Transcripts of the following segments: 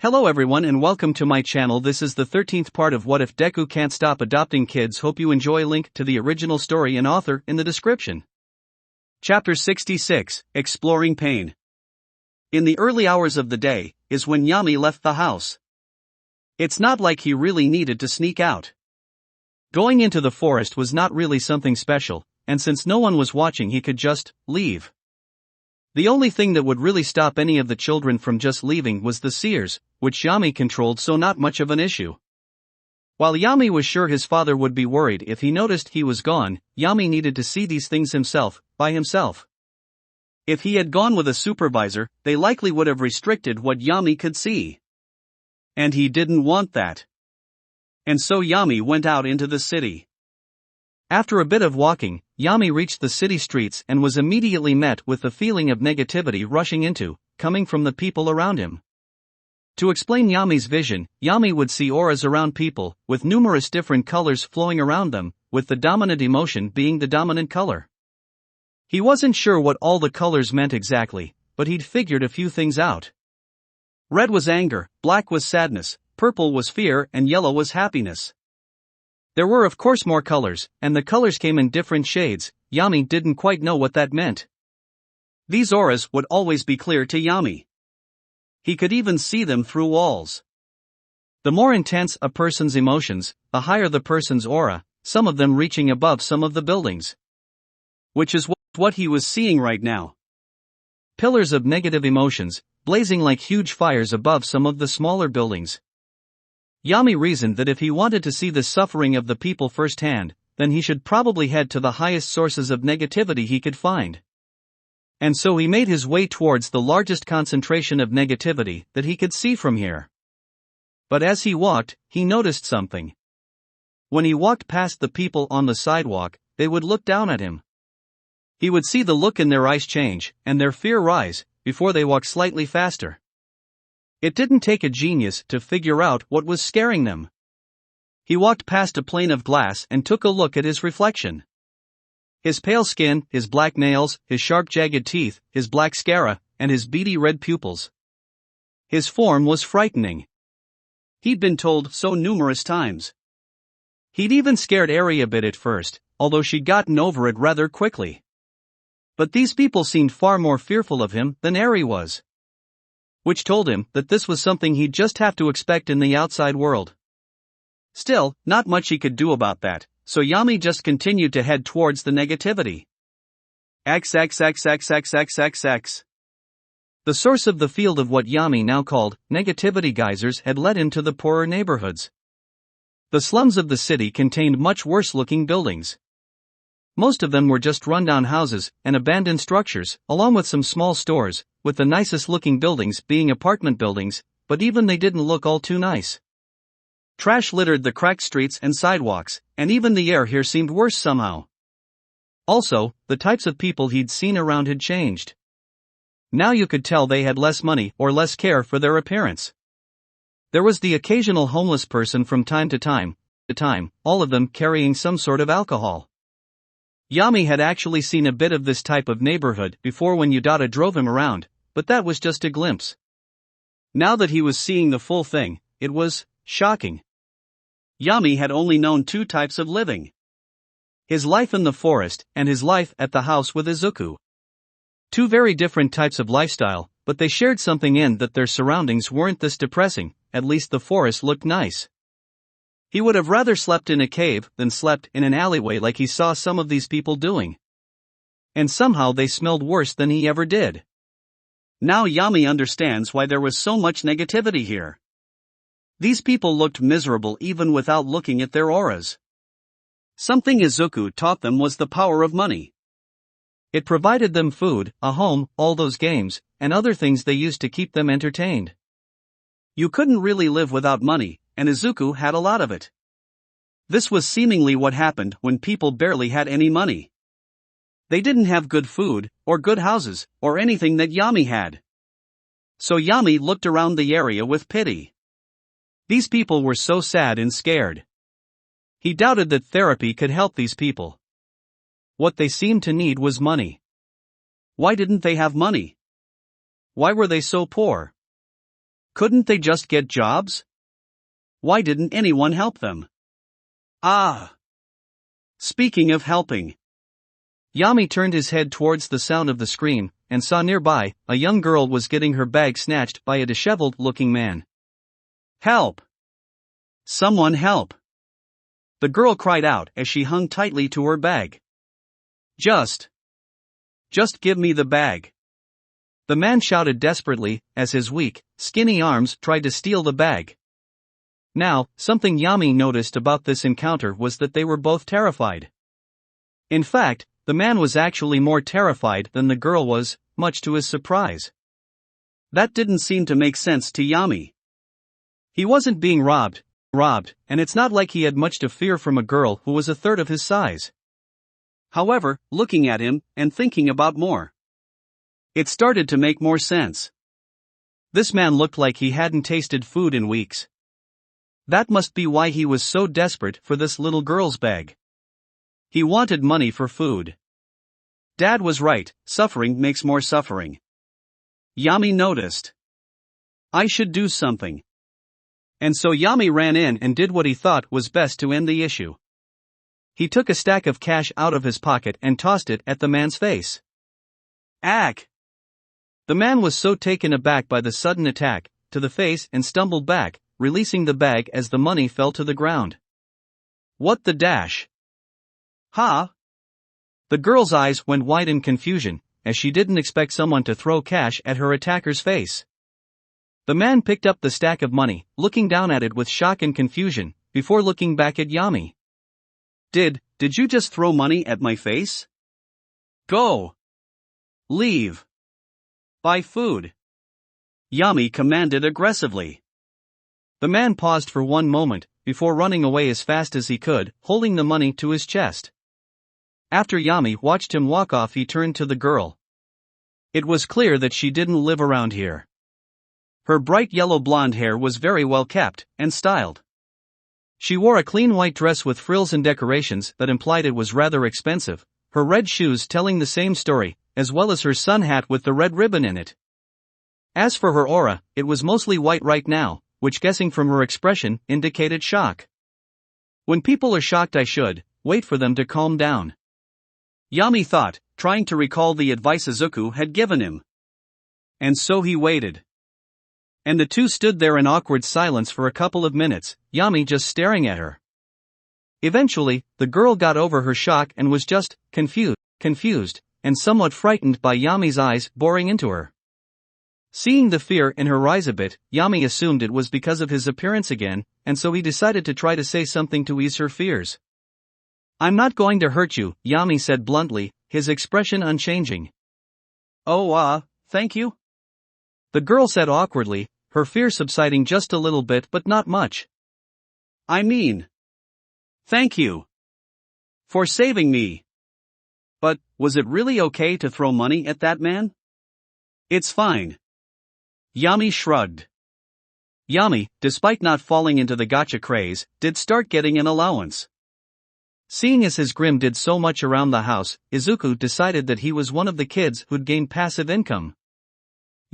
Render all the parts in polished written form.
Hello everyone and welcome to my channel. This is the 13th part of What If Deku Can't Stop Adopting Kids. Hope you enjoy. Link to the original story and author in the description. Chapter 66, Exploring Pain. In the early hours of the day, is when Yumi left the house. It's not like he really needed to sneak out. Going into the forest was not really something special, and since no one was watching he could just leave. The only thing that would really stop any of the children from just leaving was the seers, which Yumi controlled, so not much of an issue. While Yumi was sure his father would be worried if he noticed he was gone, Yumi needed to see these things himself, by himself. If he had gone with a supervisor, they likely would have restricted what Yumi could see. And he didn't want that. And so Yumi went out into the city. After a bit of walking, Yumi reached the city streets and was immediately met with the feeling of negativity coming from the people around him. To explain Yumi's vision, Yumi would see auras around people, with numerous different colors flowing around them, with the dominant emotion being the dominant color. He wasn't sure what all the colors meant exactly, but he'd figured a few things out. Red was anger, black was sadness, purple was fear, and yellow was happiness. There were of course more colors, and the colors came in different shades. Yumi didn't quite know what that meant. These auras would always be clear to Yumi. He could even see them through walls. The more intense a person's emotions, the higher the person's aura, some of them reaching above some of the buildings. Which is what he was seeing right now. Pillars of negative emotions, blazing like huge fires above some of the smaller buildings. Yumi reasoned that if he wanted to see the suffering of the people firsthand, then he should probably head to the highest sources of negativity he could find. And so he made his way towards the largest concentration of negativity that he could see from here. But as he walked, he noticed something. When he walked past the people on the sidewalk, they would look down at him. He would see the look in their eyes change, and their fear rise, before they walked slightly faster. It didn't take a genius to figure out what was scaring them. He walked past a plane of glass and took a look at his reflection. His pale skin, his black nails, his sharp jagged teeth, his black scara, and his beady red pupils. His form was frightening. He'd been told so numerous times. He'd even scared Eri a bit at first, although she'd gotten over it rather quickly. But these people seemed far more fearful of him than Eri was. Which told him that this was something he'd just have to expect in the outside world. Still, not much he could do about that, so Yumi just continued to head towards the negativity. XXXXXXXX. The source of the field of what Yumi now called negativity geysers had led him to the poorer neighborhoods. The slums of the city contained much worse-looking buildings. Most of them were just run-down houses and abandoned structures, along with some small stores, with the nicest-looking buildings being apartment buildings, but even they didn't look all too nice. Trash littered the cracked streets and sidewalks, and even the air here seemed worse somehow. Also, the types of people he'd seen around had changed. Now you could tell they had less money or less care for their appearance. There was the occasional homeless person from time to time, all of them carrying some sort of alcohol. Yumi had actually seen a bit of this type of neighborhood before when Yudata drove him around, but that was just a glimpse. Now that he was seeing the full thing, it was shocking. Yumi had only known two types of living. His life in the forest, and his life at the house with Izuku. Two very different types of lifestyle, but they shared something in that their surroundings weren't this depressing. At least the forest looked nice. He would have rather slept in a cave than slept in an alleyway like he saw some of these people doing. And somehow they smelled worse than he ever did. Now Yumi understands why there was so much negativity here. These people looked miserable even without looking at their auras. Something Izuku taught them was the power of money. It provided them food, a home, all those games, and other things they used to keep them entertained. You couldn't really live without money, and Izuku had a lot of it. This was seemingly what happened when people barely had any money. They didn't have good food, or good houses, or anything that Yumi had. So Yumi looked around the area with pity. These people were so sad and scared. He doubted that therapy could help these people. What they seemed to need was money. Why didn't they have money? Why were they so poor? Couldn't they just get jobs? Why didn't anyone help them? Ah! Speaking of helping. Yami turned his head towards the sound of the scream, and saw nearby, a young girl was getting her bag snatched by a disheveled-looking man. Help! Someone help! The girl cried out as she hung tightly to her bag. Just give me the bag. The man shouted desperately, as his weak, skinny arms tried to steal the bag. Now, something Yami noticed about this encounter was that they were both terrified. In fact, the man was actually more terrified than the girl was, much to his surprise. That didn't seem to make sense to Yami. He wasn't being robbed, and it's not like he had much to fear from a girl who was a third of his size. However, looking at him, and thinking about more, it started to make more sense. This man looked like he hadn't tasted food in weeks. That must be why he was so desperate for this little girl's bag. He wanted money for food. Dad was right, suffering makes more suffering. Yami noticed. I should do something. And so Yami ran in and did what he thought was best to end the issue. He took a stack of cash out of his pocket and tossed it at the man's face. Ack! The man was so taken aback by the sudden attack to the face and stumbled back, releasing the bag as the money fell to the ground. What the dash? Ha! The girl's eyes went wide in confusion, as she didn't expect someone to throw cash at her attacker's face. The man picked up the stack of money, looking down at it with shock and confusion, before looking back at Yami. Did you just throw money at my face? Go! Leave! Buy food! Yami commanded aggressively. The man paused for one moment, before running away as fast as he could, holding the money to his chest. After Yami watched him walk off, he turned to the girl. It was clear that she didn't live around here. Her bright yellow blonde hair was very well kept, and styled. She wore a clean white dress with frills and decorations that implied it was rather expensive, her red shoes telling the same story, as well as her sun hat with the red ribbon in it. As for her aura, it was mostly white right now, which, guessing from her expression, indicated shock. When people are shocked, I should wait for them to calm down. Yami thought, trying to recall the advice Izuku had given him. And so he waited. And the two stood there in awkward silence for a couple of minutes, Yami just staring at her. Eventually, the girl got over her shock and was just confused, and somewhat frightened by Yami's eyes boring into her. Seeing the fear in her rise a bit, Yami assumed it was because of his appearance again, and so he decided to try to say something to ease her fears. I'm not going to hurt you, Yami said bluntly, his expression unchanging. Oh, thank you? The girl said awkwardly, her fear subsiding just a little bit but not much. I mean, thank you for saving me. But, was it really okay to throw money at that man? It's fine. Yami shrugged. Yami, despite not falling into the gotcha craze, did start getting an allowance. Seeing as his grim did so much around the house, Izuku decided that he was one of the kids who'd gained passive income.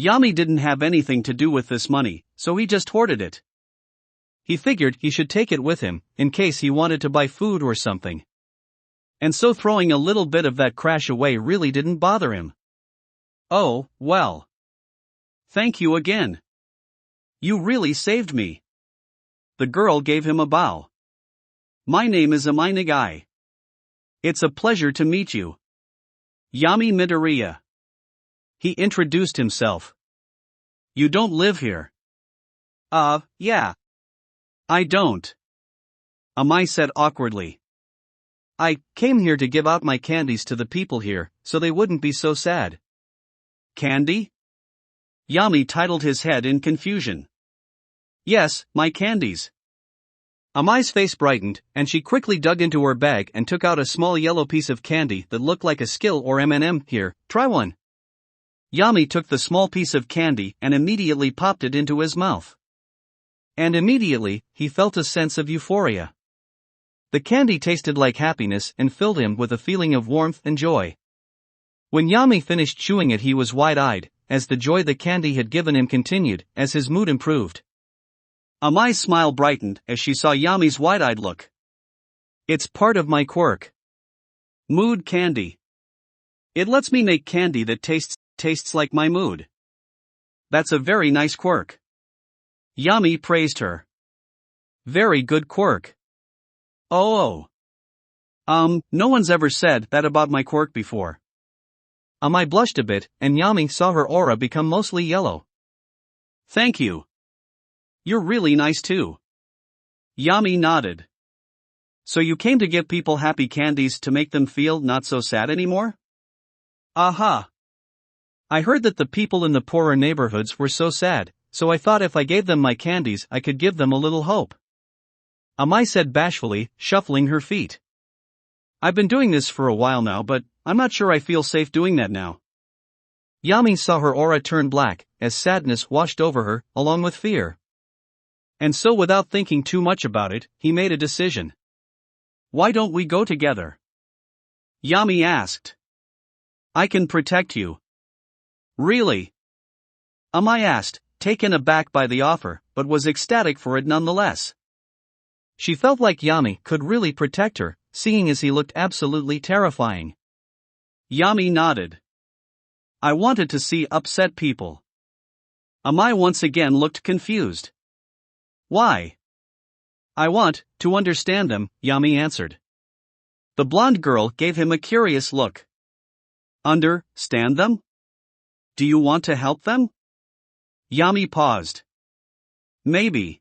Yami didn't have anything to do with this money, so he just hoarded it. He figured he should take it with him, in case he wanted to buy food or something. And so throwing a little bit of that cash away really didn't bother him. Oh, well. Thank you again. You really saved me. The girl gave him a bow. My name is Nagai. It's a pleasure to meet you. Yumi Midoriya. He introduced himself. You don't live here. Yeah. I don't. Amai said awkwardly. I came here to give out my candies to the people here, so they wouldn't be so sad. Candy? Yami titled his head in confusion. Yes, my candies. Amai's face brightened, and she quickly dug into her bag and took out a small yellow piece of candy that looked like a Skill or M&M. Here, try one. Yami took the small piece of candy and immediately popped it into his mouth. And immediately, he felt a sense of euphoria. The candy tasted like happiness and filled him with a feeling of warmth and joy. When Yami finished chewing it, he was wide-eyed, as the joy the candy had given him continued, as his mood improved. Amai's smile brightened as she saw Yami's wide-eyed look. It's part of my quirk. Mood candy. It lets me make candy that tastes like my mood. That's a very nice quirk. Yami praised her. Very good quirk. Oh. No one's ever said that about my quirk before. Amai blushed a bit, and Yami saw her aura become mostly yellow. Thank you. You're really nice too. Yami nodded. So you came to give people happy candies to make them feel not so sad anymore? Aha. I heard that the people in the poorer neighborhoods were so sad, so I thought if I gave them my candies I could give them a little hope. Amai said bashfully, shuffling her feet. I've been doing this for a while now, but I'm not sure I feel safe doing that now. Yami saw her aura turn black, as sadness washed over her, along with fear. And so without thinking too much about it, he made a decision. Why don't we go together? Yami asked. I can protect you. Really? Amai asked, taken aback by the offer, but was ecstatic for it nonetheless. She felt like Yami could really protect her, seeing as he looked absolutely terrifying. Yami nodded. I wanted to see upset people. Amai once again looked confused. Why? I want to understand them, Yami answered. The blonde girl gave him a curious look. Understand them? Do you want to help them? Yami paused. Maybe.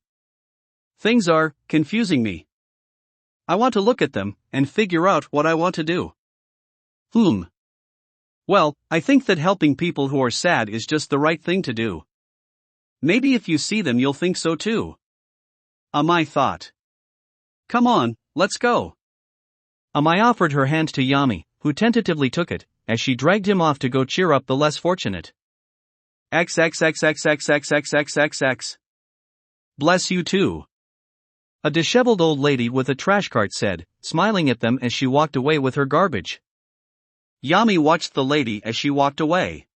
Things are confusing me. I want to look at them and figure out what I want to do. Well, I think that helping people who are sad is just the right thing to do. Maybe if you see them you'll think so too. Amai thought. Come on, let's go. Amai offered her hand to Yami, who tentatively took it, as she dragged him off to go cheer up the less fortunate. XXXXXXXXXX. Bless you too. A disheveled old lady with a trash cart said, smiling at them as she walked away with her garbage. Yami watched the lady as she walked away.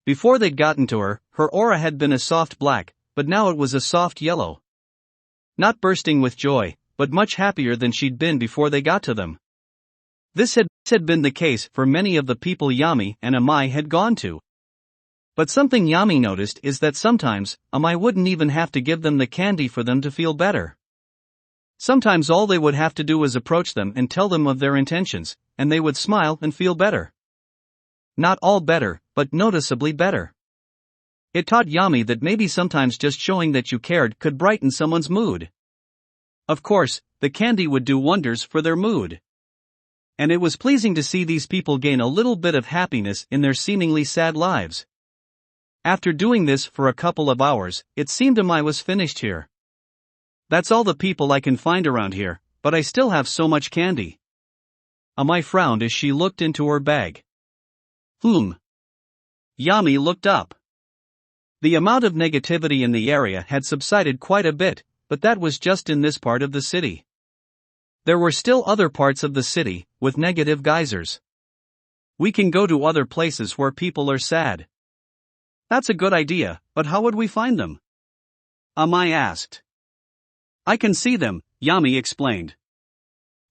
Before they'd gotten to her, her aura had been a soft black, but now it was a soft yellow. Not bursting with joy, but much happier than she'd been before they got to them. This had been the case for many of the people Yami and Amai had gone to. But something Yami noticed is that sometimes, Amai wouldn't even have to give them the candy for them to feel better. Sometimes all they would have to do was approach them and tell them of their intentions, and they would smile and feel better. Not all better, but noticeably better. It taught Yami that maybe sometimes just showing that you cared could brighten someone's mood. Of course, the candy would do wonders for their mood. And it was pleasing to see these people gain a little bit of happiness in their seemingly sad lives. After doing this for a couple of hours, it seemed Amai was finished here. That's all the people I can find around here, but I still have so much candy. Amai frowned as she looked into her bag. Yami looked up. The amount of negativity in the area had subsided quite a bit, but that was just in this part of the city. There were still other parts of the city, with negative geysers. We can go to other places where people are sad. That's a good idea, but how would we find them? Amai asked. I can see them, Yami explained.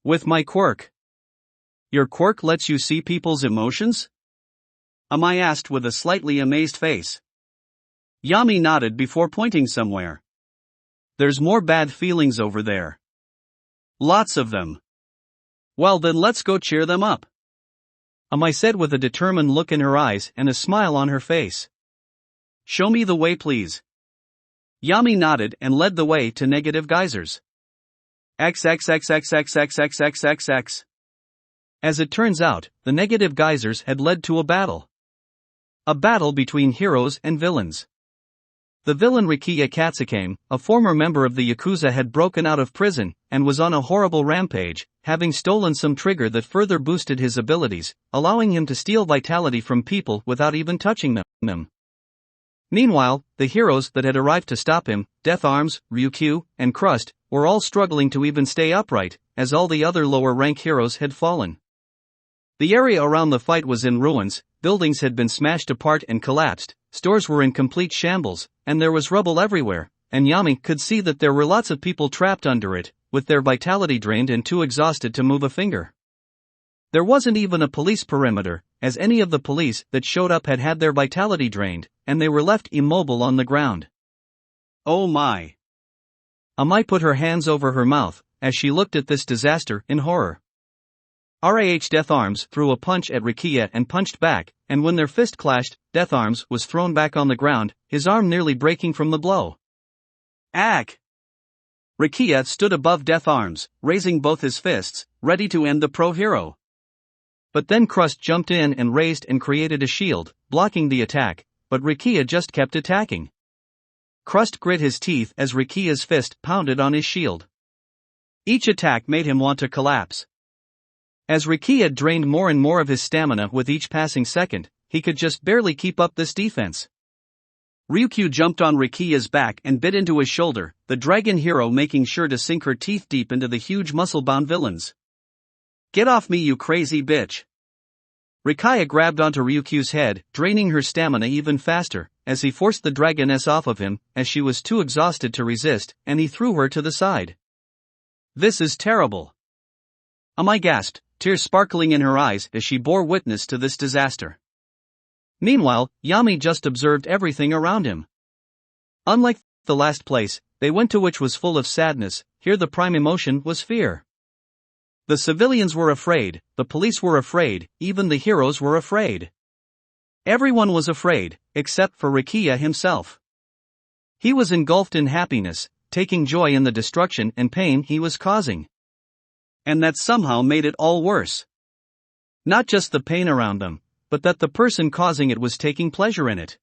With my quirk. Your quirk lets you see people's emotions? Amai asked with a slightly amazed face. Yami nodded before pointing somewhere. There's more bad feelings over there. Lots of them. Well then let's go cheer them up. Amai said with a determined look in her eyes and a smile on her face. Show me the way please. Yami nodded and led the way to negative geysers. XXXXXXXXXX. As it turns out, the negative geysers had led to a battle. A battle between heroes and villains. The villain Rikiya Katsukame, a former member of the Yakuza, had broken out of prison and was on a horrible rampage, having stolen some trigger that further boosted his abilities, allowing him to steal vitality from people without even touching them. Meanwhile, the heroes that had arrived to stop him, Death Arms, Ryukyu, and Crust, were all struggling to even stay upright, as all the other lower rank heroes had fallen. The area around the fight was in ruins, buildings had been smashed apart and collapsed, stores were in complete shambles, and there was rubble everywhere, and Yumi could see that there were lots of people trapped under it, with their vitality drained and too exhausted to move a finger. There wasn't even a police perimeter, as any of the police that showed up had had their vitality drained, and they were left immobile on the ground. Oh my! Amai put her hands over her mouth, as she looked at this disaster in horror. Rah Death Arms threw a punch at Rukia and punched back, and when their fist clashed, Death Arms was thrown back on the ground, his arm nearly breaking from the blow. Ack! Rukia stood above Death Arms, raising both his fists, ready to end the pro-hero. But then Crust jumped in and raised and created a shield, blocking the attack, but Rukia just kept attacking. Crust grit his teeth as Rukia's fist pounded on his shield. Each attack made him want to collapse. As Rukia drained more and more of his stamina with each passing second, he could just barely keep up this defense. Ryukyu jumped on Rukia's back and bit into his shoulder, the dragon hero making sure to sink her teeth deep into the huge muscle-bound villains. Get off me, you crazy bitch! Rukia grabbed onto Ryukyu's head, draining her stamina even faster, as he forced the dragoness off of him, as she was too exhausted to resist, and he threw her to the side. This is terrible! Amai gasped, tears sparkling in her eyes as she bore witness to this disaster. Meanwhile, Yami just observed everything around him. Unlike the last place they went to, which was full of sadness, here the prime emotion was fear. The civilians were afraid, the police were afraid, even the heroes were afraid. Everyone was afraid, except for Rukia himself. He was engulfed in happiness, taking joy in the destruction and pain he was causing. And that somehow made it all worse. Not just the pain around them, but that the person causing it was taking pleasure in it.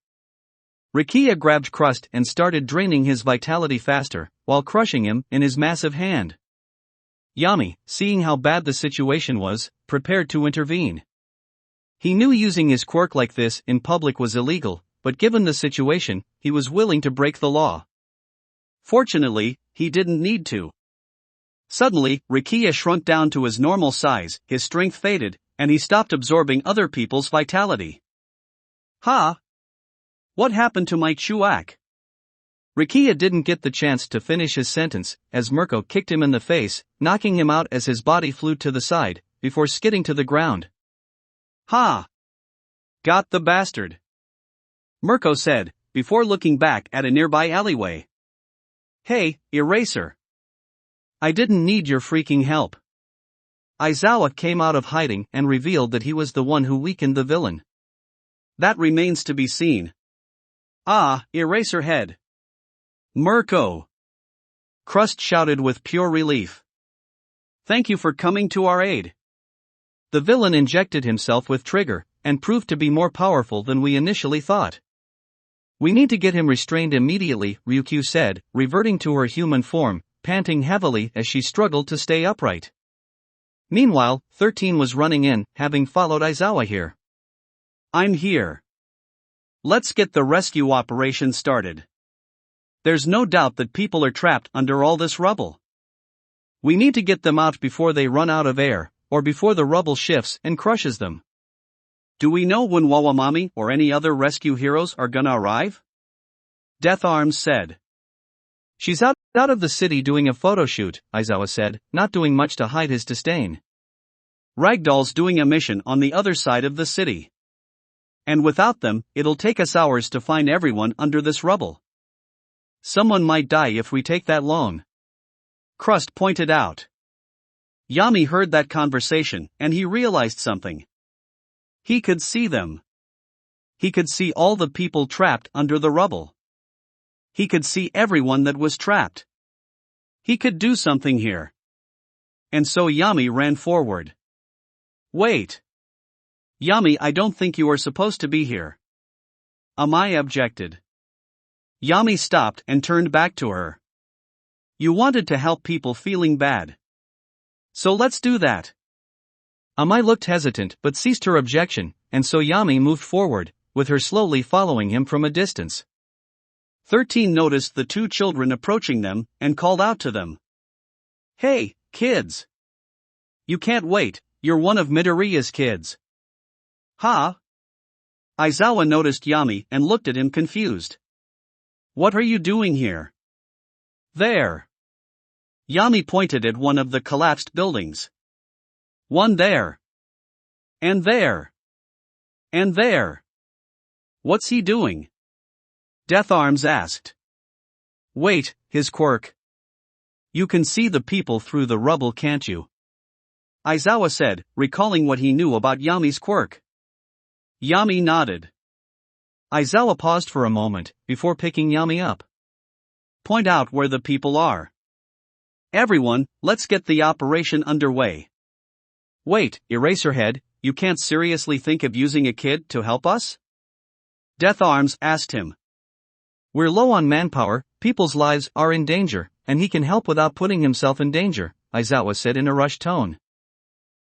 Rukia grabbed Crust and started draining his vitality faster, while crushing him in his massive hand. Yami, seeing how bad the situation was, prepared to intervene. He knew using his quirk like this in public was illegal, but given the situation, he was willing to break the law. Fortunately, he didn't need to. Suddenly, Rukia shrunk down to his normal size, his strength faded, and he stopped absorbing other people's vitality. Ha! What happened to my Chuak? Rukia didn't get the chance to finish his sentence, as Mirko kicked him in the face, knocking him out as his body flew to the side, before skidding to the ground. Ha! Got the bastard! Mirko said, before looking back at a nearby alleyway. Hey, Eraser! I didn't need your freaking help. Aizawa came out of hiding and revealed that he was the one who weakened the villain. That remains to be seen. Ah, Eraserhead! Mirko! Crust shouted with pure relief. Thank you for coming to our aid. The villain injected himself with Trigger, and proved to be more powerful than we initially thought. We need to get him restrained immediately, Ryukyu said, reverting to her human form, panting heavily as she struggled to stay upright. Meanwhile, 13 was running in, having followed Aizawa here. I'm here. Let's get the rescue operation started. There's no doubt that people are trapped under all this rubble. We need to get them out before they run out of air, or before the rubble shifts and crushes them. Do we know when Wawamami or any other rescue heroes are gonna arrive? Death Arms said. She's out of the city doing a photo shoot, Aizawa said, not doing much to hide his disdain. Ragdoll's doing a mission on the other side of the city. And without them, it'll take us hours to find everyone under this rubble. Someone might die if we take that long. Crust pointed out. Yami heard that conversation, and he realized something. He could see them. He could see all the people trapped under the rubble. He could see everyone that was trapped. He could do something here. And so Yami ran forward. Wait. Yami, I don't think you are supposed to be here. Amai objected. Yami stopped and turned back to her. You wanted to help people feeling bad. So let's do that. Amai looked hesitant but ceased her objection, and so Yami moved forward, with her slowly following him from a distance. 13 noticed the two children approaching them, and called out to them. Hey, kids! You can't wait, you're one of Midoriya's kids. Ha! Aizawa noticed Yami and looked at him confused. What are you doing here? There. Yami pointed at one of the collapsed buildings. One there. And there. And there. What's he doing? Death Arms asked. Wait, his quirk. You can see the people through the rubble, can't you? Aizawa said, recalling what he knew about Yami's quirk. Yami nodded. Aizawa paused for a moment, before picking Yami up. Point out where the people are. Everyone, let's get the operation underway. Wait, Eraserhead, you can't seriously think of using a kid to help us? Death Arms asked him. We're low on manpower, people's lives are in danger, and he can help without putting himself in danger, Aizawa said in a rushed tone.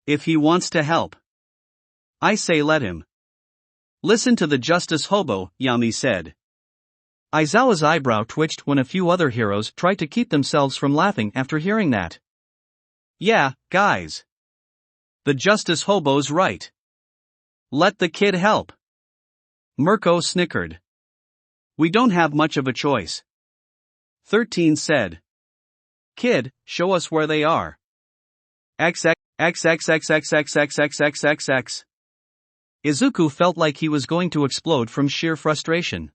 If he wants to help, I say let him. Listen to the Justice Hobo, Yami said. Aizawa's eyebrow twitched when a few other heroes tried to keep themselves from laughing after hearing that. Yeah, guys. The Justice Hobo's right. Let the kid help. Mirko snickered. We don't have much of a choice. 13 said. Kid, show us where they are. XXXXXXXXXXXX. Izuku felt like he was going to explode from sheer frustration.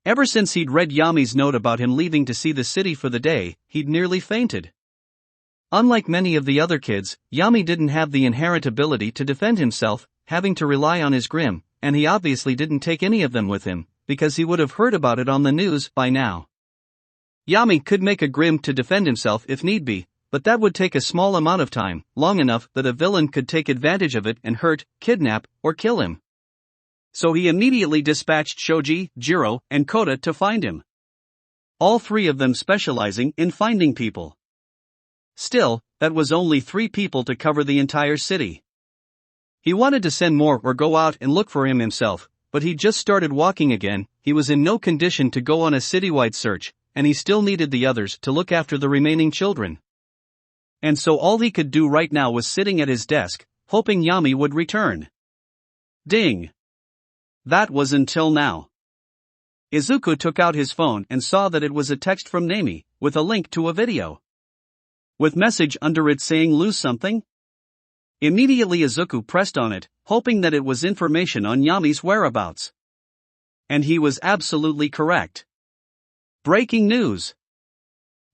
Ever since he'd read Yami's note about him leaving to see the city for the day, he'd nearly fainted. Unlike many of the other kids, Yami didn't have the inherent ability to defend himself, having to rely on his grim, and he obviously didn't take any of them with him, because he would have heard about it on the news by now. Yami could make a grim to defend himself if need be, but that would take a small amount of time, long enough that a villain could take advantage of it and hurt, kidnap, or kill him. So he immediately dispatched Shoji, Jiro, and Kota to find him. All three of them specializing in finding people. Still, that was only 3 people to cover the entire city. He wanted to send more or go out and look for him himself, but he just started walking again, he was in no condition to go on a citywide search, and he still needed the others to look after the remaining children. And so all he could do right now was sitting at his desk, hoping Yami would return. Ding! That was until now. Izuku took out his phone and saw that it was a text from Nami, with a link to a video. With message under it saying lose something? Immediately Izuku pressed on it, hoping that it was information on Yami's whereabouts. And he was absolutely correct. Breaking news!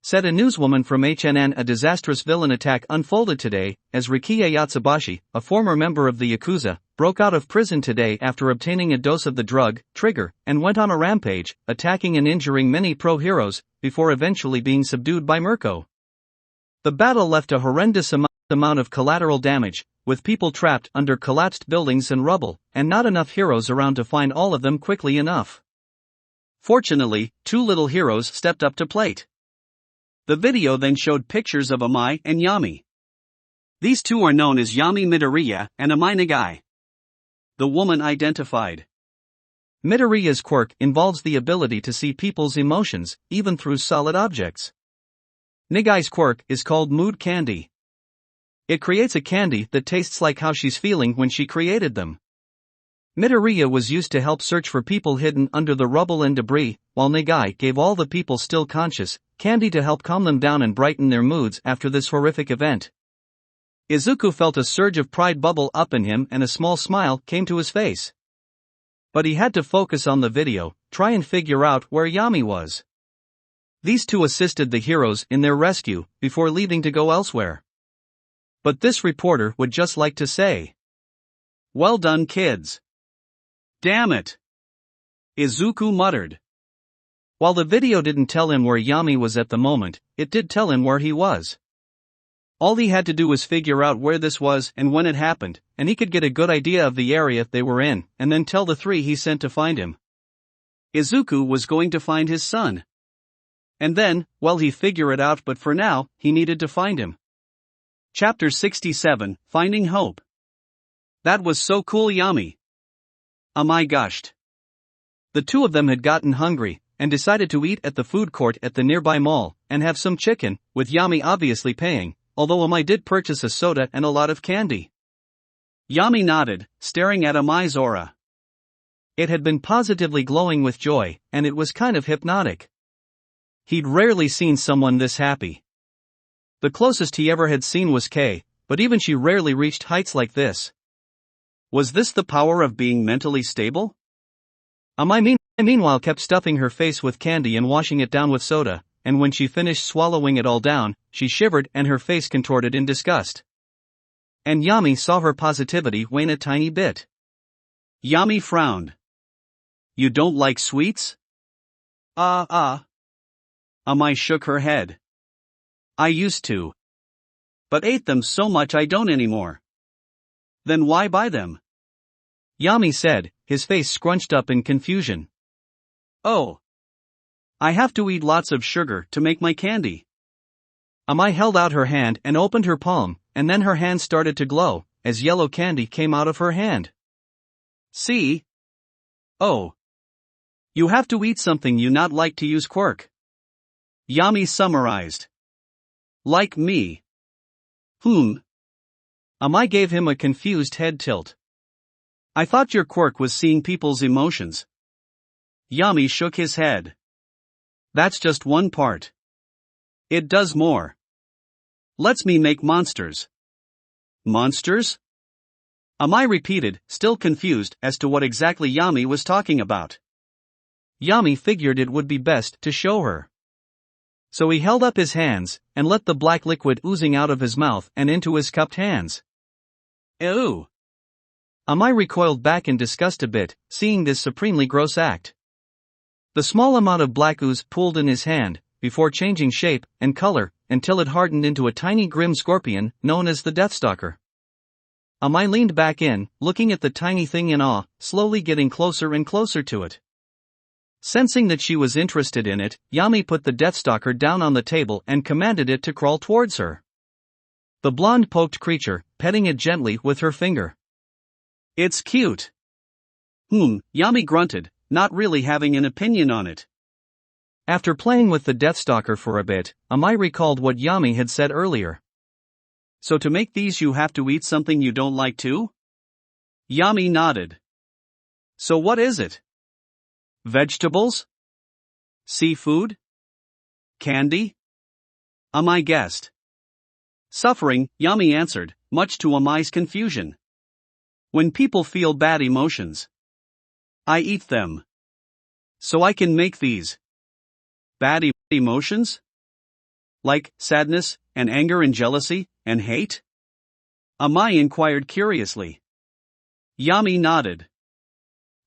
Said a newswoman from HNN, a disastrous villain attack unfolded today, as Rikiya Yatsubashi, a former member of the Yakuza, broke out of prison today after obtaining a dose of the drug, Trigger, and went on a rampage, attacking and injuring many pro-heroes, before eventually being subdued by Mirko. The battle left a horrendous amount of collateral damage, with people trapped under collapsed buildings and rubble, and not enough heroes around to find all of them quickly enough. Fortunately, 2 little heroes stepped up to plate. The video then showed pictures of Amai and Yami. These 2 are known as Yumi Midoriya and Amai Nagai. The woman identified. Midoriya's quirk involves the ability to see people's emotions, even through solid objects. Nagai's quirk is called Mood Candy. It creates a candy that tastes like how she's feeling when she created them. Midoriya was used to help search for people hidden under the rubble and debris, while Nagai gave all the people still conscious candy to help calm them down and brighten their moods after this horrific event. Izuku felt a surge of pride bubble up in him and a small smile came to his face. But he had to focus on the video, try and figure out where Yami was. These 2 assisted the heroes in their rescue, before leaving to go elsewhere. But this reporter would just like to say, well done, kids. Damn it! Izuku muttered. While the video didn't tell him where Yami was at the moment, it did tell him where he was. All he had to do was figure out where this was and when it happened, and he could get a good idea of the area they were in, and then tell the 3 he sent to find him. Izuku was going to find his son. And then, well, he'd figure it out, but for now, he needed to find him. Chapter 67, Finding Hope. That was so cool, Yami. Amai gushed. The 2 of them had gotten hungry, and decided to eat at the food court at the nearby mall, and have some chicken, with Yami obviously paying, although Amai did purchase a soda and a lot of candy. Yami nodded, staring at Amai's aura. It had been positively glowing with joy, and it was kind of hypnotic. He'd rarely seen someone this happy. The closest he ever had seen was Kay, but even she rarely reached heights like this. Was this the power of being mentally stable? Amai meanwhile kept stuffing her face with candy and washing it down with soda, and when she finished swallowing it all down, she shivered and her face contorted in disgust. And Yami saw her positivity wane a tiny bit. Yami frowned. You don't like sweets? Amai shook her head. I used to. But ate them so much I don't anymore. Then why buy them? Yami said, his face scrunched up in confusion. Oh. I have to eat lots of sugar to make my candy. Amai held out her hand and opened her palm, and then her hand started to glow, as yellow candy came out of her hand. See? Oh. You have to eat something you not like to use quirk. Yami summarized. Like me. Amai gave him a confused head tilt. I thought your quirk was seeing people's emotions. Yami shook his head. That's just one part. It does more. Lets me make monsters. Monsters? Amai repeated, still confused as to what exactly Yami was talking about. Yami figured it would be best to show her. So he held up his hands, and let the black liquid oozing out of his mouth and into his cupped hands. Ew! Amai recoiled back in disgust a bit, seeing this supremely gross act. The small amount of black ooze pooled in his hand, before changing shape and color, until it hardened into a tiny grim scorpion, known as the Deathstalker. Amai leaned back in, looking at the tiny thing in awe, slowly getting closer and closer to it. Sensing that she was interested in it, Yami put the Deathstalker down on the table and commanded it to crawl towards her. The blonde-poked creature, petting it gently with her finger. It's cute. Yami grunted, not really having an opinion on it. After playing with the Deathstalker for a bit, Amai recalled what Yami had said earlier. So to make these you have to eat something you don't like too? Yami nodded. So what is it? Vegetables? Seafood? Candy? Amai guessed. Suffering, Yami answered, much to Amai's confusion. When people feel bad emotions, I eat them. So I can make these. Bad emotions? Like sadness, and anger and jealousy, and hate? Amai inquired curiously. Yami nodded.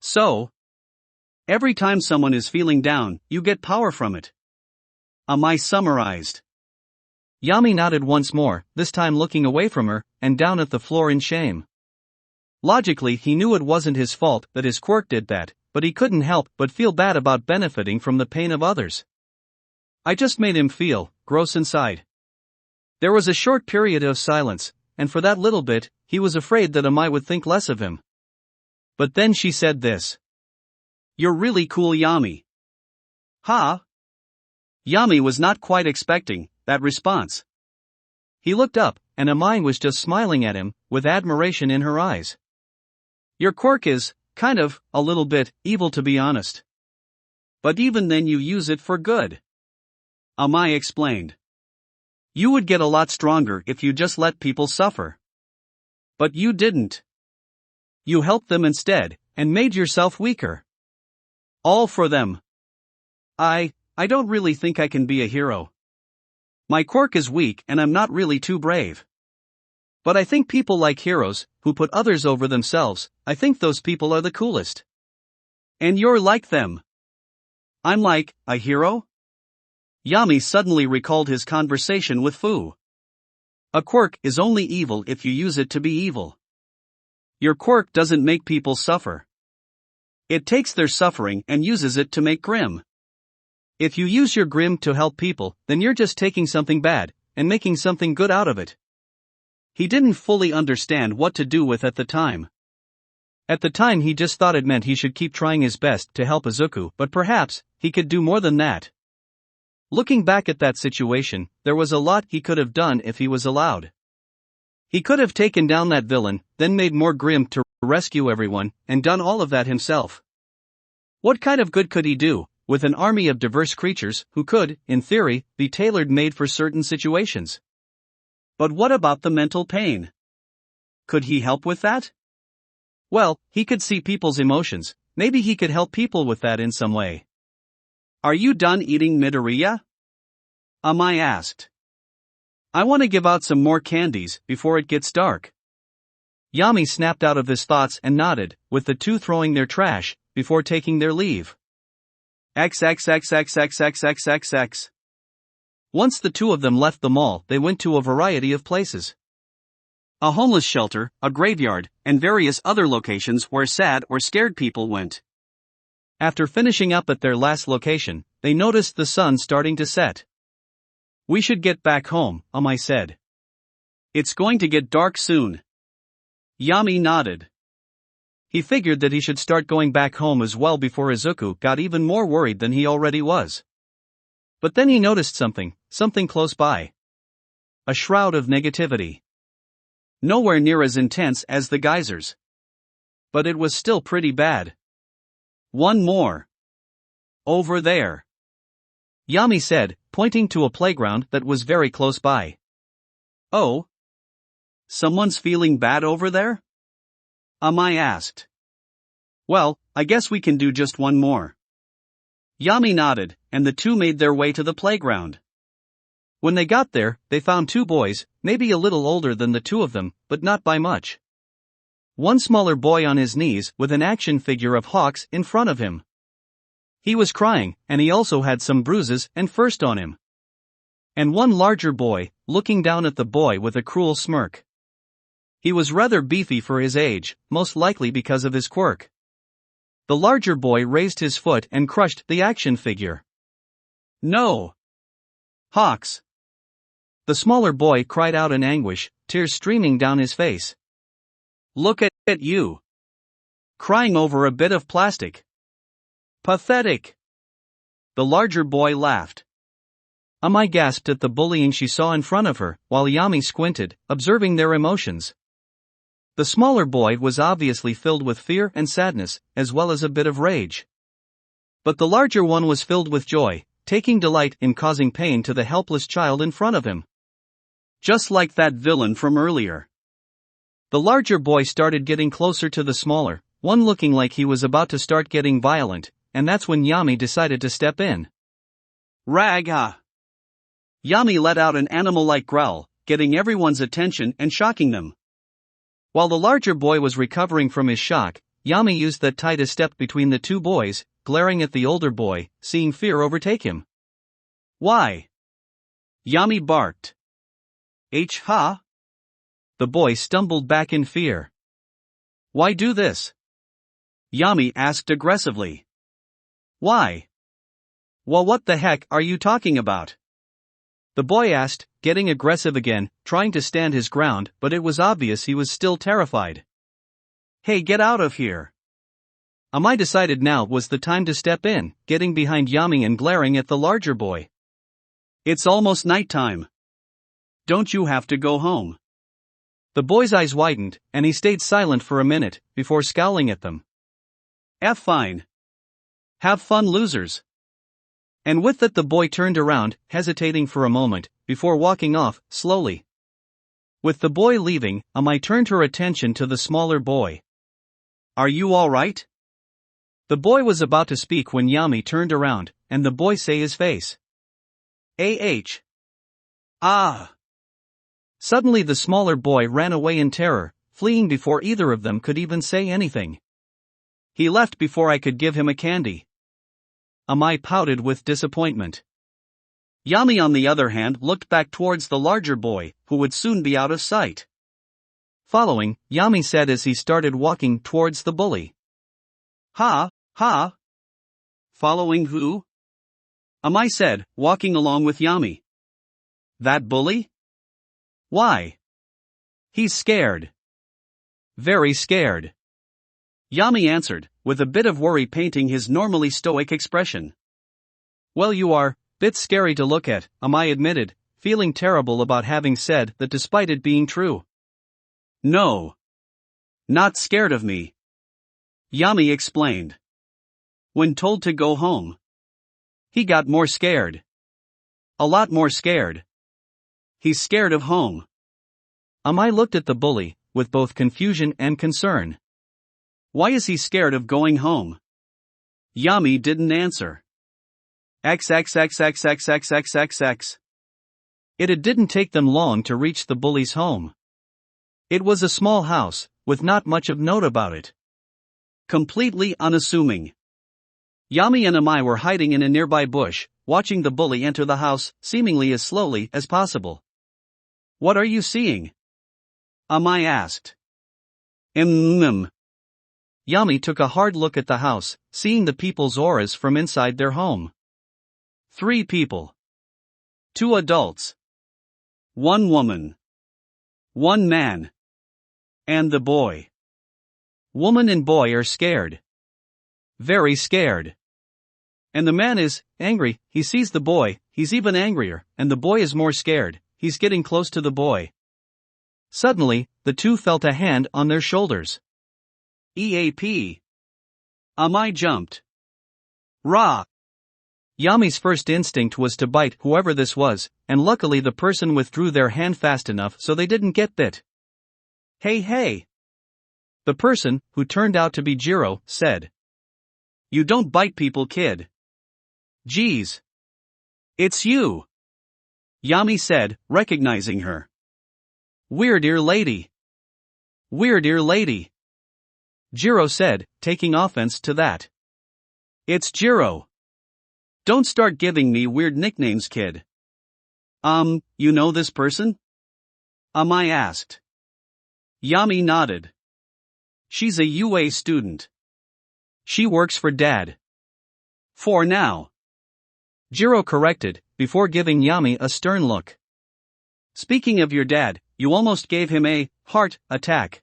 So? Every time someone is feeling down, you get power from it. Amai summarized. Yami nodded once more, this time looking away from her, and down at the floor in shame. Logically, he knew it wasn't his fault that his quirk did that, but he couldn't help but feel bad about benefiting from the pain of others. I just made him feel gross inside. There was a short period of silence, and for that little bit, he was afraid that Amai would think less of him. But then she said this. You're really cool, Yami. Huh? Yami was not quite expecting that response. He looked up, and Amai was just smiling at him, with admiration in her eyes. Your quirk is, kind of, a little bit, evil to be honest. But even then you use it for good. Amai explained. You would get a lot stronger if you just let people suffer. But you didn't. You helped them instead, and made yourself weaker. All for them. I don't really think I can be a hero. My quirk is weak and I'm not really too brave. But I think people like heroes, who put others over themselves, I think those people are the coolest. And you're like them. I'm like, a hero? Yami suddenly recalled his conversation with Fu. A quirk is only evil if you use it to be evil. Your quirk doesn't make people suffer. It takes their suffering and uses it to make grim. If you use your grim to help people, then you're just taking something bad, and making something good out of it. He didn't fully understand what to do with at the time. At the time he just thought it meant he should keep trying his best to help Izuku, but perhaps, he could do more than that. Looking back at that situation, there was a lot he could have done if he was allowed. He could have taken down that villain, then made more grim to rescue everyone, and done all of that himself. What kind of good could he do, with an army of diverse creatures who could, in theory, be tailor-made for certain situations? But what about the mental pain? Could he help with that? Well, he could see people's emotions, maybe he could help people with that in some way. Are you done eating, Midoriya? Amai asked. I want to give out some more candies before it gets dark. Yami snapped out of his thoughts and nodded, with the two throwing their trash, before taking their leave. XXXXXXXXX. Once the two of them left the mall, they went to a variety of places. A homeless shelter, a graveyard, and various other locations where sad or scared people went. After finishing up at their last location, they noticed the sun starting to set. We should get back home, Amai said. It's going to get dark soon. Yami nodded. He figured that he should start going back home as well before Izuku got even more worried than he already was. But then he noticed something close by. A shroud of negativity. Nowhere near as intense as the geysers. But it was still pretty bad. One more. Over there. Yami said, pointing to a playground that was very close by. Oh? Someone's feeling bad over there? Amai asked. Well, I guess we can do just one more. Yami nodded, and the two made their way to the playground. When they got there, they found two boys, maybe a little older than the two of them, but not by much. One smaller boy on his knees with an action figure of Hawks in front of him. He was crying, and he also had some bruises and first on him. And one larger boy, looking down at the boy with a cruel smirk. He was rather beefy for his age, most likely because of his quirk. The larger boy raised his foot and crushed the action figure. No! Hawks! The smaller boy cried out in anguish, tears streaming down his face. Look at you! Crying over a bit of plastic. Pathetic! The larger boy laughed. Amai gasped at the bullying she saw in front of her, while Yami squinted, observing their emotions. The smaller boy was obviously filled with fear and sadness, as well as a bit of rage. But the larger one was filled with joy, taking delight in causing pain to the helpless child in front of him. Just like that villain from earlier. The larger boy started getting closer to the smaller one, looking like he was about to start getting violent, and that's when Yami decided to step in. Raga! Yami let out an animal-like growl, getting everyone's attention and shocking them. While the larger boy was recovering from his shock, Yami used that tie to step between the two boys, glaring at the older boy, seeing fear overtake him. Why? Yami barked. Ha? The boy stumbled back in fear. Why do this? Yami asked aggressively. Why? Well, what the heck are you talking about? The boy asked, getting aggressive again, trying to stand his ground, but it was obvious he was still terrified. Hey, get out of here! Amai decided now was the time to step in, getting behind Yami and glaring at the larger boy. It's almost nighttime. Don't you have to go home? The boy's eyes widened, and he stayed silent for a minute, before scowling at them. Fine. Have fun, losers. And with that the boy turned around, hesitating for a moment, before walking off, slowly. With the boy leaving, Amai turned her attention to the smaller boy. Are you alright? The boy was about to speak when Yami turned around, and the boy saw his face. Ah! Suddenly the smaller boy ran away in terror, fleeing before either of them could even say anything. He left before I could give him a candy. Amai pouted with disappointment. Yami on the other hand looked back towards the larger boy, who would soon be out of sight. Following, Yami said as he started walking towards the bully. Ha! Following who? Amai said, walking along with Yami. That bully? Why? He's scared. Very scared. Yami answered, with a bit of worry painting his normally stoic expression. Well, you are, bit scary to look at, Amai admitted, feeling terrible about having said that despite it being true. No. Not scared of me. Yami explained. When told to go home, he got more scared. A lot more scared. He's scared of home. Amai looked at the bully, with both confusion and concern. Why is he scared of going home? Yumi didn't answer. XXXXXXXXX. It didn't take them long to reach the bully's home. It was a small house, with not much of note about it. Completely unassuming. Yumi and Amai were hiding in a nearby bush, watching the bully enter the house, seemingly as slowly as possible. What are you seeing? Amai asked. Yumi took a hard look at the house, seeing the people's auras from inside their home. 3 people. 2 adults. 1 woman. 1 man. And the boy. Woman and boy are scared. Very scared. And the man is angry. He sees the boy, he's even angrier, and the boy is more scared. He's getting close to the boy. Suddenly, the 2 felt a hand on their shoulders. EAP. Amai jumped. Rah! Yumi's first instinct was to bite whoever this was, and luckily the person withdrew their hand fast enough so they didn't get bit. Hey hey! The person, who turned out to be Jiro, said. You don't bite people, kid. Geez. It's you. Yumi said, recognizing her. Weird ear lady. Weird ear lady. Jiro said, taking offense to that. It's Jiro. Don't start giving me weird nicknames, kid. You know this person? Amai asked. Yumi nodded. She's a UA student. She works for Dad. For now. Jiro corrected, before giving Yumi a stern look. Speaking of your dad, you almost gave him a heart attack.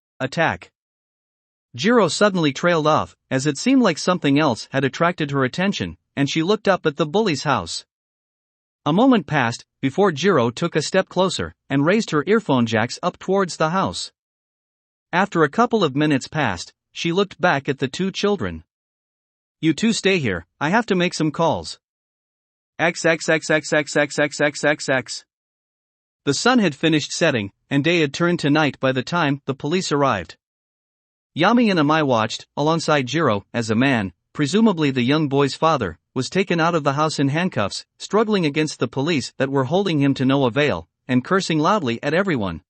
Jiro suddenly trailed off, as it seemed like something else had attracted her attention, and she looked up at the bully's house. A moment passed, before Jiro took a step closer, and raised her earphone jacks up towards the house. After a couple of minutes passed, she looked back at the 2 children. You 2 stay here, I have to make some calls. XXXXXXXXXX. The sun had finished setting, and day had turned to night by the time the police arrived. Yumi and Amai watched, alongside Jiro, as a man, presumably the young boy's father, was taken out of the house in handcuffs, struggling against the police that were holding him to no avail, and cursing loudly at everyone.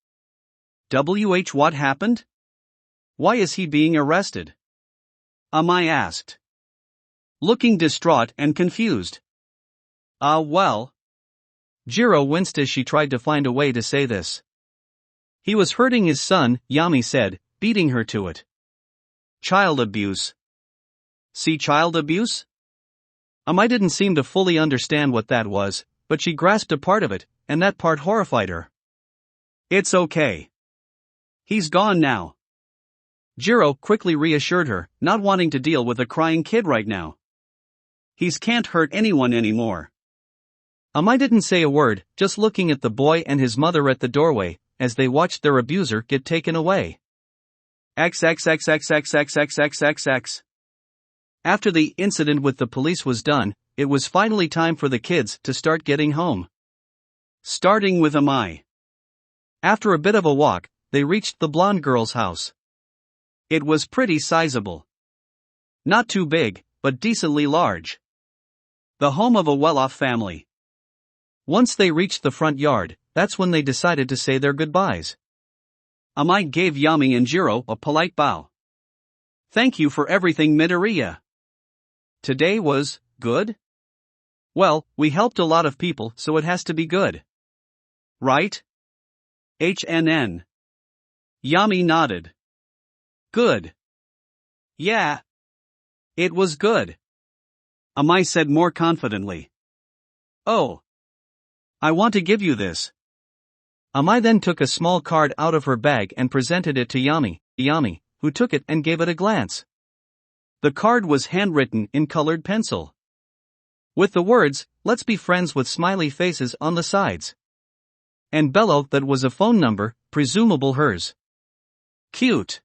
What happened? Why is he being arrested? Amai asked. Looking distraught and confused. Well. Jiro winced as she tried to find a way to say this. He was hurting his son, Yumi said, beating her to it. Child abuse. See child abuse? Amai didn't seem to fully understand what that was, but she grasped a part of it, and that part horrified her. It's okay. He's gone now. Jiro quickly reassured her, not wanting to deal with a crying kid right now. He's can't hurt anyone anymore. Amai didn't say a word, just looking at the boy and his mother at the doorway, as they watched their abuser get taken away. XXXXXXXXXX. After the incident with the police was done, it was finally time for the kids to start getting home. Starting with Amai. After a bit of a walk, they reached the blonde girl's house. It was pretty sizable. Not too big, but decently large. The home of a well-off family. Once they reached the front yard, that's when they decided to say their goodbyes. Amai gave Yumi and Jiro a polite bow. Thank you for everything, Midoriya. Today was good? Well, we helped a lot of people, so it has to be good. Right? HNN. Yumi nodded. Good. Yeah. It was good. Amai said more confidently. Oh. I want to give you this. Amai then took a small card out of her bag and presented it to Yumi, who took it and gave it a glance. The card was handwritten in colored pencil. With the words, "Let's be friends," with smiley faces on the sides. And below that was a phone number, presumable hers. Cute.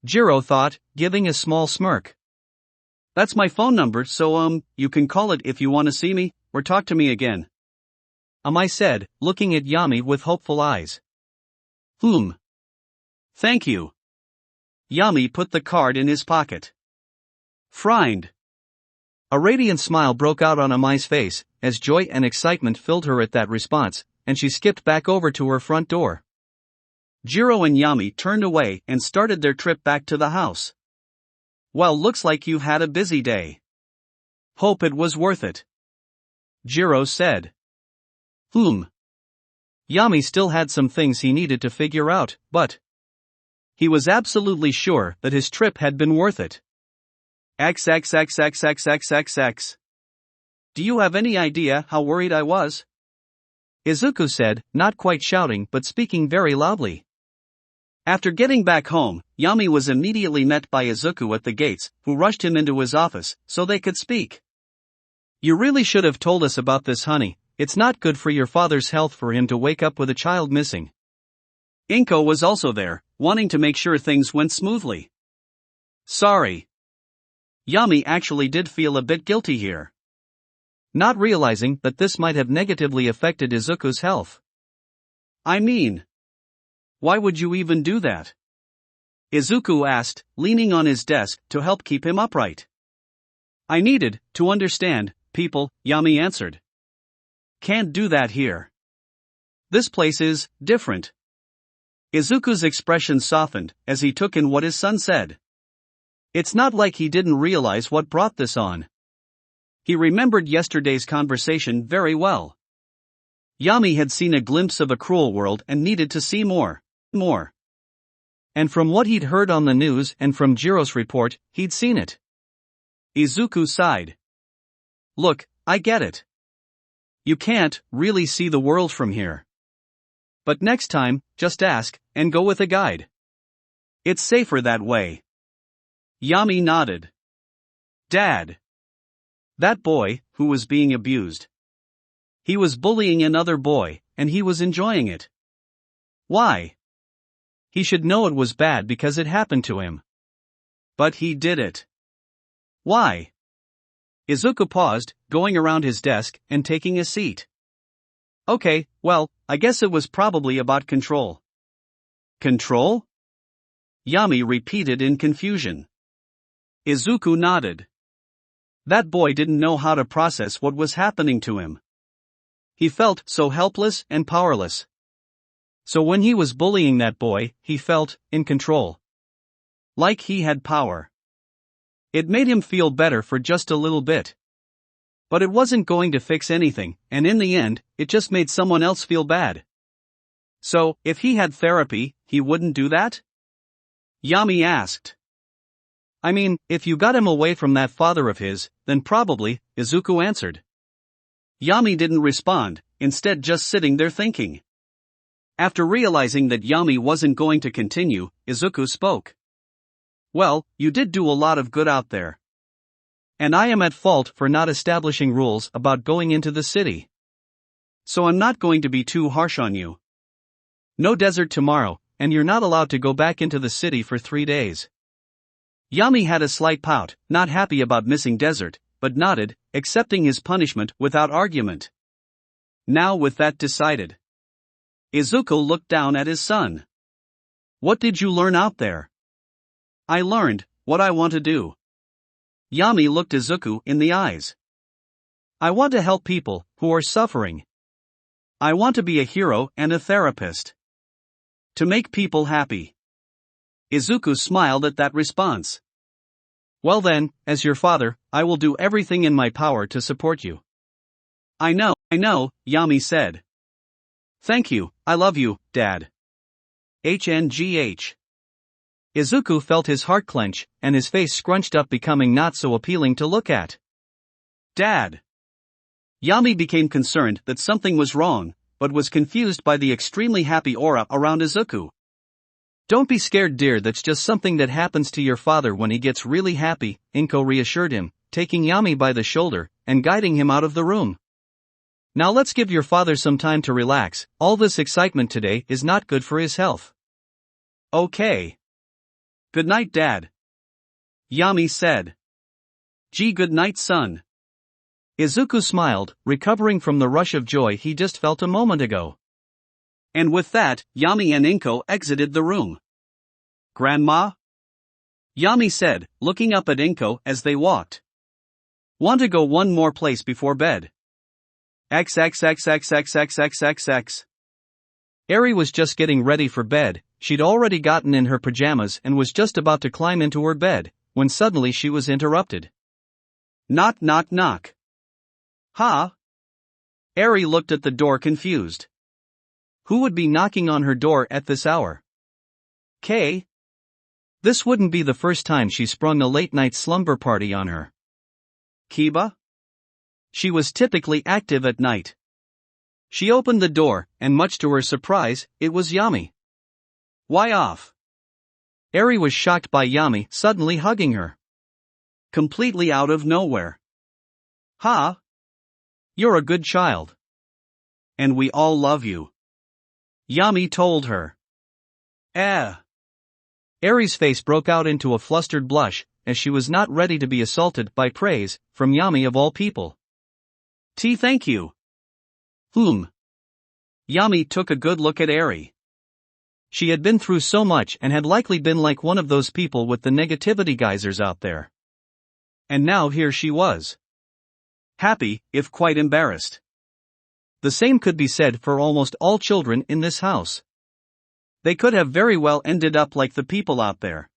Jiro thought, giving a small smirk. That's my phone number, so you can call it if you want to see me, or talk to me again. I said, looking at Yami with hopeful eyes. Thank you. Yami put the card in his pocket. Friend. A radiant smile broke out on Amai's face, as joy and excitement filled her at that response, and she skipped back over to her front door. Jiro and Yami turned away and started their trip back to the house. Well, looks like you've had a busy day. Hope it was worth it. Jiro said. Yami still had some things he needed to figure out, but he was absolutely sure that his trip had been worth it. XXXXXXXX. Do you have any idea how worried I was? Izuku said, not quite shouting but speaking very loudly. After getting back home, Yami was immediately met by Izuku at the gates, who rushed him into his office so they could speak. You really should have told us about this, honey. It's not good for your father's health for him to wake up with a child missing. Inko was also there, wanting to make sure things went smoothly. Sorry. Yami actually did feel a bit guilty here, not realizing that this might have negatively affected Izuku's health. I mean, why would you even do that? Izuku asked, leaning on his desk to help keep him upright. I needed to understand people, Yami answered. Can't do that here. This place is different. Izuku's expression softened as he took in what his son said. It's not like he didn't realize what brought this on. He remembered yesterday's conversation very well. Yami had seen a glimpse of a cruel world and needed to see more. And from what he'd heard on the news and from Jiro's report, he'd seen it. Izuku sighed. Look, I get it. You can't really see the world from here. But next time, just ask, and go with a guide. It's safer that way. Yami nodded. Dad. That boy, who was being abused. He was bullying another boy, and he was enjoying it. Why? He should know it was bad because it happened to him. But he did it. Why? Izuku paused, going around his desk and taking a seat. Okay, well, I guess it was probably about control. Control? Yami repeated in confusion. Izuku nodded. That boy didn't know how to process what was happening to him. He felt so helpless and powerless. So when he was bullying that boy, he felt in control. Like he had power. It made him feel better for just a little bit. But it wasn't going to fix anything, and in the end, it just made someone else feel bad. So, if he had therapy, he wouldn't do that? Yami asked. I mean, if you got him away from that father of his, then probably, Izuku answered. Yami didn't respond, instead just sitting there thinking. After realizing that Yami wasn't going to continue, Izuku spoke. Well, you did do a lot of good out there. And I am at fault for not establishing rules about going into the city. So I'm not going to be too harsh on you. No desert tomorrow, and you're not allowed to go back into the city for 3 days. Yami had a slight pout, not happy about missing desert, but nodded, accepting his punishment without argument. Now with that decided, Izuku looked down at his son. What did you learn out there? I learned what I want to do. Yami looked Izuku in the eyes. I want to help people who are suffering. I want to be a hero and a therapist. To make people happy. Izuku smiled at that response. Well then, as your father, I will do everything in my power to support you. I know, Yami said. Thank you, I love you, Dad. HNGH. Izuku felt his heart clench, and his face scrunched up, becoming not so appealing to look at. Dad. Yami became concerned that something was wrong, but was confused by the extremely happy aura around Izuku. Don't be scared, dear, that's just something that happens to your father when he gets really happy, Inko reassured him, taking Yami by the shoulder and guiding him out of the room. Now let's give your father some time to relax, all this excitement today is not good for his health. Okay. Good night, Dad. Yami said. Gee, good night, son. Izuku smiled, recovering from the rush of joy he just felt a moment ago. And with that, Yami and Inko exited the room. Grandma? Yami said, looking up at Inko as they walked. Want to go one more place before bed? XXXXXXXXX. Eri was just getting ready for bed. She'd already gotten in her pajamas and was just about to climb into her bed, when suddenly she was interrupted. Knock, knock, knock. Huh? Eri looked at the door confused. Who would be knocking on her door at this hour? Kay? This wouldn't be the first time she sprung a late-night slumber party on her. Kiba? She was typically active at night. She opened the door, and much to her surprise, it was Yami. Why off? Eri was shocked by Yami suddenly hugging her. Completely out of nowhere. Huh? You're a good child. And we all love you. Yami told her. Eri's face broke out into a flustered blush, as she was not ready to be assaulted by praise, from Yami of all people. Thank you. Yami took a good look at Eri. She had been through so much and had likely been like one of those people with the negativity geysers out there. And now here she was. Happy, if quite embarrassed. The same could be said for almost all children in this house. They could have very well ended up like the people out there.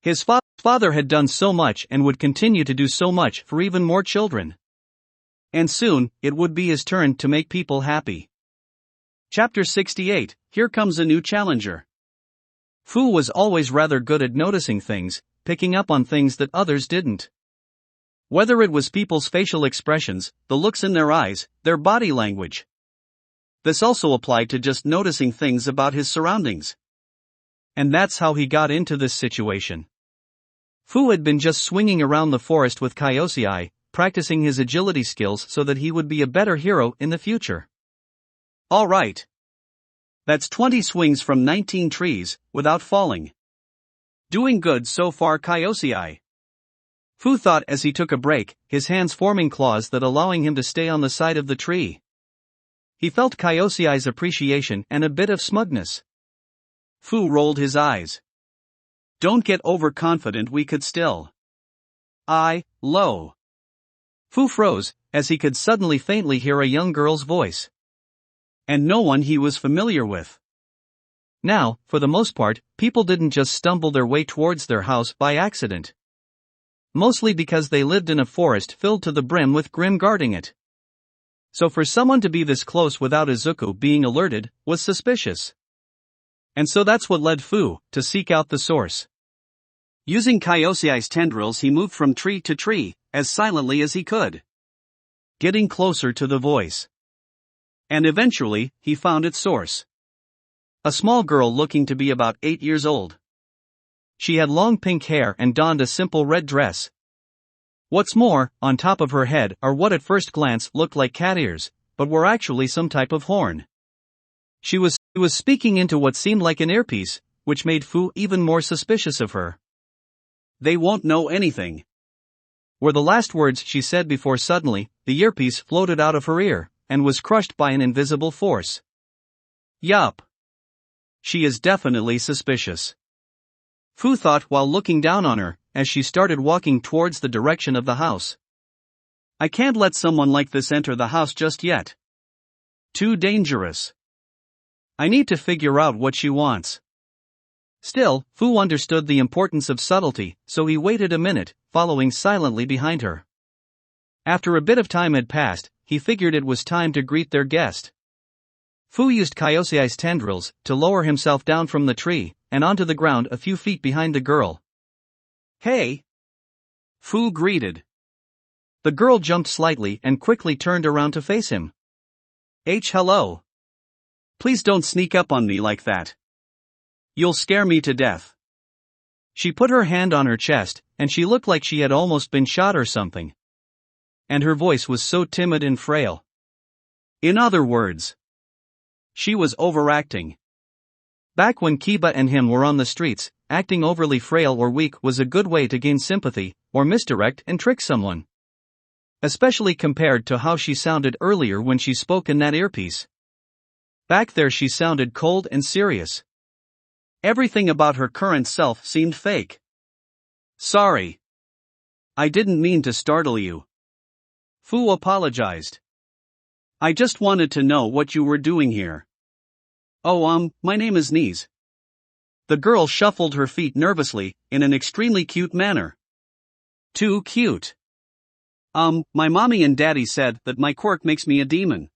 His father had done so much and would continue to do so much for even more children. And soon, it would be his turn to make people happy. Chapter 68, Here Comes a New Challenger. Fu was always rather good at noticing things, picking up on things that others didn't. Whether it was people's facial expressions, the looks in their eyes, their body language. This also applied to just noticing things about his surroundings. And that's how he got into this situation. Fu had been just swinging around the forest with Kaiosei, practicing his agility skills so that he would be a better hero in the future. All right. That's 20 swings from 19 trees, without falling. Doing good so far, Kaiosei. Fu thought as he took a break, his hands forming claws that allowing him to stay on the side of the tree. He felt Kaiosei's appreciation and a bit of smugness. Fu rolled his eyes. Don't get overconfident, we could still. Low. Fu froze, as he could suddenly faintly hear a young girl's voice. And no one he was familiar with. Now, for the most part, people didn't just stumble their way towards their house by accident. Mostly because they lived in a forest filled to the brim with Grimm guarding it. So for someone to be this close without Izuku being alerted, was suspicious. And so that's what led Fu to seek out the source. Using Kaiosei's tendrils, he moved from tree to tree, as silently as he could. Getting closer to the voice. And eventually, he found its source. A small girl looking to be about 8 years old. She had long pink hair and donned a simple red dress. What's more, on top of her head are what at first glance looked like cat ears, but were actually some type of horn. She was speaking into what seemed like an earpiece, which made Fu even more suspicious of her. They won't know anything, were the last words she said before suddenly, the earpiece floated out of her ear, and was crushed by an invisible force. Yup. She is definitely suspicious. Fu thought while looking down on her, as she started walking towards the direction of the house. I can't let someone like this enter the house just yet. Too dangerous. I need to figure out what she wants. Still, Fu understood the importance of subtlety, so he waited a minute, following silently behind her. After a bit of time had passed, he figured it was time to greet their guest. Fu used Kaiosei's tendrils to lower himself down from the tree, and onto the ground a few feet behind the girl. Hey! Fu greeted. The girl jumped slightly and quickly turned around to face him. Hello. Please don't sneak up on me like that. You'll scare me to death. She put her hand on her chest, and she looked like she had almost been shot or something. And her voice was so timid and frail. In other words, she was overacting. Back when Kiba and him were on the streets, acting overly frail or weak was a good way to gain sympathy, or misdirect and trick someone. Especially compared to how she sounded earlier when she spoke in that earpiece. Back there she sounded cold and serious. Everything about her current self seemed fake. Sorry. I didn't mean to startle you. Fu apologized. I just wanted to know what you were doing here. Oh, my name is Knees. The girl shuffled her feet nervously, in an extremely cute manner. Too cute. My mommy and daddy said that my quirk makes me a demon.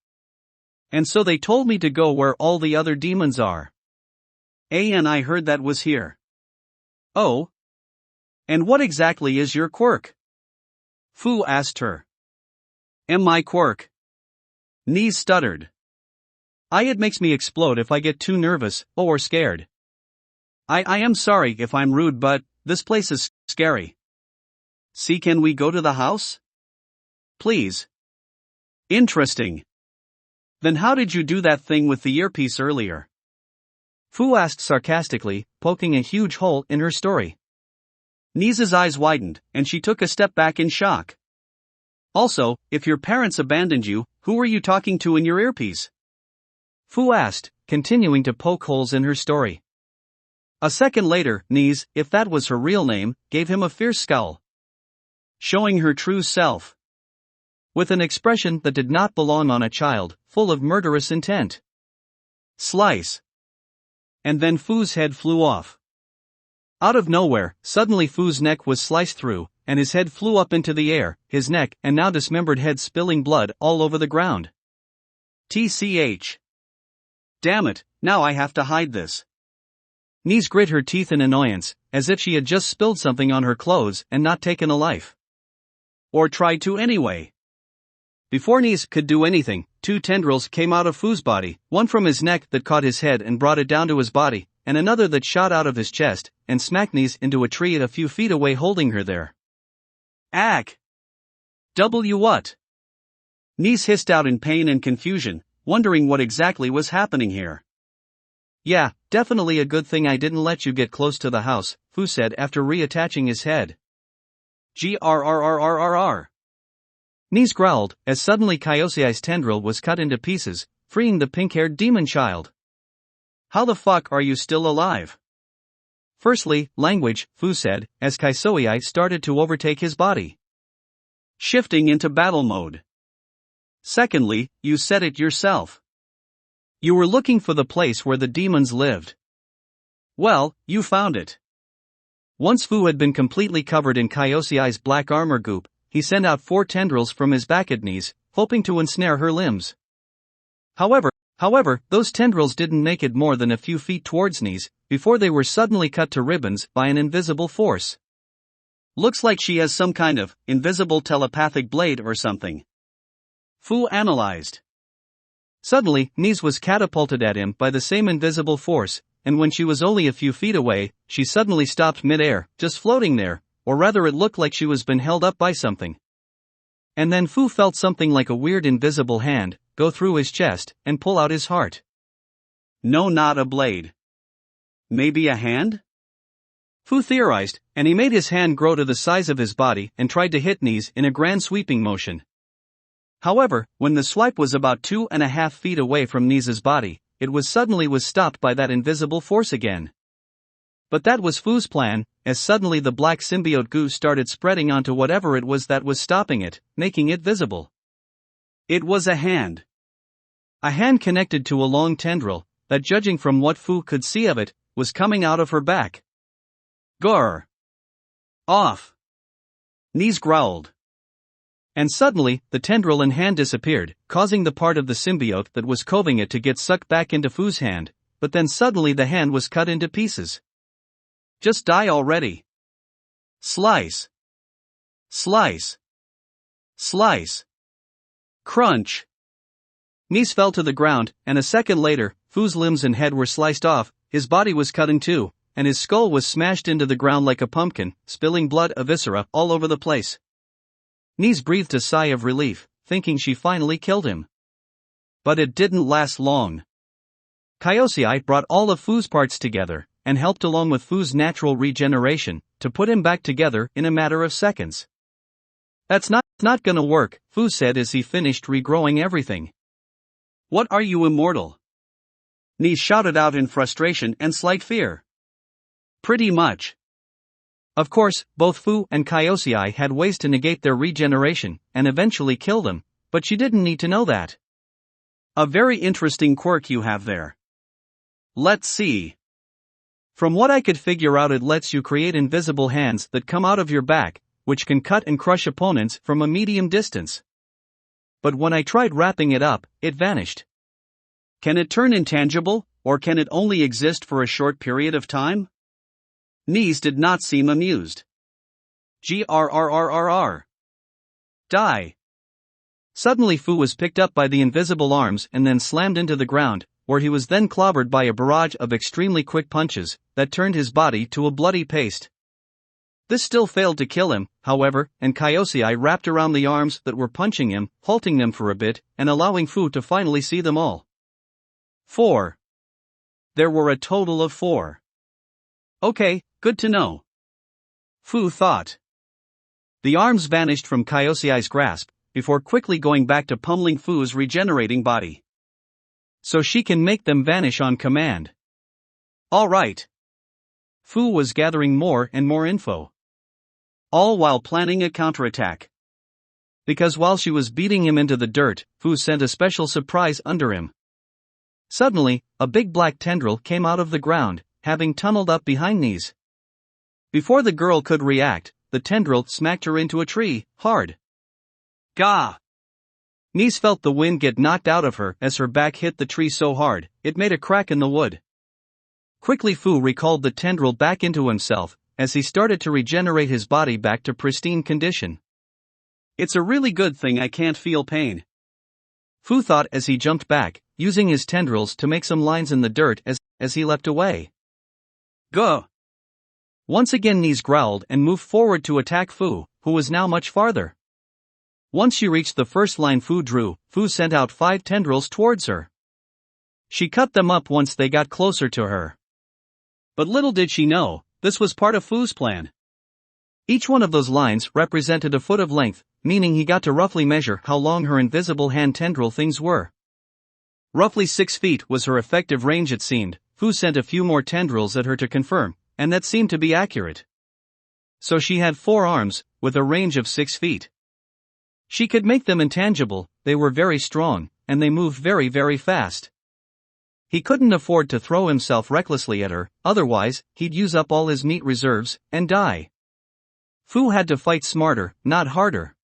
And so they told me to go where all the other demons are. And I heard that was here. Oh? And what exactly is your quirk? Fu asked her. My quirk? Knees stuttered. It makes me explode if I get too nervous, or scared. I am sorry if I'm rude, but this place is scary. See, can we go to the house? Please. Interesting. Then how did you do that thing with the earpiece earlier? Fu asked sarcastically, poking a huge hole in her story. Knees' eyes widened, and she took a step back in shock. Also, if your parents abandoned you, who were you talking to in your earpiece? Fu asked, continuing to poke holes in her story. A second later, Knees, if that was her real name, gave him a fierce scowl. Showing her true self. With an expression that did not belong on a child, full of murderous intent. Slice. And then Fu's head flew off. Out of nowhere, suddenly Fu's neck was sliced through, and his head flew up into the air, his neck and now dismembered head spilling blood all over the ground. TCH. Damn it, now I have to hide this. Knees grit her teeth in annoyance, as if she had just spilled something on her clothes and not taken a life. Or tried to anyway. Before Knees could do anything, two tendrils came out of Fu's body, one from his neck that caught his head and brought it down to his body, and another that shot out of his chest, and smacked Knees into a tree a few feet away, holding her there. Ack! What? Knees hissed out in pain and confusion, wondering what exactly was happening here. Yeah, definitely a good thing I didn't let you get close to the house, Fu said after reattaching his head. Grrrrrrrr. Knees growled, as suddenly Kyosei's tendril was cut into pieces, freeing the pink-haired demon child. How the fuck are you still alive? Firstly, language, Fu said, as Kyosei started to overtake his body. Shifting into battle mode. Secondly, you said it yourself. You were looking for the place where the demons lived. Well, you found it. Once Fu had been completely covered in Kyosei's black armor goop, he sent out 4 tendrils from his back at Knees, hoping to ensnare her limbs. However, those tendrils didn't make it more than a few feet towards Knees, before they were suddenly cut to ribbons by an invisible force. Looks like she has some kind of invisible telepathic blade or something. Fu analyzed. Suddenly, Knees was catapulted at him by the same invisible force, and when she was only a few feet away, she suddenly stopped mid-air, just floating there, or rather it looked like she was been held up by something. And then Fu felt something like a weird invisible hand go through his chest and pull out his heart. No, not a blade. Maybe a hand? Fu theorized, and he made his hand grow to the size of his body and tried to hit Knees in a grand sweeping motion. However, when the swipe was about 2.5 feet away from Knees' body, it was stopped by that invisible force again. But that was Fu's plan, as suddenly the black symbiote goo started spreading onto whatever it was that was stopping it, making it visible. It was a hand. A hand connected to a long tendril, that judging from what Fu could see of it, was coming out of her back. Grr! Off! Knees growled. And suddenly, the tendril and hand disappeared, causing the part of the symbiote that was coving it to get sucked back into Fu's hand, but then suddenly the hand was cut into pieces. Just die already. Slice. Slice. Slice. Crunch. Knees fell to the ground, and a second later, Fu's limbs and head were sliced off, his body was cut in two, and his skull was smashed into the ground like a pumpkin, spilling blood and viscera all over the place. Knees breathed a sigh of relief, thinking she finally killed him. But it didn't last long. Kyosei brought all of Fu's parts together, and helped along with Fu's natural regeneration, to put him back together in a matter of seconds. That's not gonna work, Fu said as he finished regrowing everything. What are you, immortal? Ni shouted out in frustration and slight fear. Pretty much. Of course, both Fu and Kyosei had ways to negate their regeneration, and eventually kill them, but she didn't need to know that. A very interesting quirk you have there. Let's see. From what I could figure out, it lets you create invisible hands that come out of your back, which can cut and crush opponents from a medium distance. But when I tried wrapping it up, it vanished. Can it turn intangible, or can it only exist for a short period of time? Knees did not seem amused. Grrrrrr. Die. Suddenly Fu was picked up by the invisible arms and then slammed into the ground, where he was then clobbered by a barrage of extremely quick punches that turned his body to a bloody paste. This still failed to kill him, however, and Kyosei wrapped around the arms that were punching him, halting them for a bit, and allowing Fu to finally see them all. 4. There were a total of 4. Okay, good to know. Fu thought. The arms vanished from Kyosei's grasp, before quickly going back to pummeling Fu's regenerating body. So she can make them vanish on command. Alright. Fu was gathering more and more info. All while planning a counterattack. Because while she was beating him into the dirt, Fu sent a special surprise under him. Suddenly, a big black tendril came out of the ground, having tunneled up behind Knees. Before the girl could react, the tendril smacked her into a tree, hard. Gah! Knees felt the wind get knocked out of her as her back hit the tree so hard, it made a crack in the wood. Quickly Fu recalled the tendril back into himself, as he started to regenerate his body back to pristine condition. It's a really good thing I can't feel pain. Fu thought as he jumped back, using his tendrils to make some lines in the dirt as he leapt away. Go! Once again Knees growled and moved forward to attack Fu, who was now much farther. Once she reached the first line Fu drew, Fu sent out 5 tendrils towards her. She cut them up once they got closer to her. But little did she know, this was part of Fu's plan. Each one of those lines represented a foot of length, meaning he got to roughly measure how long her invisible hand tendril things were. Roughly 6 feet was her effective range, it seemed. Fu sent a few more tendrils at her to confirm, and that seemed to be accurate. So she had 4 arms, with a range of 6 feet. She could make them intangible, they were very strong, and they moved very, very fast. He couldn't afford to throw himself recklessly at her, otherwise, he'd use up all his meat reserves, and die. Fu had to fight smarter, not harder.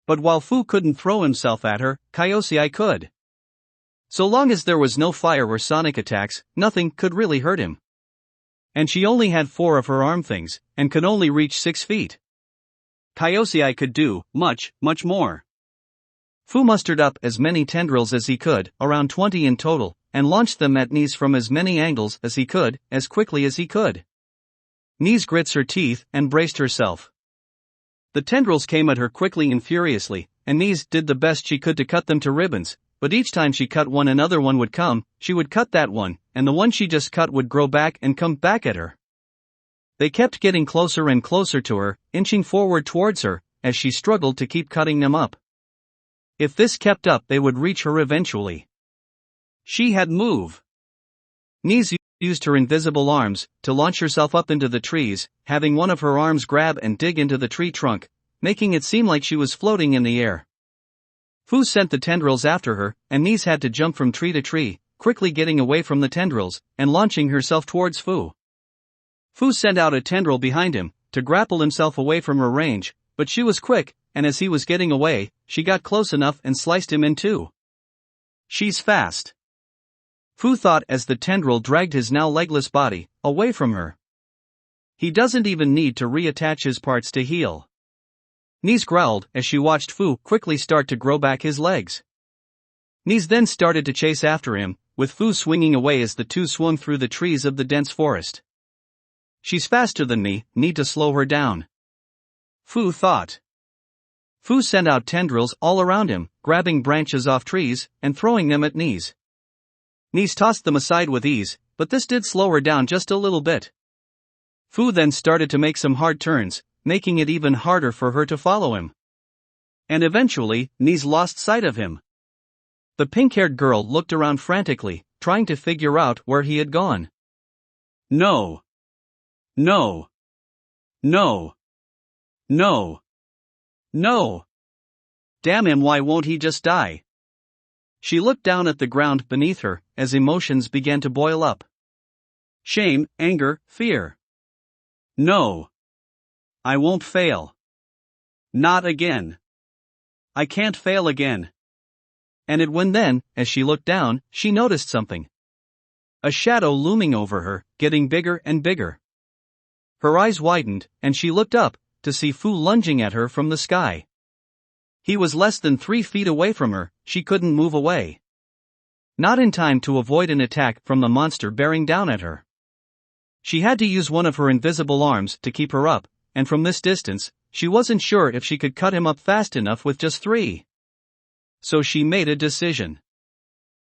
But while Fu couldn't throw himself at her, Kyosei could. So long as there was no fire or sonic attacks, nothing could really hurt him. And she only had 4 of her arm things, and could only reach 6 feet. Kyosei could do much, much more. Fu mustered up as many tendrils as he could, around 20 in total, and launched them at Knees from as many angles as he could, as quickly as he could. Knees grits her teeth and braced herself. The tendrils came at her quickly and furiously, and Knees did the best she could to cut them to ribbons, but each time she cut one another one would come, she would cut that one, and the one she just cut would grow back and come back at her. They kept getting closer and closer to her, inching forward towards her, as she struggled to keep cutting them up. If this kept up, they would reach her eventually. She had move. Knees used her invisible arms to launch herself up into the trees, having one of her arms grab and dig into the tree trunk, making it seem like she was floating in the air. Fu sent the tendrils after her, and Knees had to jump from tree to tree, quickly getting away from the tendrils, and launching herself towards Fu. Fu sent out a tendril behind him, to grapple himself away from her range, but she was quick, and as he was getting away, she got close enough and sliced him in two. She's fast. Fu thought as the tendril dragged his now legless body away from her. He doesn't even need to reattach his parts to heal. Knees growled as she watched Fu quickly start to grow back his legs. Knees then started to chase after him, with Fu swinging away as the two swung through the trees of the dense forest. She's faster than me, need to slow her down. Fu thought. Fu sent out tendrils all around him, grabbing branches off trees and throwing them at Knees. Nice tossed them aside with ease, but this did slow her down just a little bit. Fu then started to make some hard turns, making it even harder for her to follow him. And eventually, Nice lost sight of him. The pink-haired girl looked around frantically, trying to figure out where he had gone. No. No. No. No. No. Damn him, why won't he just die? She looked down at the ground beneath her, as emotions began to boil up. Shame, anger, fear. No. I won't fail. Not again. I can't fail again. And when then, as she looked down, she noticed something. A shadow looming over her, getting bigger and bigger. Her eyes widened, and she looked up, to see Fu lunging at her from the sky. He was less than 3 feet away from her, she couldn't move away. Not in time to avoid an attack from the monster bearing down at her. She had to use one of her invisible arms to keep her up, and from this distance, she wasn't sure if she could cut him up fast enough with just 3. So she made a decision.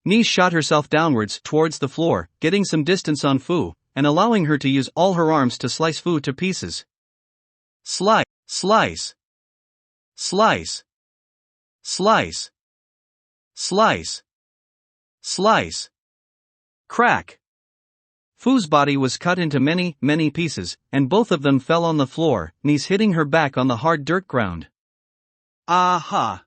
Nice shot herself downwards towards the floor, getting some distance on Fu, and allowing her to use all her arms to slice Fu to pieces. Slice, slice, slice, slice, slice, slice, crack. Fu's body was cut into many, many pieces, and both of them fell on the floor, Nice hitting her back on the hard dirt ground. Aha!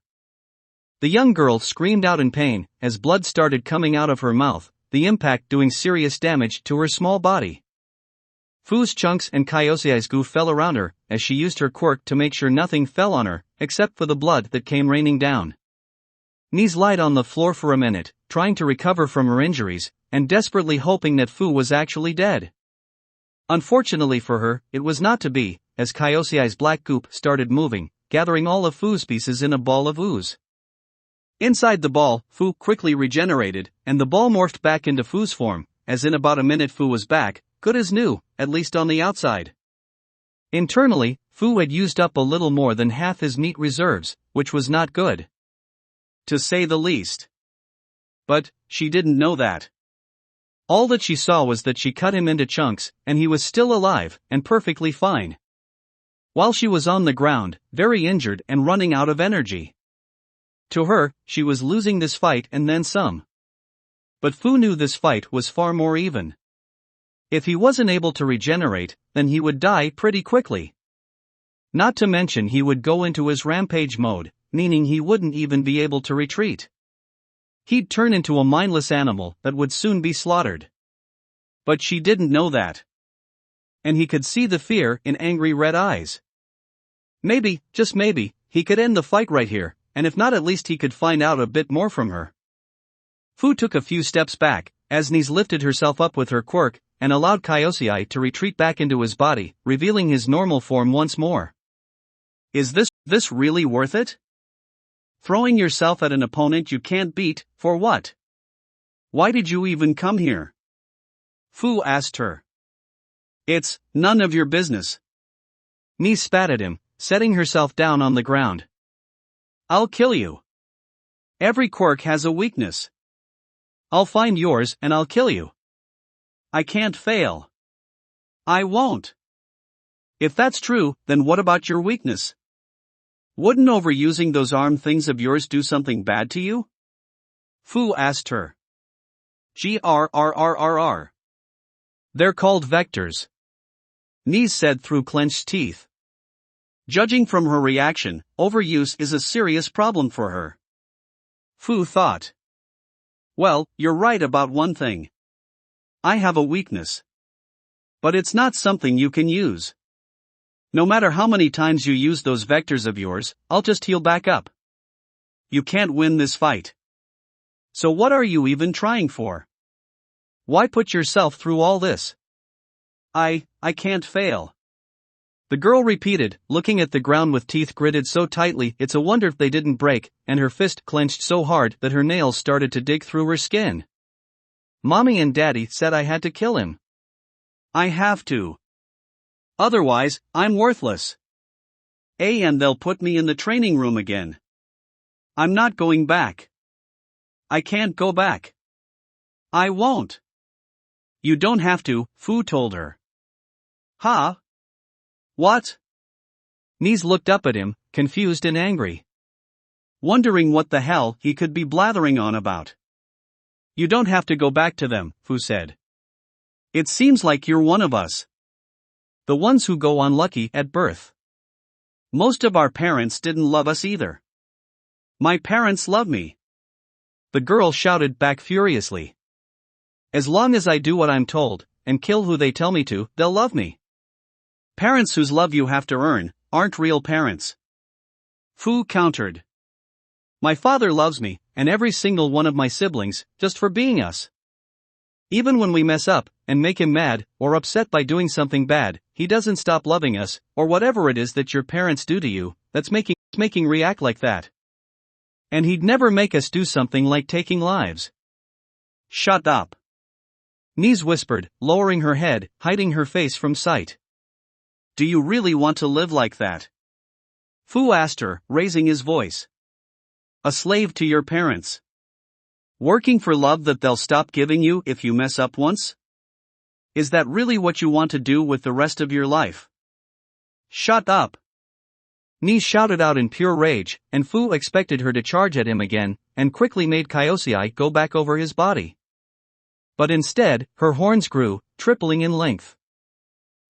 The young girl screamed out in pain, as blood started coming out of her mouth, the impact doing serious damage to her small body. Fu's chunks and Kaiosei's goo fell around her, as she used her quirk to make sure nothing fell on her, except for the blood that came raining down. Nice lied on the floor for a minute, trying to recover from her injuries, and desperately hoping that Fu was actually dead. Unfortunately for her, it was not to be, as Kaiosei's black goop started moving, gathering all of Fu's pieces in a ball of ooze. Inside the ball, Fu quickly regenerated, and the ball morphed back into Fu's form, as in about a minute Fu was back, good as new, at least on the outside. Internally, Fu had used up a little more than half his meat reserves, which was not good, to say the least. But she didn't know that. All that she saw was that she cut him into chunks, and he was still alive, and perfectly fine. While she was on the ground, very injured and running out of energy. To her, she was losing this fight and then some. But Fu knew this fight was far more even. If he wasn't able to regenerate, then he would die pretty quickly. Not to mention he would go into his rampage mode, meaning he wouldn't even be able to retreat. He'd turn into a mindless animal that would soon be slaughtered. But she didn't know that. And he could see the fear in angry red eyes. Maybe, just maybe, he could end the fight right here, and if not, at least he could find out a bit more from her. Fu took a few steps back, as Nice lifted herself up with her quirk, and allowed Kaiosei to retreat back into his body, revealing his normal form once more. Is this really worth it? Throwing yourself at an opponent you can't beat, for what? Why did you even come here? Fu asked her. It's none of your business. Nice spat at him, setting herself down on the ground. I'll kill you. Every quirk has a weakness. I'll find yours and I'll kill you. I can't fail. I won't. If that's true, then what about your weakness? Wouldn't overusing those arm things of yours do something bad to you? Fu asked her. Grrrrrr. They're called vectors. Nice said through clenched teeth. Judging from her reaction, overuse is a serious problem for her. Fu thought. Well, you're right about one thing. I have a weakness. But it's not something you can use. No matter how many times you use those vectors of yours, I'll just heal back up. You can't win this fight. So what are you even trying for? Why put yourself through all this? I can't fail. The girl repeated, looking at the ground with teeth gritted so tightly it's a wonder if they didn't break, and her fist clenched so hard that her nails started to dig through her skin. Mommy and Daddy said I had to kill him. I have to. Otherwise, I'm worthless. And they'll put me in the training room again. I'm not going back. I can't go back. I won't. You don't have to, Fu told her. Huh? What? Nice looked up at him, confused and angry, wondering what the hell he could be blathering on about. You don't have to go back to them, Fu said. It seems like you're one of us. The ones who go unlucky at birth. Most of our parents didn't love us either. My parents love me. The girl shouted back furiously. As long as I do what I'm told, and kill who they tell me to, they'll love me. Parents whose love you have to earn aren't real parents. Fu countered. My father loves me, and every single one of my siblings, just for being us. Even when we mess up, and make him mad, or upset by doing something bad, he doesn't stop loving us, or whatever it is that your parents do to you, that's making react like that. And he'd never make us do something like taking lives. Shut up. Nice whispered, lowering her head, hiding her face from sight. Do you really want to live like that? Fu asked her, raising his voice. A slave to your parents. Working for love that they'll stop giving you if you mess up once? Is that really what you want to do with the rest of your life? Shut up. Nice shouted out in pure rage, and Fu expected her to charge at him again, and quickly made Kyosei go back over his body. But instead, her horns grew, tripling in length.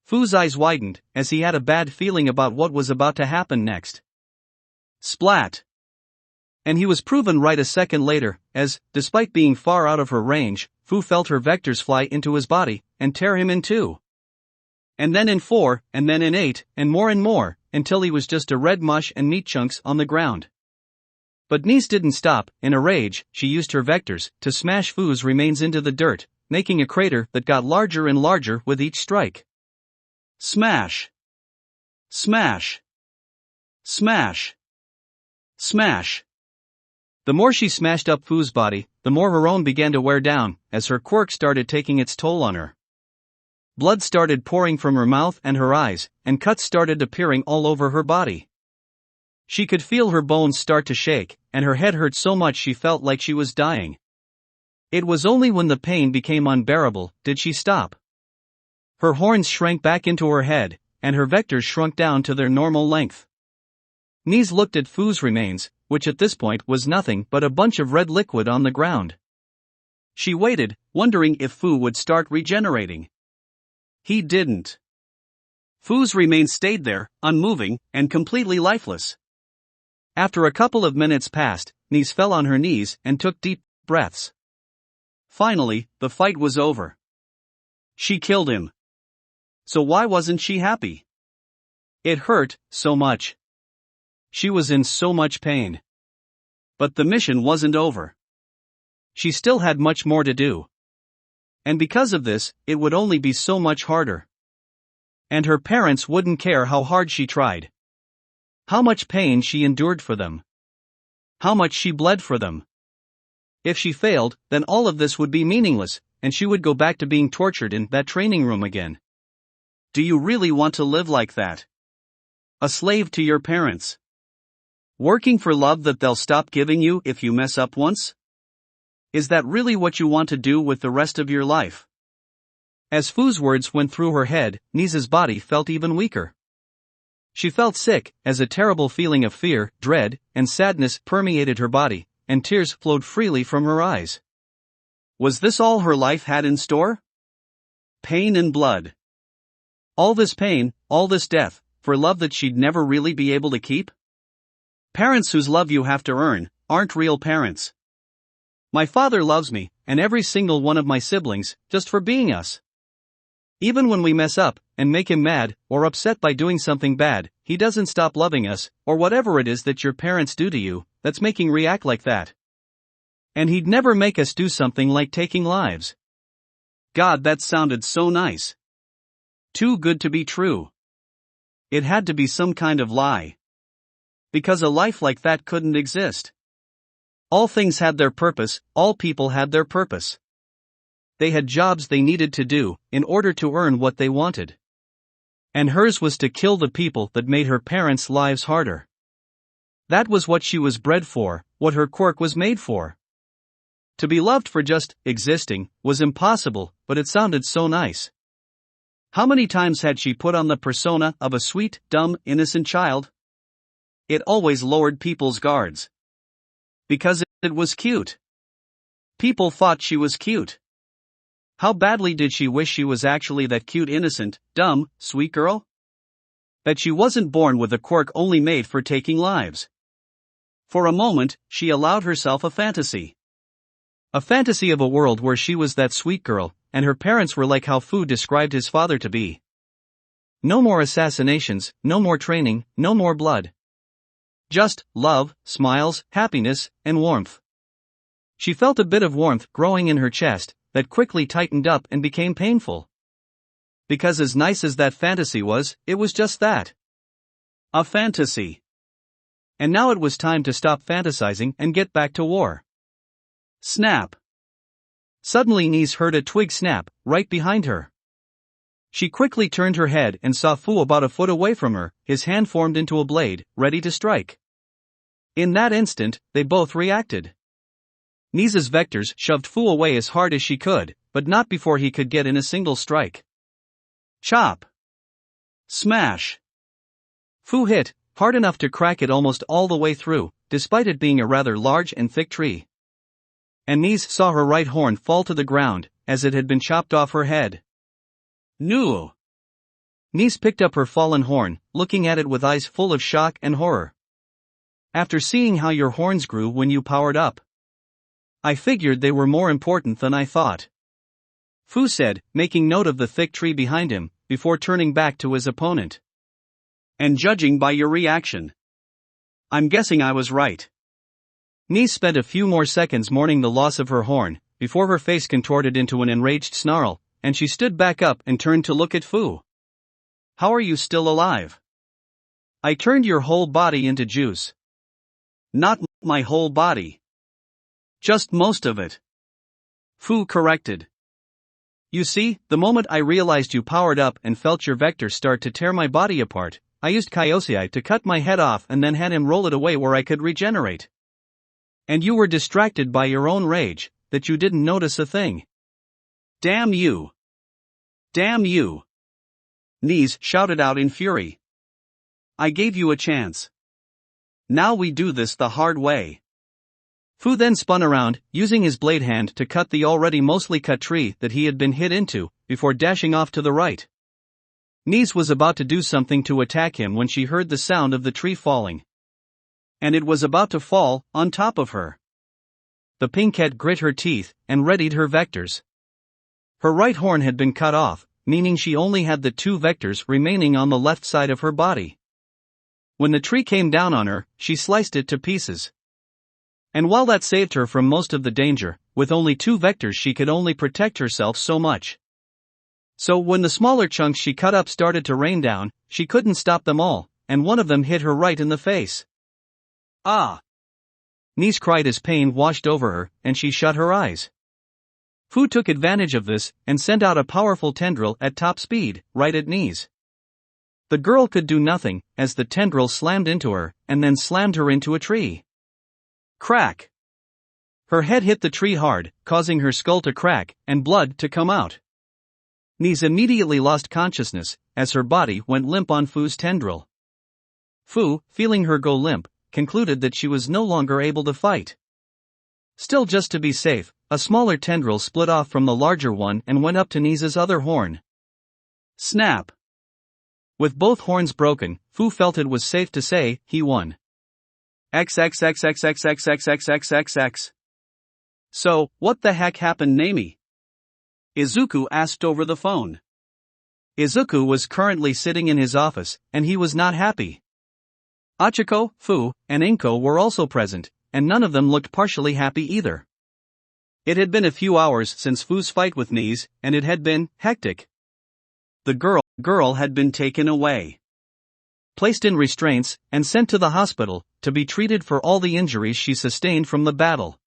Fu's eyes widened, as he had a bad feeling about what was about to happen next. Splat! And he was proven right a second later, as, despite being far out of her range, Fu felt her vectors fly into his body, and tear him in two. And then in 4, and then in 8, and more, until he was just a red mush and meat chunks on the ground. But Nice didn't stop. In a rage, she used her vectors to smash Fu's remains into the dirt, making a crater that got larger and larger with each strike. Smash! Smash! Smash! Smash! The more she smashed up Fu's body, the more her own began to wear down, as her quirk started taking its toll on her. Blood started pouring from her mouth and her eyes, and cuts started appearing all over her body. She could feel her bones start to shake, and her head hurt so much she felt like she was dying. It was only when the pain became unbearable did she stop. Her horns shrank back into her head, and her vectors shrunk down to their normal length. Nice looked at Fu's remains, which at this point was nothing but a bunch of red liquid on the ground. She waited, wondering if Fu would start regenerating. He didn't. Fu's remains stayed there, unmoving, and completely lifeless. After a couple of minutes passed, Nice fell on her knees and took deep breaths. Finally, the fight was over. She killed him. So why wasn't she happy? It hurt so much. She was in so much pain. But the mission wasn't over. She still had much more to do. And because of this, it would only be so much harder. And her parents wouldn't care how hard she tried. How much pain she endured for them. How much she bled for them. If she failed, then all of this would be meaningless, and she would go back to being tortured in that training room again. Do you really want to live like that? A slave to your parents? Working for love that they'll stop giving you if you mess up once? Is that really what you want to do with the rest of your life? As Fu's words went through her head, Nice's body felt even weaker. She felt sick, as a terrible feeling of fear, dread, and sadness permeated her body, and tears flowed freely from her eyes. Was this all her life had in store? Pain and blood. All this pain, all this death, for love that she'd never really be able to keep? Parents whose love you have to earn aren't real parents. My father loves me, and every single one of my siblings, just for being us. Even when we mess up, and make him mad, or upset by doing something bad, he doesn't stop loving us, or whatever it is that your parents do to you, that's making react like that. And he'd never make us do something like taking lives. God, that sounded so nice. Too good to be true. It had to be some kind of lie. Because a life like that couldn't exist. All things had their purpose, all people had their purpose. They had jobs they needed to do, in order to earn what they wanted. And hers was to kill the people that made her parents' lives harder. That was what she was bred for, what her quirk was made for. To be loved for just existing was impossible, but it sounded so nice. How many times had she put on the persona of a sweet, dumb, innocent child? It always lowered people's guards. Because it was cute. People thought she was cute. How badly did she wish she was actually that cute, innocent, dumb, sweet girl? That she wasn't born with a quirk only made for taking lives. For a moment, she allowed herself a fantasy. A fantasy of a world where she was that sweet girl, and her parents were like how Fu described his father to be. No more assassinations, no more training, no more blood. Just love, smiles, happiness, and warmth. She felt a bit of warmth growing in her chest, that quickly tightened up and became painful. Because as nice as that fantasy was, it was just that. A fantasy. And now it was time to stop fantasizing and get back to war. Snap. Suddenly Nise heard a twig snap, right behind her. She quickly turned her head and saw Fu about a foot away from her, his hand formed into a blade, ready to strike. In that instant, they both reacted. Nise's vectors shoved Fu away as hard as she could, but not before he could get in a single strike. Chop. Smash. Fu hit, hard enough to crack it almost all the way through, despite it being a rather large and thick tree. And Nise saw her right horn fall to the ground, as it had been chopped off her head. No! Nise picked up her fallen horn, looking at it with eyes full of shock and horror. After seeing how your horns grew when you powered up, I figured they were more important than I thought. Fu said, making note of the thick tree behind him, before turning back to his opponent. And judging by your reaction, I'm guessing I was right. Nise spent a few more seconds mourning the loss of her horn, before her face contorted into an enraged snarl, and she stood back up and turned to look at Fu. How are you still alive? I turned your whole body into juice. Not my whole body. Just most of it. Fu corrected. You see, the moment I realized you powered up and felt your vector start to tear my body apart, I used Kyosei to cut my head off and then had him roll it away where I could regenerate. And you were distracted by your own rage, that you didn't notice a thing. Damn you! Damn you! Nise shouted out in fury. I gave you a chance. Now we do this the hard way. Fu then spun around, using his blade hand to cut the already mostly cut tree that he had been hit into, before dashing off to the right. Nise was about to do something to attack him when she heard the sound of the tree falling. And it was about to fall, on top of her. The pinkette grit her teeth, and readied her vectors. Her right horn had been cut off, meaning she only had the two vectors remaining on the left side of her body. When the tree came down on her, she sliced it to pieces. And while that saved her from most of the danger, with only two vectors she could only protect herself so much. So when the smaller chunks she cut up started to rain down, she couldn't stop them all, and one of them hit her right in the face. Ah! Nise cried as pain washed over her, and she shut her eyes. Fu took advantage of this, and sent out a powerful tendril at top speed, right at Nise. The girl could do nothing, as the tendril slammed into her, and then slammed her into a tree. Crack! Her head hit the tree hard, causing her skull to crack, and blood to come out. Nise immediately lost consciousness, as her body went limp on Fu's tendril. Fu, feeling her go limp, concluded that she was no longer able to fight. Still, just to be safe, a smaller tendril split off from the larger one and went up to Nise's other horn. Snap! With both horns broken, Fu felt it was safe to say he won. XXXXXXXXXXX. So, what the heck happened, Nami? Izuku asked over the phone. Izuku was currently sitting in his office, and he was not happy. Achiko, Fu, and Inko were also present, and none of them looked partially happy either. It had been a few hours since Fu's fight with Nise, and it had been hectic. The girl had been taken away, placed in restraints, and sent to the hospital, to be treated for all the injuries she sustained from the battle.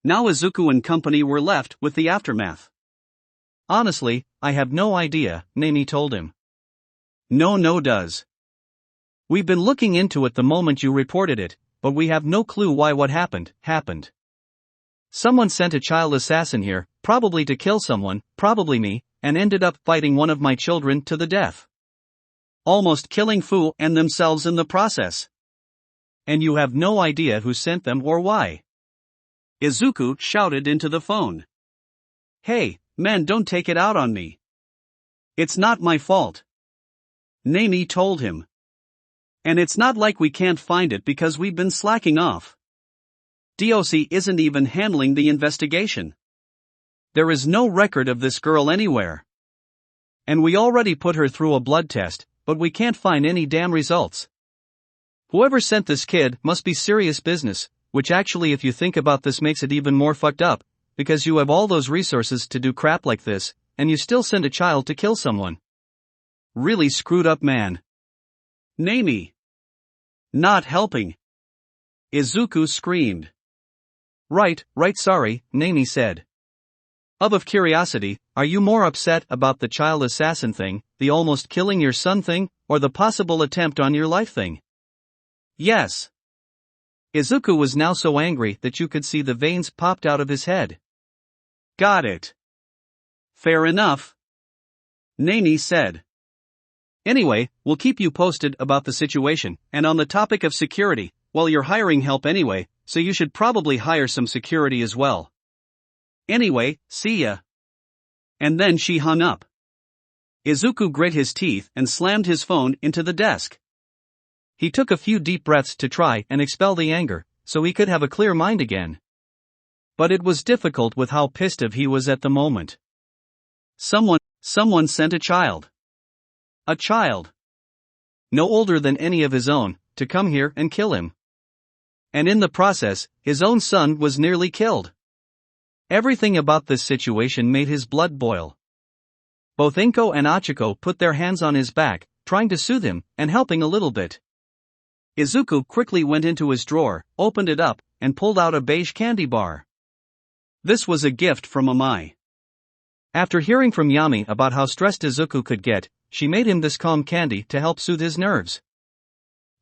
Now Izuku and company were left with the aftermath. Honestly, I have no idea, Nami told him. No does. We've been looking into it the moment you reported it, but we have no clue why what happened. Someone sent a child assassin here, probably to kill someone, probably me, and ended up fighting one of my children to the death. Almost killing Fu and themselves in the process. And you have no idea who sent them or why. Izuku shouted into the phone. Hey, man, don't take it out on me. It's not my fault. Nami told him. And it's not like we can't find it because we've been slacking off. DOC isn't even handling the investigation. There is no record of this girl anywhere. And we already put her through a blood test, but we can't find any damn results. Whoever sent this kid must be serious business, which actually if you think about this makes it even more fucked up, because you have all those resources to do crap like this, and you still send a child to kill someone. Really screwed up, man. Nami. Not helping. Izuku screamed. Right, sorry, Nami said. Of curiosity, are you more upset about the child assassin thing, the almost killing your son thing, or the possible attempt on your life thing? Yes. Izuku was now so angry that you could see the veins popped out of his head. Got it. Fair enough. Nami said. Anyway, we'll keep you posted about the situation, and on the topic of security, well, you're hiring help anyway, so you should probably hire some security as well. Anyway, see ya. And then she hung up. Izuku grit his teeth and slammed his phone into the desk. He took a few deep breaths to try and expel the anger, so he could have a clear mind again. But it was difficult with how pissed off he was at the moment. Someone sent a child. A child. No older than any of his own, to come here and kill him. And in the process, his own son was nearly killed. Everything about this situation made his blood boil. Both Inko and Achiko put their hands on his back, trying to soothe him, and helping a little bit. Izuku quickly went into his drawer, opened it up, and pulled out a beige candy bar. This was a gift from Amai. After hearing from Yami about how stressed Izuku could get, she made him this calm candy to help soothe his nerves.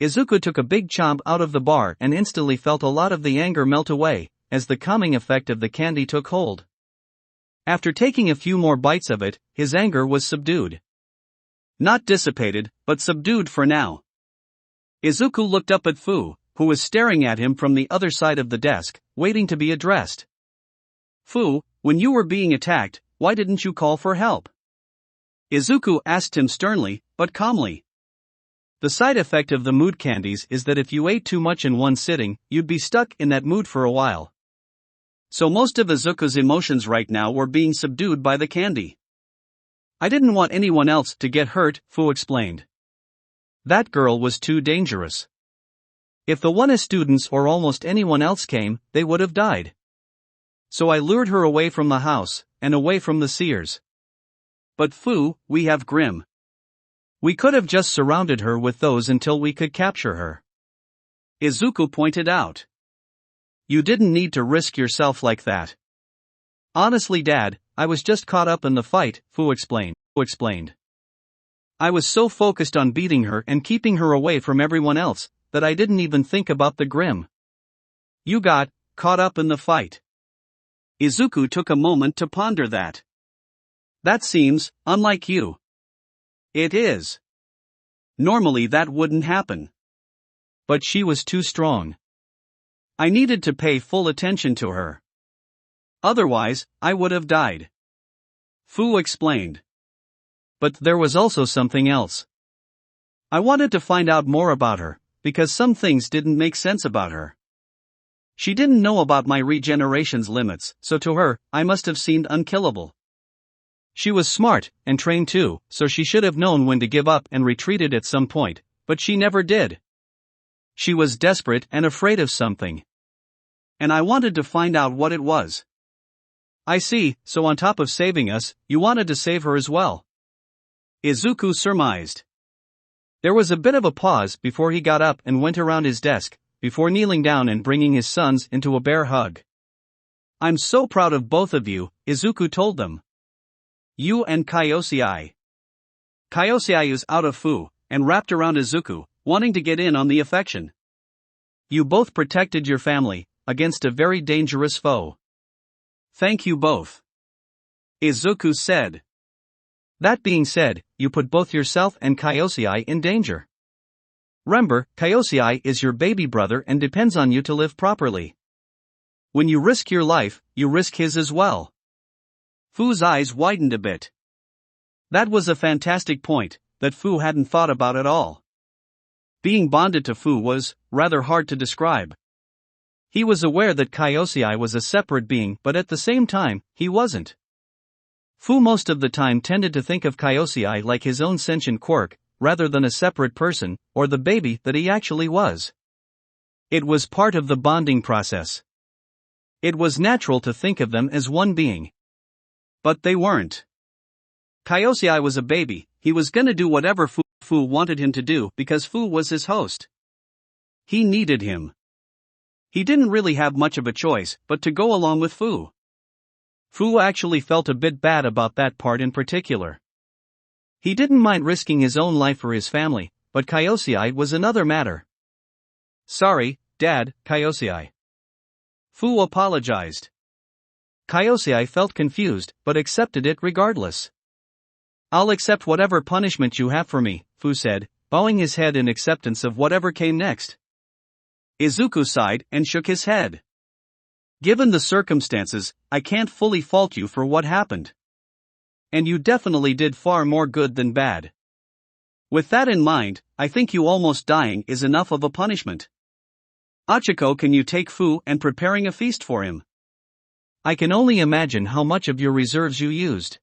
Izuku took a big chomp out of the bar and instantly felt a lot of the anger melt away, as the calming effect of the candy took hold. After taking a few more bites of it, his anger was subdued. Not dissipated, but subdued for now. Izuku looked up at Fu, who was staring at him from the other side of the desk, waiting to be addressed. Fu, when you were being attacked, why didn't you call for help? Izuku asked him sternly, but calmly. The side effect of the mood candies is that if you ate too much in one sitting, you'd be stuck in that mood for a while. So most of Izuku's emotions right now were being subdued by the candy. I didn't want anyone else to get hurt, Fu explained. That girl was too dangerous. If the 1S students or almost anyone else came, they would have died. So I lured her away from the house, and away from the seers. But Fu, we have Grim. We could have just surrounded her with those until we could capture her. Izuku pointed out. You didn't need to risk yourself like that. Honestly, Dad, I was just caught up in the fight, Fu explained. I was so focused on beating her and keeping her away from everyone else, that I didn't even think about the Grim. You got caught up in the fight. Izuku took a moment to ponder that. That seems unlike you. It is. Normally that wouldn't happen. But she was too strong. I needed to pay full attention to her. Otherwise, I would have died. Fu explained. But there was also something else. I wanted to find out more about her, because some things didn't make sense about her. She didn't know about my regeneration's limits, so to her, I must have seemed unkillable. She was smart, and trained too, so she should have known when to give up and retreated at some point, but she never did. She was desperate and afraid of something. And I wanted to find out what it was. I see, so on top of saving us, you wanted to save her as well. Izuku surmised. There was a bit of a pause before he got up and went around his desk, before kneeling down and bringing his sons into a bear hug. I'm so proud of both of you, Izuku told them. You and Kyosei. Kyosei is out of Fu, and wrapped around Izuku, wanting to get in on the affection. You both protected your family, against a very dangerous foe. Thank you both, Izuku said. That being said, you put both yourself and Kyosei in danger. Remember, Kyosei is your baby brother and depends on you to live properly. When you risk your life, you risk his as well. Fu's eyes widened a bit. That was a fantastic point that Fu hadn't thought about at all. Being bonded to Fu was rather hard to describe. He was aware that Kyosei was a separate being, but at the same time, he wasn't. Fu most of the time tended to think of Kyosei like his own sentient quirk, rather than a separate person, or the baby that he actually was. It was part of the bonding process. It was natural to think of them as one being. But they weren't. Kyosei was a baby, he was gonna do whatever Fu wanted him to do because Fu was his host. He needed him. He didn't really have much of a choice but to go along with Fu. Fu actually felt a bit bad about that part in particular. He didn't mind risking his own life for his family, but Kyosei was another matter. Sorry, Dad, Kyosei. Fu apologized. Kyosei felt confused, but accepted it regardless. I'll accept whatever punishment you have for me, Fu said, bowing his head in acceptance of whatever came next. Izuku sighed and shook his head. Given the circumstances, I can't fully fault you for what happened. And you definitely did far more good than bad. With that in mind, I think you almost dying is enough of a punishment. Achiko, can you take Fu and preparing a feast for him? I can only imagine how much of your reserves you used.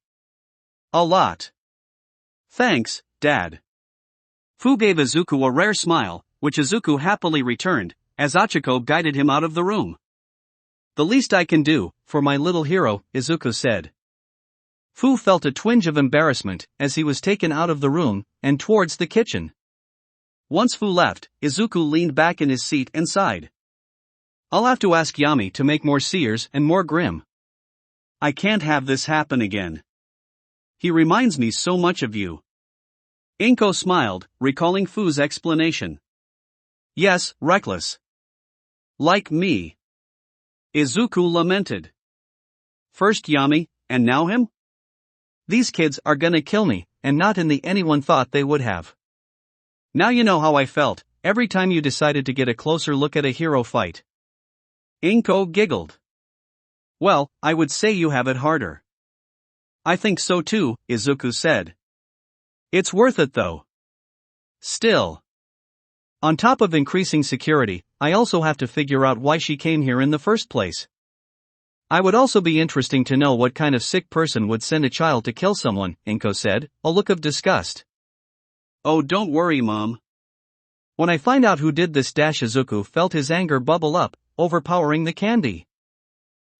A lot. Thanks, Dad. Fu gave Izuku a rare smile, which Izuku happily returned, as Achiko guided him out of the room. The least I can do, for my little hero, Izuku said. Fu felt a twinge of embarrassment as he was taken out of the room and towards the kitchen. Once Fu left, Izuku leaned back in his seat and sighed. I'll have to ask Yami to make more seers and more grim. I can't have this happen again. He reminds me so much of you. Inko smiled, recalling Fu's explanation. Yes, reckless. Like me. Izuku lamented. First Yami, and now him? These kids are gonna kill me, and not in the anyone thought they would have. Now you know how I felt, every time you decided to get a closer look at a hero fight. Inko giggled. Well, I would say you have it harder. I think so too, Izuku said. It's worth it though. Still. On top of increasing security, I also have to figure out why she came here in the first place. I would also be interesting to know what kind of sick person would send a child to kill someone, Inko said, a look of disgust. Oh, don't worry, Mom. When I find out who did this, Izuku felt his anger bubble up, overpowering the candy.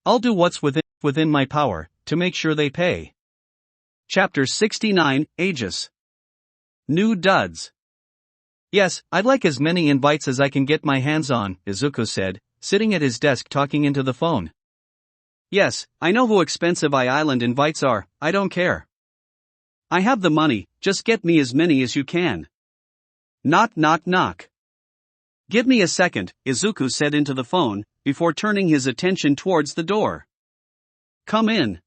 I'll do what's within my power, to make sure they pay. Chapter 69, Aegis. New duds. Yes, I'd like as many invites as I can get my hands on, Izuku said, sitting at his desk talking into the phone. Yes, I know how expensive island invites are, I don't care. I have the money, just get me as many as you can. Knock knock knock. Give me a second, Izuku said into the phone, before turning his attention towards the door. Come in.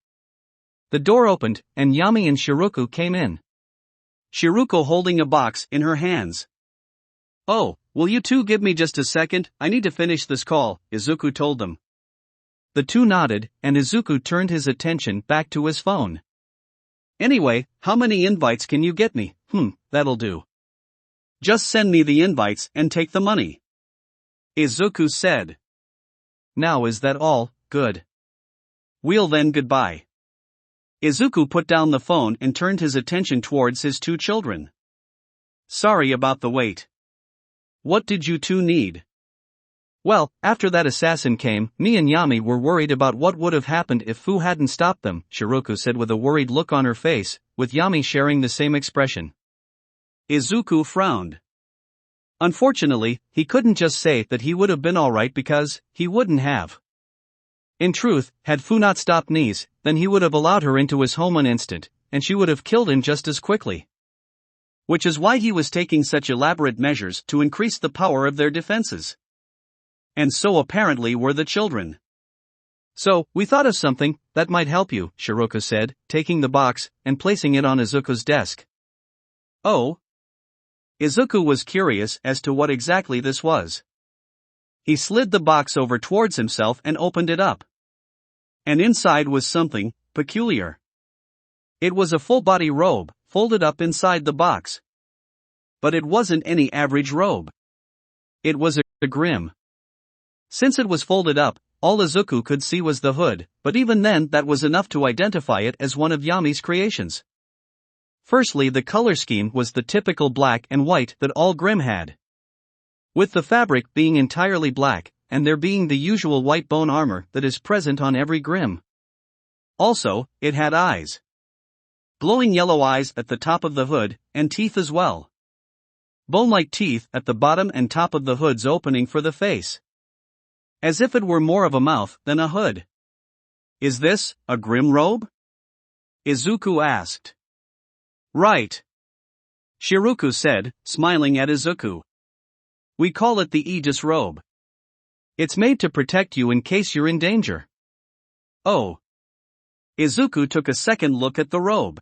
The door opened, and Yami and Shiruko came in. Shiruko holding a box in her hands. Oh, will you two give me just a second, I need to finish this call, Izuku told them. The two nodded, and Izuku turned his attention back to his phone. Anyway, how many invites can you get me? That'll do. Just send me the invites and take the money. Izuku said. Now is that all? Good. We'll then goodbye. Izuku put down the phone and turned his attention towards his two children. Sorry about the wait. What did you two need? Well, after that assassin came, me and Yami were worried about what would have happened if Fu hadn't stopped them, Shiruko said with a worried look on her face, with Yami sharing the same expression. Izuku frowned. Unfortunately, he couldn't just say that he would have been alright because he wouldn't have. In truth, had Fu not stopped Nise, then he would have allowed her into his home an instant, and she would have killed him just as quickly. Which is why he was taking such elaborate measures to increase the power of their defenses. And so apparently were the children. So, we thought of something that might help you, Shiroku said, taking the box and placing it on Izuku's desk. Oh? Izuku was curious as to what exactly this was. He slid the box over towards himself and opened it up. And inside was something peculiar. It was a full-body robe, folded up inside the box. But it wasn't any average robe. It was a grim. Since it was folded up, all Izuku could see was the hood, but even then that was enough to identify it as one of Yami's creations. Firstly, the color scheme was the typical black and white that all Grimm had. With the fabric being entirely black, and there being the usual white bone armor that is present on every Grimm. Also, it had eyes. Glowing yellow eyes at the top of the hood, and teeth as well. Bone-like teeth at the bottom and top of the hood's opening for the face. As if it were more of a mouth than a hood. Is this a Grimm robe? Izuku asked. Right. Shiroku said, smiling at Izuku. We call it the Aegis robe. It's made to protect you in case you're in danger. Oh. Izuku took a second look at the robe.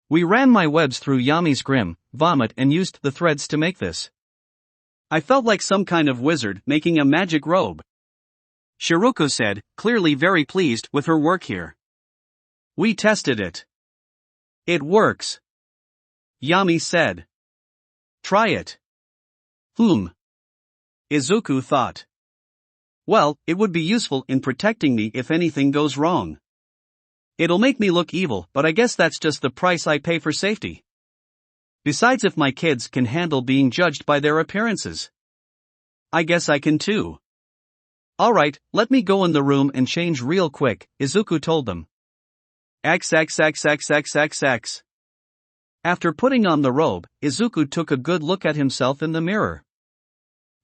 We ran my webs through Yami's Grimm, vomit and used the threads to make this. I felt like some kind of wizard making a magic robe. Shiroku said, clearly very pleased with her work here. We tested it. It works. Yami said. Try it. Izuku thought. Well, it would be useful in protecting me if anything goes wrong. It'll make me look evil, but I guess that's just the price I pay for safety. Besides, if my kids can handle being judged by their appearances, I guess I can too. Alright, let me go in the room and change real quick, Izuku told them. XXXXXXX. After putting on the robe, Izuku took a good look at himself in the mirror.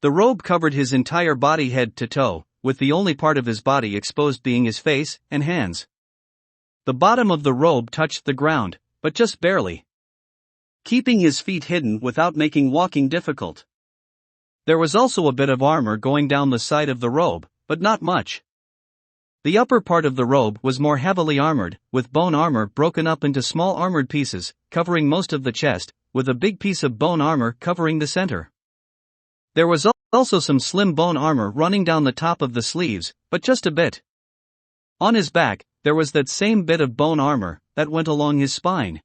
The robe covered his entire body head to toe, with the only part of his body exposed being his face and hands. The bottom of the robe touched the ground, but just barely. Keeping his feet hidden without making walking difficult. There was also a bit of armor going down the side of the robe, but not much. The upper part of the robe was more heavily armored, with bone armor broken up into small armored pieces, covering most of the chest, with a big piece of bone armor covering the center. There was also some slim bone armor running down the top of the sleeves, but just a bit. On his back, there was that same bit of bone armor that went along his spine.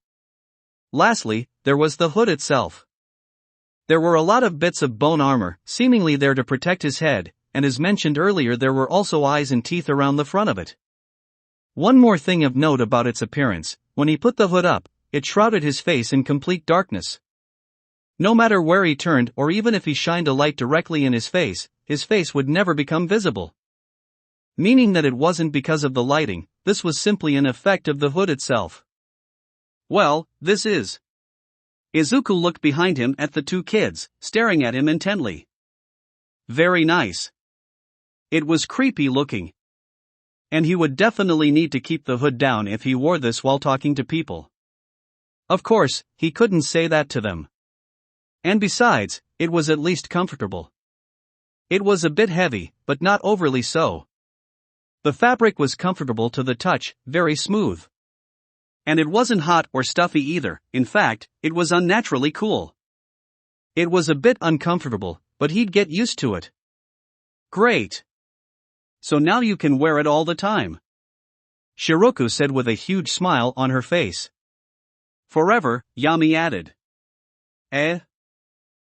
Lastly, there was the hood itself. There were a lot of bits of bone armor, seemingly there to protect his head, and as mentioned earlier, there were also eyes and teeth around the front of it. One more thing of note about its appearance: when he put the hood up, it shrouded his face in complete darkness. No matter where he turned or even if he shined a light directly in his face would never become visible. Meaning that it wasn't because of the lighting, this was simply an effect of the hood itself. Well, this is. Izuku looked behind him at the two kids, staring at him intently. Very nice. It was creepy looking. And he would definitely need to keep the hood down if he wore this while talking to people. Of course, he couldn't say that to them. And besides, it was at least comfortable. It was a bit heavy, but not overly so. The fabric was comfortable to the touch, very smooth. And it wasn't hot or stuffy either, in fact, it was unnaturally cool. It was a bit uncomfortable, but he'd get used to it. Great. So now you can wear it all the time. Shiroku said with a huge smile on her face. Forever, Yami added. Eh?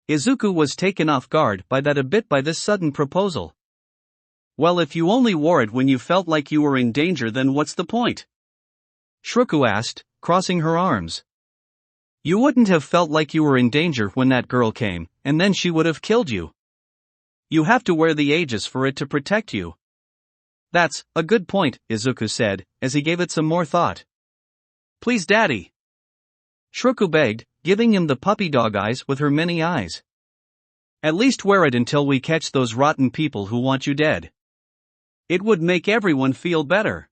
Izuku was taken off guard by this sudden proposal. Well, if you only wore it when you felt like you were in danger, then what's the point? Shiroku asked, crossing her arms. You wouldn't have felt like you were in danger when that girl came, and then she would have killed you. You have to wear the Aegis for it to protect you. That's a good point, Izuku said, as he gave it some more thought. Please, Daddy. Shiroku begged, giving him the puppy dog eyes with her many eyes. At least wear it until we catch those rotten people who want you dead. It would make everyone feel better.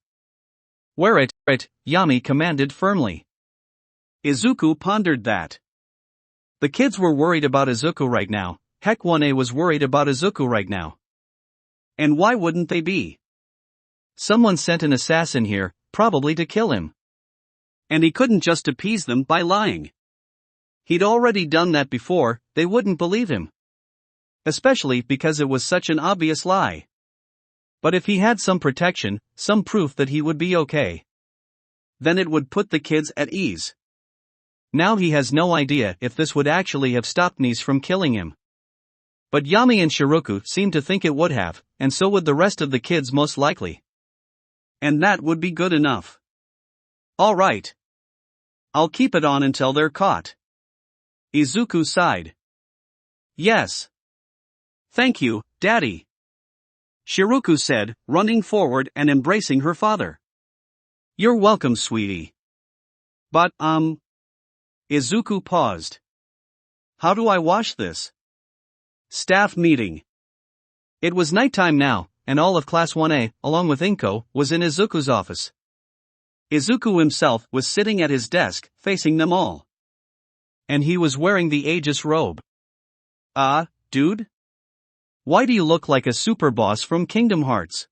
Wear it, Yami commanded firmly. Izuku pondered that. The kids were worried about Izuku right now. Heck, 1A was worried about Izuku right now. And why wouldn't they be? someone sent an assassin here, probably to kill him. And he couldn't just appease them by lying. He'd already done that before, they wouldn't believe him. Especially because it was such an obvious lie. But if he had some protection, some proof that he would be okay, then it would put the kids at ease. Now he has no idea if this would actually have stopped Nis from killing him. But Yami and Shiroku seem to think it would have, and so would the rest of the kids most likely. And that would be good enough. Alright. I'll keep it on until they're caught. Izuku sighed. Yes. Thank you, Daddy. Shiroku said, running forward and embracing her father. You're welcome, sweetie. But, Izuku paused. How do I wash this? Staff meeting. It was nighttime now, and all of Class 1A, along with Inko, was in Izuku's office. Izuku himself was sitting at his desk, facing them all. And he was wearing the Aegis robe. Dude? Why do you look like a super boss from Kingdom Hearts?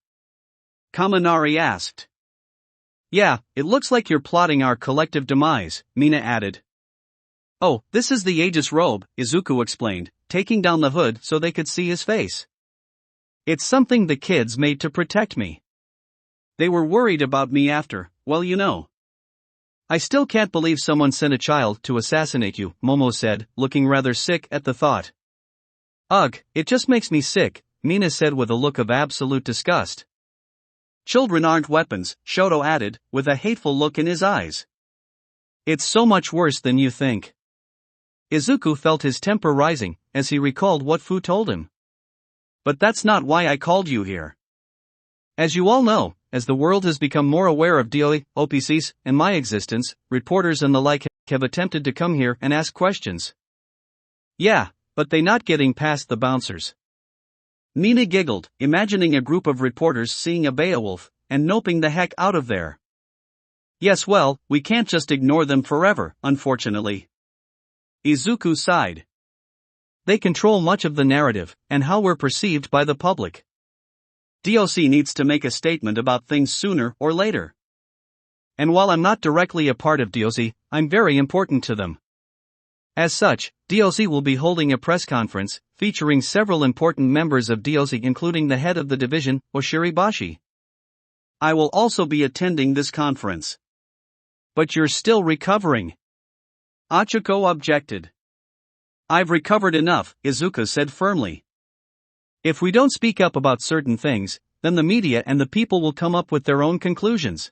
Kaminari asked. Yeah, it looks like you're plotting our collective demise, Mina added. Oh, this is the Aegis robe, Izuku explained, taking down the hood so they could see his face. It's something the kids made to protect me. They were worried about me after, well, you know. I still can't believe someone sent a child to assassinate you, Momo said, looking rather sick at the thought. Ugh, it just makes me sick, Mina said with a look of absolute disgust. Children aren't weapons, Shoto added, with a hateful look in his eyes. It's so much worse than you think. Izuku felt his temper rising, as he recalled what Fu told him. But that's not why I called you here. As you all know, as the world has become more aware of DOE, OPCs, and my existence, reporters and the like have attempted to come here and ask questions. Yeah, but they not getting past the bouncers. Mina giggled, imagining a group of reporters seeing a Beowulf, and noping the heck out of there. Yes, well, we can't just ignore them forever, unfortunately. Izuku sighed. They control much of the narrative, and how we're perceived by the public. DOC needs to make a statement about things sooner or later. And while I'm not directly a part of DOC, I'm very important to them. As such, DOC will be holding a press conference, featuring several important members of DOC including the head of the division, Oshiribashi. I will also be attending this conference. But you're still recovering. Achiko objected. I've recovered enough, Izuku said firmly. If we don't speak up about certain things, then the media and the people will come up with their own conclusions.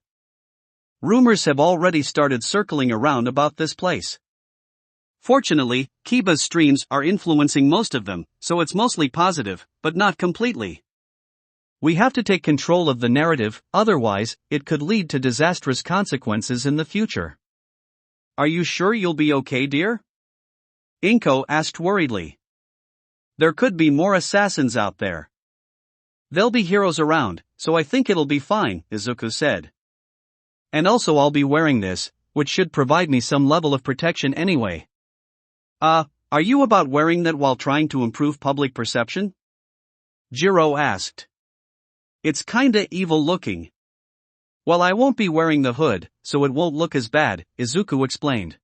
Rumors have already started circling around about this place. Fortunately, Kiba's streams are influencing most of them, so it's mostly positive, but not completely. We have to take control of the narrative, otherwise, it could lead to disastrous consequences in the future. Are you sure you'll be okay, dear? Inko asked worriedly. There could be more assassins out there. There'll be heroes around, so I think it'll be fine, Izuku said. And also I'll be wearing this, which should provide me some level of protection anyway. Are you about wearing that while trying to improve public perception? Jiro asked. It's kinda evil looking. Well, I won't be wearing the hood, so it won't look as bad, Izuku explained.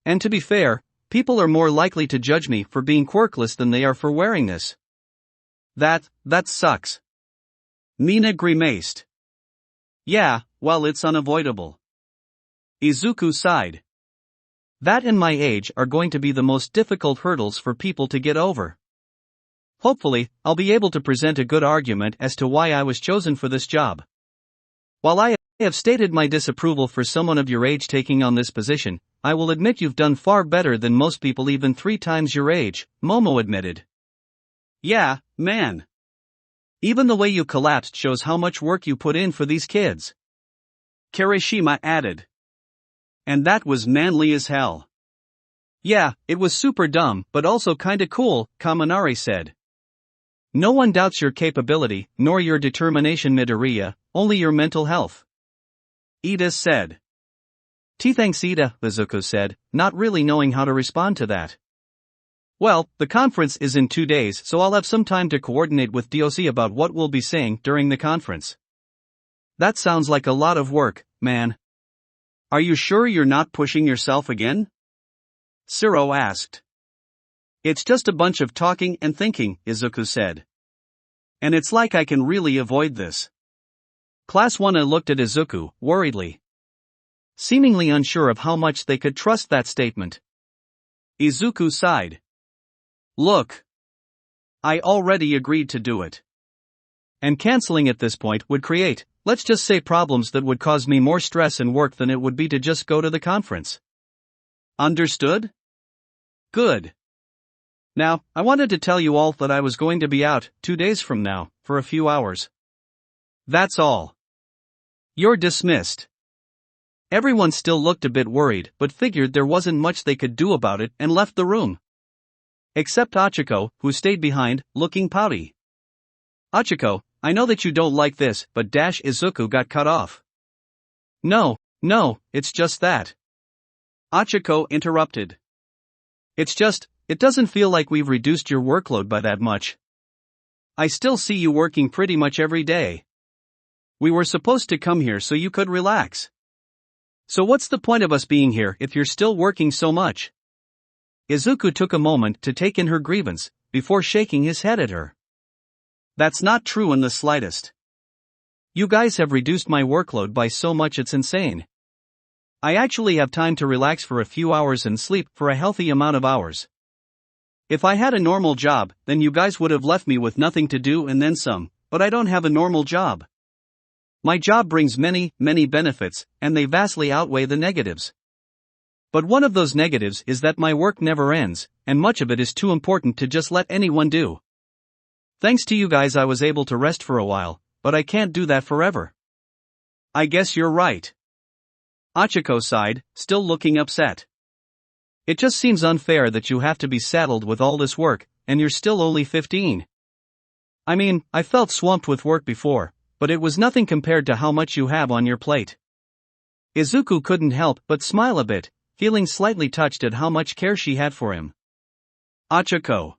And to be fair, people are more likely to judge me for being quirkless than they are for wearing this. That sucks. Mina grimaced. Yeah, well, it's unavoidable. Izuku sighed. That and my age are going to be the most difficult hurdles for people to get over. Hopefully, I'll be able to present a good argument as to why I was chosen for this job. While I have stated my disapproval for someone of your age taking on this position, I will admit you've done far better than most people even 3 times your age, Momo admitted. Yeah, man. Even the way you collapsed shows how much work you put in for these kids. Kirishima added. And that was manly as hell. Yeah, it was super dumb, but also kinda cool, Kaminari said. No one doubts your capability, nor your determination, Midoriya, only your mental health. Ida said. Thanks, Ida, Izuku said, not really knowing how to respond to that. Well, the conference is in 2 days, so I'll have some time to coordinate with DOC about what we'll be saying during the conference. That sounds like a lot of work, man. Are you sure you're not pushing yourself again? Shiro asked. It's just a bunch of talking and thinking, Izuku said. And it's like I can really avoid this. Class 1A looked at Izuku, worriedly. Seemingly unsure of how much they could trust that statement. Izuku sighed. Look. I already agreed to do it. And canceling at this point would create, let's just say, problems that would cause me more stress and work than it would be to just go to the conference. Understood? Good. Now, I wanted to tell you all that I was going to be out 2 days from now, for a few hours. That's all. You're dismissed. Everyone still looked a bit worried, but figured there wasn't much they could do about it and left the room. Except Achiko, who stayed behind, looking pouty. Achiko, I know that you don't like this, but Izuku got cut off. No, it's just that. Achiko interrupted. It doesn't feel like we've reduced your workload by that much. I still see you working pretty much every day. We were supposed to come here so you could relax. So what's the point of us being here if you're still working so much? Izuku took a moment to take in her grievance, before shaking his head at her. That's not true in the slightest. You guys have reduced my workload by so much it's insane. I actually have time to relax for a few hours and sleep for a healthy amount of hours. If I had a normal job, then you guys would have left me with nothing to do and then some, but I don't have a normal job. My job brings many benefits, and they vastly outweigh the negatives. But one of those negatives is that my work never ends, and much of it is too important to just let anyone do. Thanks to you guys I was able to rest for a while, but I can't do that forever. I guess you're right. Achiko sighed, still looking upset. It just seems unfair that you have to be saddled with all this work, and you're still only 15. I mean, I felt swamped with work before, but it was nothing compared to how much you have on your plate. Izuku couldn't help but smile a bit, feeling slightly touched at how much care she had for him. Achiko.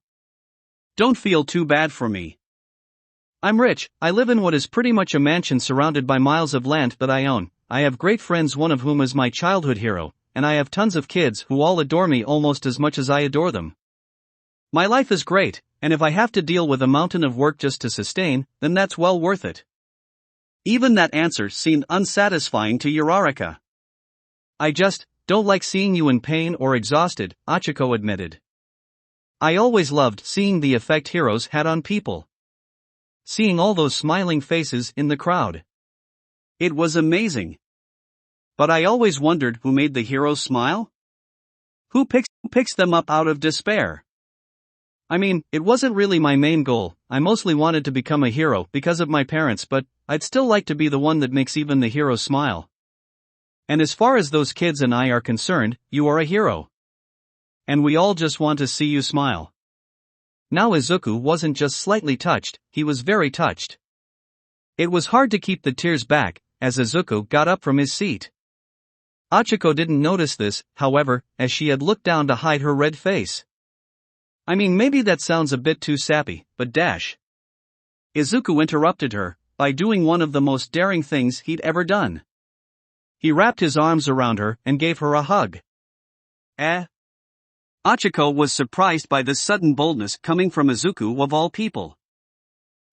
Don't feel too bad for me. I'm rich, I live in what is pretty much a mansion surrounded by miles of land that I own, I have great friends, one of whom is my childhood hero, and I have tons of kids who all adore me almost as much as I adore them. My life is great, and if I have to deal with a mountain of work just to sustain, then that's well worth it. Even that answer seemed unsatisfying to Uraraka. I just don't like seeing you in pain or exhausted, Achiko admitted. I always loved seeing the effect heroes had on people. Seeing all those smiling faces in the crowd. It was amazing. But I always wondered who made the heroes smile? Who picks them up out of despair? I mean, it wasn't really my main goal, I mostly wanted to become a hero because of my parents, but I'd still like to be the one that makes even the heroes smile. And as far as those kids and I are concerned, you are a hero. And we all just want to see you smile. Now Izuku wasn't just slightly touched, he was very touched. It was hard to keep the tears back, as Izuku got up from his seat. Achiko didn't notice this, however, as she had looked down to hide her red face. I mean, maybe that sounds a bit too sappy, but Izuku interrupted her, by doing one of the most daring things he'd ever done. He wrapped his arms around her and gave her a hug. Achiko was surprised by this sudden boldness coming from Izuku of all people.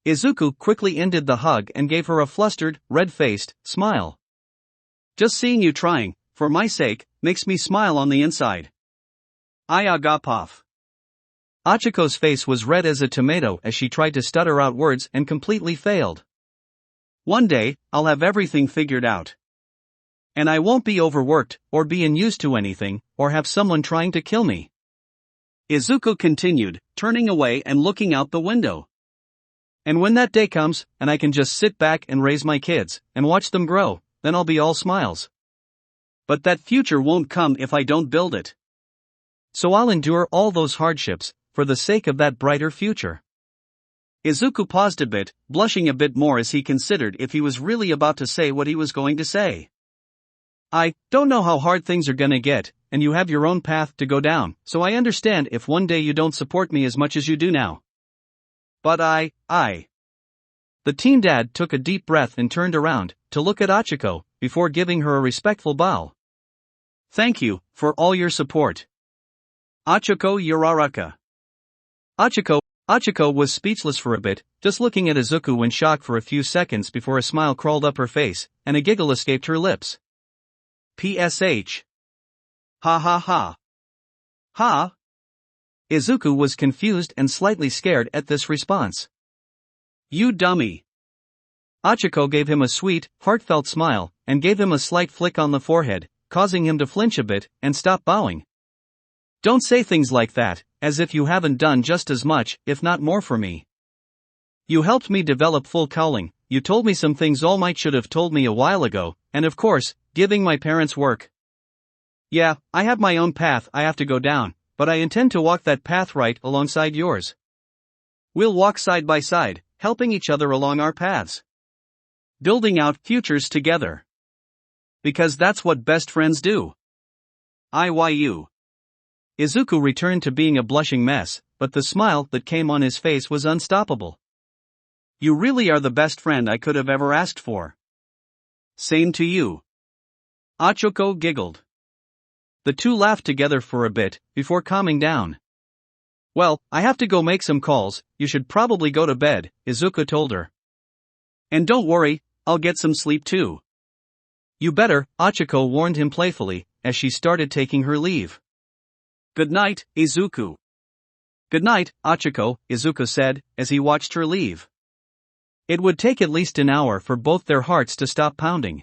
Izuku quickly ended the hug and gave her a flustered, red-faced smile. Just seeing you trying, for my sake, makes me smile on the inside. Ayagapoff. Achiko's face was red as a tomato as she tried to stutter out words and completely failed. One day, I'll have everything figured out. And I won't be overworked, or be unused to anything, or have someone trying to kill me. Izuku continued, turning away and looking out the window. And when that day comes, and I can just sit back and raise my kids, and watch them grow, then I'll be all smiles. But that future won't come if I don't build it. So I'll endure all those hardships, for the sake of that brighter future. Izuku paused a bit, blushing a bit more as he considered if he was really about to say what he was going to say. I don't know how hard things are gonna get, and you have your own path to go down, so I understand if one day you don't support me as much as you do now. But The teen dad took a deep breath and turned around to look at Achiko before giving her a respectful bow. "Thank you for all your support. Achiko Uraraka." Achiko was speechless for a bit, just looking at Izuku in shock for a few seconds before a smile crawled up her face, and a giggle escaped her lips. PSH. Ha ha ha. Ha? Izuku was confused and slightly scared at this response. "You dummy." Achiko gave him a sweet, heartfelt smile, and gave him a slight flick on the forehead, causing him to flinch a bit and stop bowing. "Don't say things like that, as if you haven't done just as much, if not more for me. You helped me develop full cowling, you told me some things All Might should have told me a while ago, and of course, giving my parents work. Yeah, I have my own path I have to go down, but I intend to walk that path right alongside yours. We'll walk side by side, helping each other along our paths. Building out futures together. Because that's what best friends do. IYU. Izuku returned to being a blushing mess, but the smile that came on his face was unstoppable. You really are the best friend I could have ever asked for. Same to you. Achiko giggled. The two laughed together for a bit, before calming down. Well, I have to go make some calls, you should probably go to bed, Izuku told her. And don't worry, I'll get some sleep too. You better, Achiko warned him playfully, as she started taking her leave. Good night, Izuku. Good night, Achiko, Izuku said, as he watched her leave. It would take at least an hour for both their hearts to stop pounding.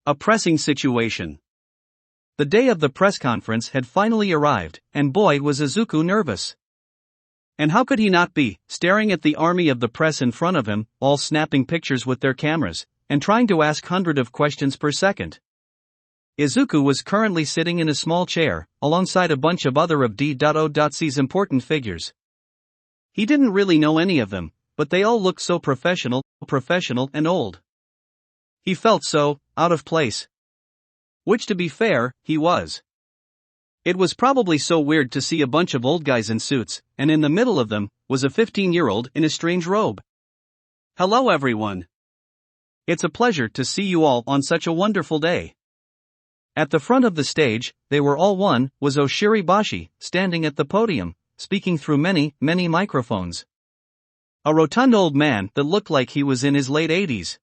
A pressing situation. The day of the press conference had finally arrived, and boy was Izuku nervous. And how could he not be, staring at the army of the press in front of him, all snapping pictures with their cameras, and trying to ask hundreds of questions per second. Izuku was currently sitting in a small chair, alongside a bunch of other of D.O.C's important figures. He didn't really know any of them, but they all looked so professional and old. He felt so out of place. Which, to be fair, he was. It was probably so weird to see a bunch of old guys in suits, and in the middle of them was a 15-year-old in a strange robe. Hello everyone. It's a pleasure to see you all on such a wonderful day. At the front of the stage, they were all one, was Oshiribashi, standing at the podium, speaking through many microphones. A rotund old man that looked like he was in his late 80s.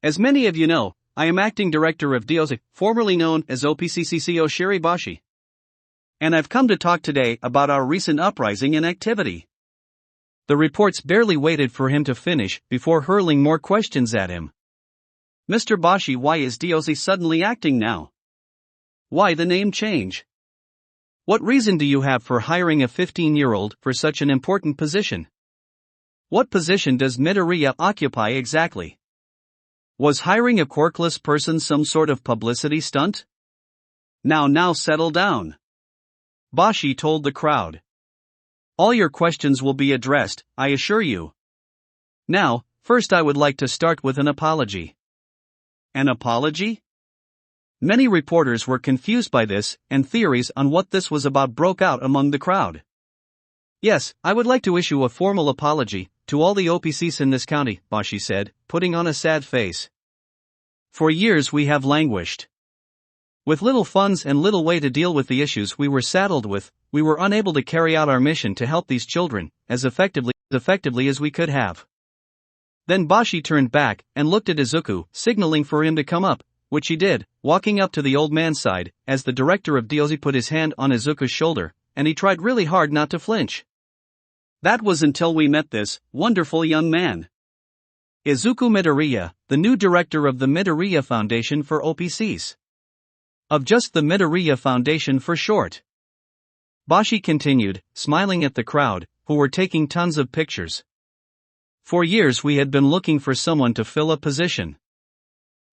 As many of you know, I am acting director of DOC, formerly known as OPCCC Oshiribashi. And I've come to talk today about our recent uprising and activity. The reports barely waited for him to finish before hurling more questions at him. Mr. Bashi, why is DOC suddenly acting now? Why the name change? What reason do you have for hiring a 15-year-old for such an important position? What position does Midoriya occupy exactly? Was hiring a quirkless person some sort of publicity stunt? Now settle down. Bashi told the crowd. All your questions will be addressed, I assure you. Now, first I would like to start with an apology. An apology? Many reporters were confused by this, and theories on what this was about broke out among the crowd. Yes, I would like to issue a formal apology to all the OPCs in this county, Bashi said, putting on a sad face. For years we have languished. With little funds and little way to deal with the issues we were saddled with, we were unable to carry out our mission to help these children as effectively as we could have. Then Bashi turned back and looked at Izuku, signaling for him to come up, which he did, walking up to the old man's side, as the director of DOZ put his hand on Izuku's shoulder, and he tried really hard not to flinch. That was until we met this wonderful young man. Izuku Midoriya, the new director of the Midoriya Foundation for OPCs. Of just the Midoriya Foundation for short. Bashi continued, smiling at the crowd, who were taking tons of pictures. For years we had been looking for someone to fill a position.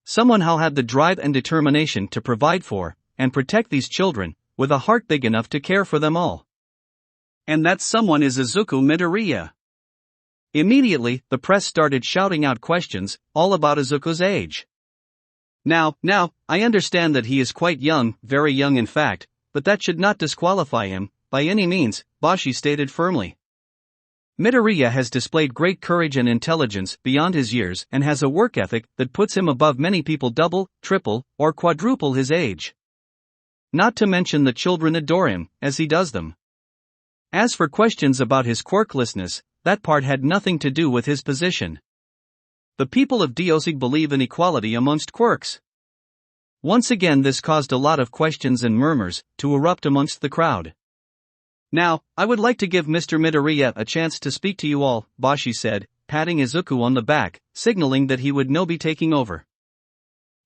Someone who had the drive and determination to provide for and protect these children, with a heart big enough to care for them all. And that someone is Izuku Midoriya. Immediately, the press started shouting out questions, all about Izuku's age. Now, I understand that he is quite young, very young in fact, but that should not disqualify him, by any means, Bashi stated firmly. Midoriya has displayed great courage and intelligence beyond his years and has a work ethic that puts him above many people double, triple, or quadruple his age. Not to mention the children adore him, as he does them. As for questions about his quirklessness, that part had nothing to do with his position. The people of Diosig believe in equality amongst quirks. Once again this caused a lot of questions and murmurs to erupt amongst the crowd. Now, I would like to give Mr. Midoriya a chance to speak to you all, Bashi said, patting Izuku on the back, signaling that he would now be taking over.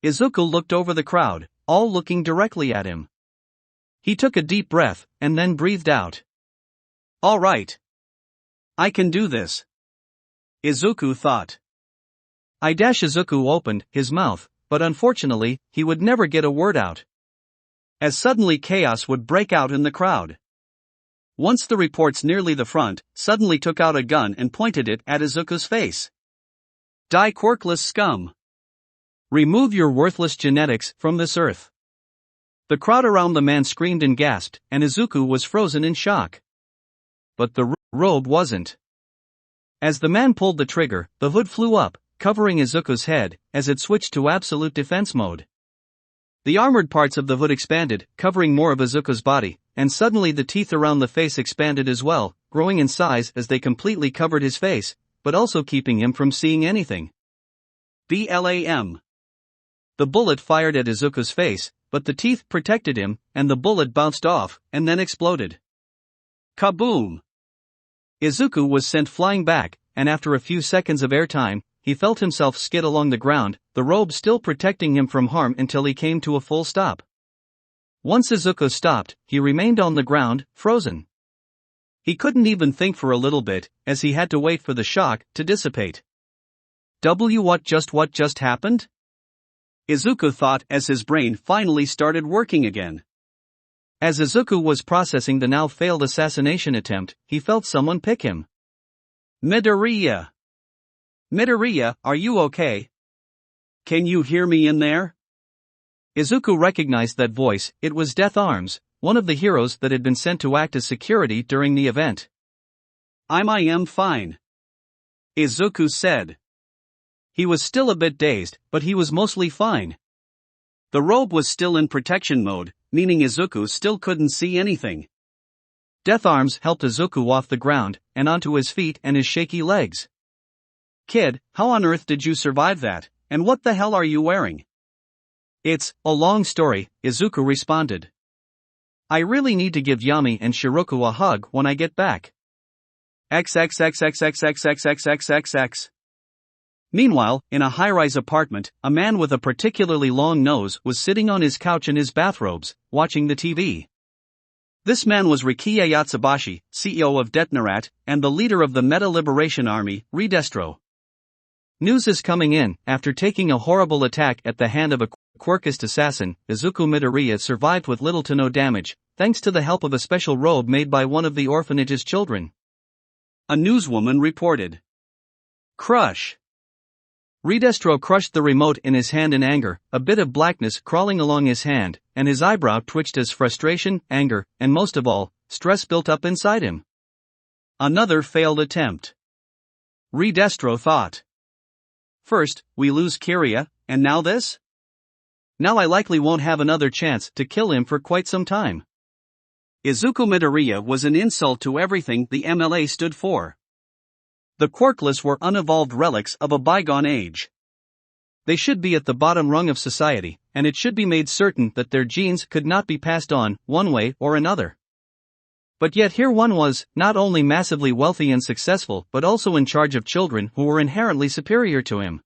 Izuku looked over the crowd, all looking directly at him. He took a deep breath, and then breathed out. All right. I can do this. Izuku thought. Izuku opened his mouth, but unfortunately, he would never get a word out. As suddenly chaos would break out in the crowd. Once the reports nearly the front, suddenly took out a gun and pointed it at Izuku's face. Die quirkless scum. Remove your worthless genetics from this earth. The crowd around the man screamed and gasped, and Izuku was frozen in shock. But the robe wasn't. As the man pulled the trigger, the hood flew up, covering Izuku's head, as it switched to absolute defense mode. The armored parts of the hood expanded, covering more of Izuku's body, and suddenly the teeth around the face expanded as well, growing in size as they completely covered his face, but also keeping him from seeing anything. BLAM. The bullet fired at Izuku's face, but the teeth protected him, and the bullet bounced off, and then exploded. Kaboom! Izuku was sent flying back, and after a few seconds of airtime, he felt himself skid along the ground, the robe still protecting him from harm until he came to a full stop. Once Izuku stopped, he remained on the ground, frozen. He couldn't even think for a little bit, as he had to wait for the shock to dissipate. What just happened? Izuku thought as his brain finally started working again. As Izuku was processing the now failed assassination attempt, he felt someone pick him. Midoriya! Midoriya, are you okay? Can you hear me in there? Izuku recognized that voice. It was Death Arms, one of the heroes that had been sent to act as security during the event. I am fine. Izuku said. He was still a bit dazed, but he was mostly fine. The robe was still in protection mode, meaning Izuku still couldn't see anything. Death Arms helped Izuku off the ground, and onto his feet and his shaky legs. Kid, how on earth did you survive that, and what the hell are you wearing? It's a long story, Izuku responded. I really need to give Yami and Shiroku a hug when I get back. XXXXXXXXXXXX. Meanwhile, in a high-rise apartment, a man with a particularly long nose was sitting on his couch in his bathrobes, watching the TV. This man was Rikiya Yatsubashi, CEO of Detnarat, and the leader of the Meta Liberation Army, Redestro. News is coming in. After taking a horrible attack at the hand of a quirkist assassin, Izuku Midoriya survived with little to no damage, thanks to the help of a special robe made by one of the orphanage's children. A newswoman reported. Crush. Redestro crushed the remote in his hand in anger, a bit of blackness crawling along his hand, and his eyebrow twitched as frustration, anger, and most of all, stress built up inside him. Another failed attempt. Redestro thought. First, we lose Kiria, and now this? Now I likely won't have another chance to kill him for quite some time. Izuku Midoriya was an insult to everything the MLA stood for. The quirkless were unevolved relics of a bygone age. They should be at the bottom rung of society, and it should be made certain that their genes could not be passed on, one way or another. But yet here one was, not only massively wealthy and successful but also in charge of children who were inherently superior to him.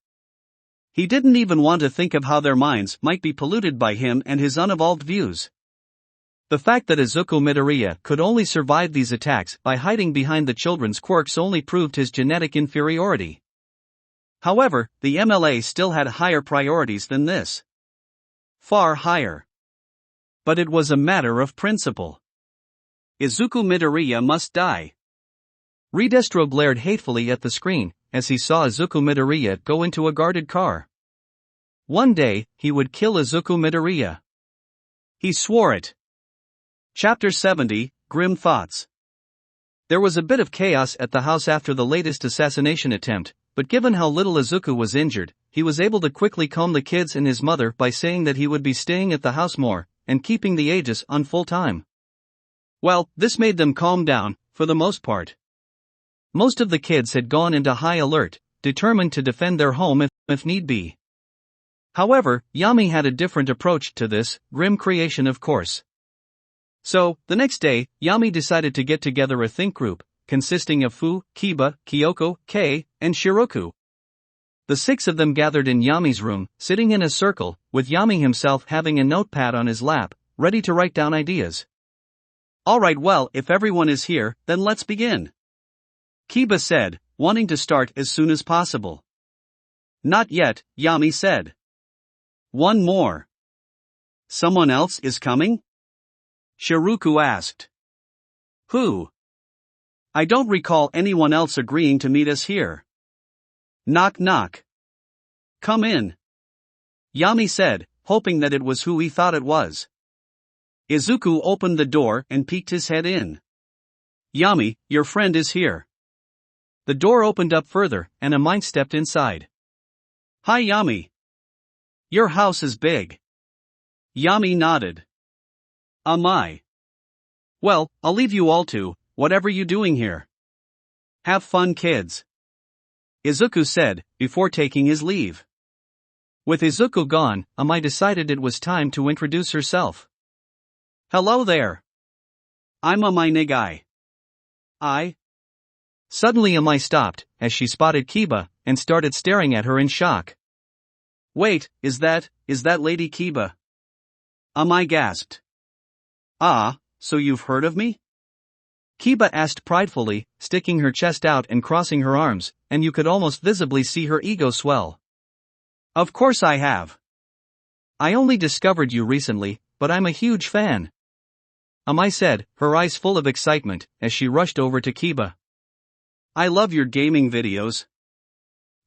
He didn't even want to think of how their minds might be polluted by him and his unevolved views. The fact that Izuku Midoriya could only survive these attacks by hiding behind the children's quirks only proved his genetic inferiority. However, the MLA still had higher priorities than this. Far higher. But it was a matter of principle. Izuku Midoriya must die. Redestro glared hatefully at the screen, as he saw Izuku Midoriya go into a guarded car. One day, he would kill Izuku Midoriya. He swore it. Chapter 70, Grim Thoughts. There was a bit of chaos at the house after the latest assassination attempt, but given how little Izuku was injured, he was able to quickly calm the kids and his mother by saying that he would be staying at the house more, and keeping the Aegis on full time. Well, this made them calm down, for the most part. Most of the kids had gone into high alert, determined to defend their home if need be. However, Yami had a different approach to this, grim creation of course. So, the next day, Yami decided to get together a think group, consisting of Fu, Kiba, Kyoko, Kei, and Shiroku. The 6 of them gathered in Yami's room, sitting in a circle, with Yami himself having a notepad on his lap, ready to write down ideas. Alright, well, if everyone is here, then let's begin. Kiba said, wanting to start as soon as possible. Not yet, Yami said. One more. Someone else is coming? Shiroku asked. Who? I don't recall anyone else agreeing to meet us here. Knock knock. Come in. Yami said, hoping that it was who he thought it was. Izuku opened the door and peeked his head in. Yami, your friend is here. The door opened up further, and a mine stepped inside. Hi Yami. Your house is big. Yami nodded. Am I? Well, I'll leave you all to whatever you doing here. Have fun, kids. Izuku said, before taking his leave. With Izuku gone, Amai decided it was time to introduce herself. Hello there. I'm Amai Nagai. Suddenly Amai stopped, as she spotted Kiba, and started staring at her in shock. Wait, is that Lady Kiba? Amai gasped. Ah, so you've heard of me? Kiba asked pridefully, sticking her chest out and crossing her arms, and you could almost visibly see her ego swell. Of course I have. I only discovered you recently, but I'm a huge fan. Amai said, her eyes full of excitement, as she rushed over to Kiba. I love your gaming videos.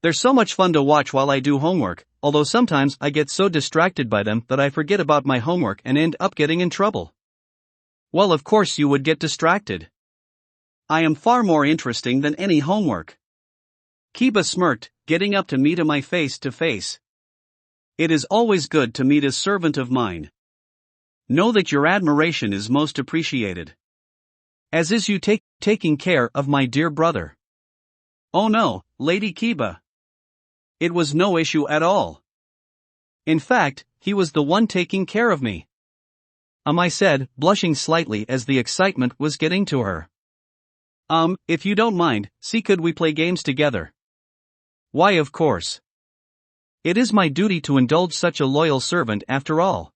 They're so much fun to watch while I do homework, although sometimes I get so distracted by them that I forget about my homework and end up getting in trouble. Well, of course you would get distracted. I am far more interesting than any homework. Kiba smirked, getting up to meet Amai face to face. It is always good to meet a servant of mine. Know that your admiration is most appreciated. As is you taking care of my dear brother. Oh no, Lady Kiba. It was no issue at all. In fact, he was the one taking care of me. Amai said, blushing slightly as the excitement was getting to her. If you don't mind, could we play games together? Why, of course. It is my duty to indulge such a loyal servant after all.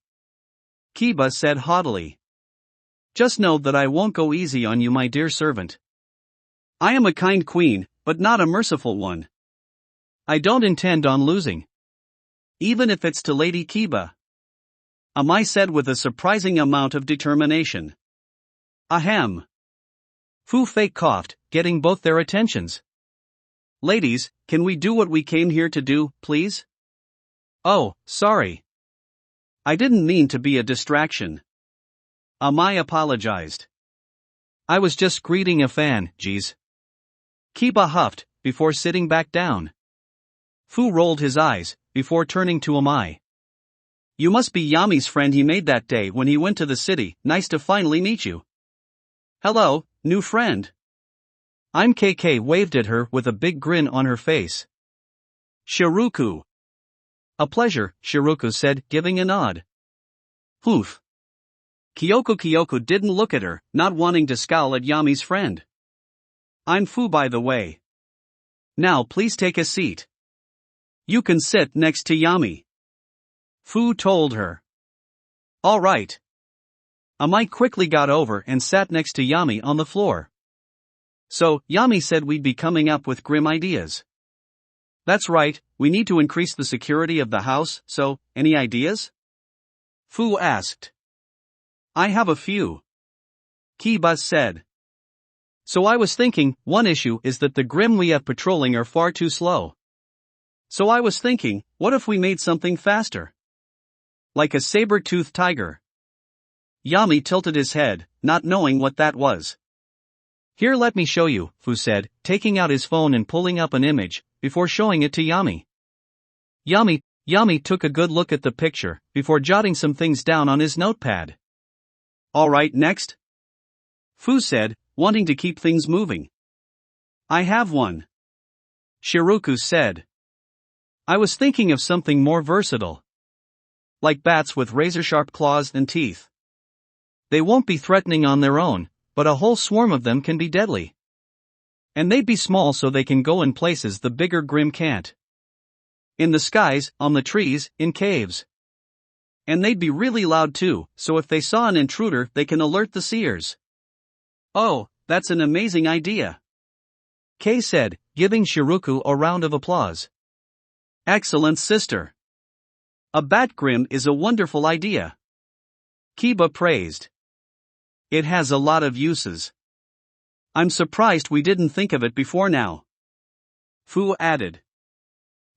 Kiba said haughtily. Just know that I won't go easy on you, my dear servant. I am a kind queen, but not a merciful one. I don't intend on losing. Even if it's to Lady Kiba. Amai said with a surprising amount of determination. Ahem. Fu fake coughed, getting both their attentions. Ladies, can we do what we came here to do, please? Oh, sorry. I didn't mean to be a distraction. Amai apologized. I was just greeting a fan, geez. Kiba huffed, before sitting back down. Fu rolled his eyes, before turning to Amai. You must be Yami's friend he made that day when he went to the city. Nice to finally meet you. Hello, new friend. I'm KK waved at her with a big grin on her face. Shiroku. A pleasure, Shiroku said, giving a nod. Poof. Kyoko didn't look at her, not wanting to scowl at Yami's friend. I'm Fu, by the way. Now please take a seat. You can sit next to Yami. Fu told her. All right. Amai quickly got over and sat next to Yami on the floor. So, Yami said we'd be coming up with grim ideas. That's right, we need to increase the security of the house, so, any ideas? Fu asked. I have a few. Kiba said. So I was thinking, one issue is that the grim we have patrolling are far too slow. So I was thinking, what if we made something faster? Like a saber-toothed tiger. Yami tilted his head, not knowing what that was. Here, let me show you, Fu said, taking out his phone and pulling up an image, before showing it to Yami. Yami took a good look at the picture, before jotting some things down on his notepad. Alright, next? Fu said, wanting to keep things moving. I have one. Shiroku said. I was thinking of something more versatile. Like bats with razor-sharp claws and teeth. They won't be threatening on their own, but a whole swarm of them can be deadly. And they'd be small so they can go in places the bigger Grim can't. In the skies, on the trees, in caves. And they'd be really loud too, so if they saw an intruder they can alert the seers. Oh, that's an amazing idea. Kei said, giving Shiroku a round of applause. Excellent, sister. A bat Grim is a wonderful idea. Kiba praised. It has a lot of uses. I'm surprised we didn't think of it before now. Fu added.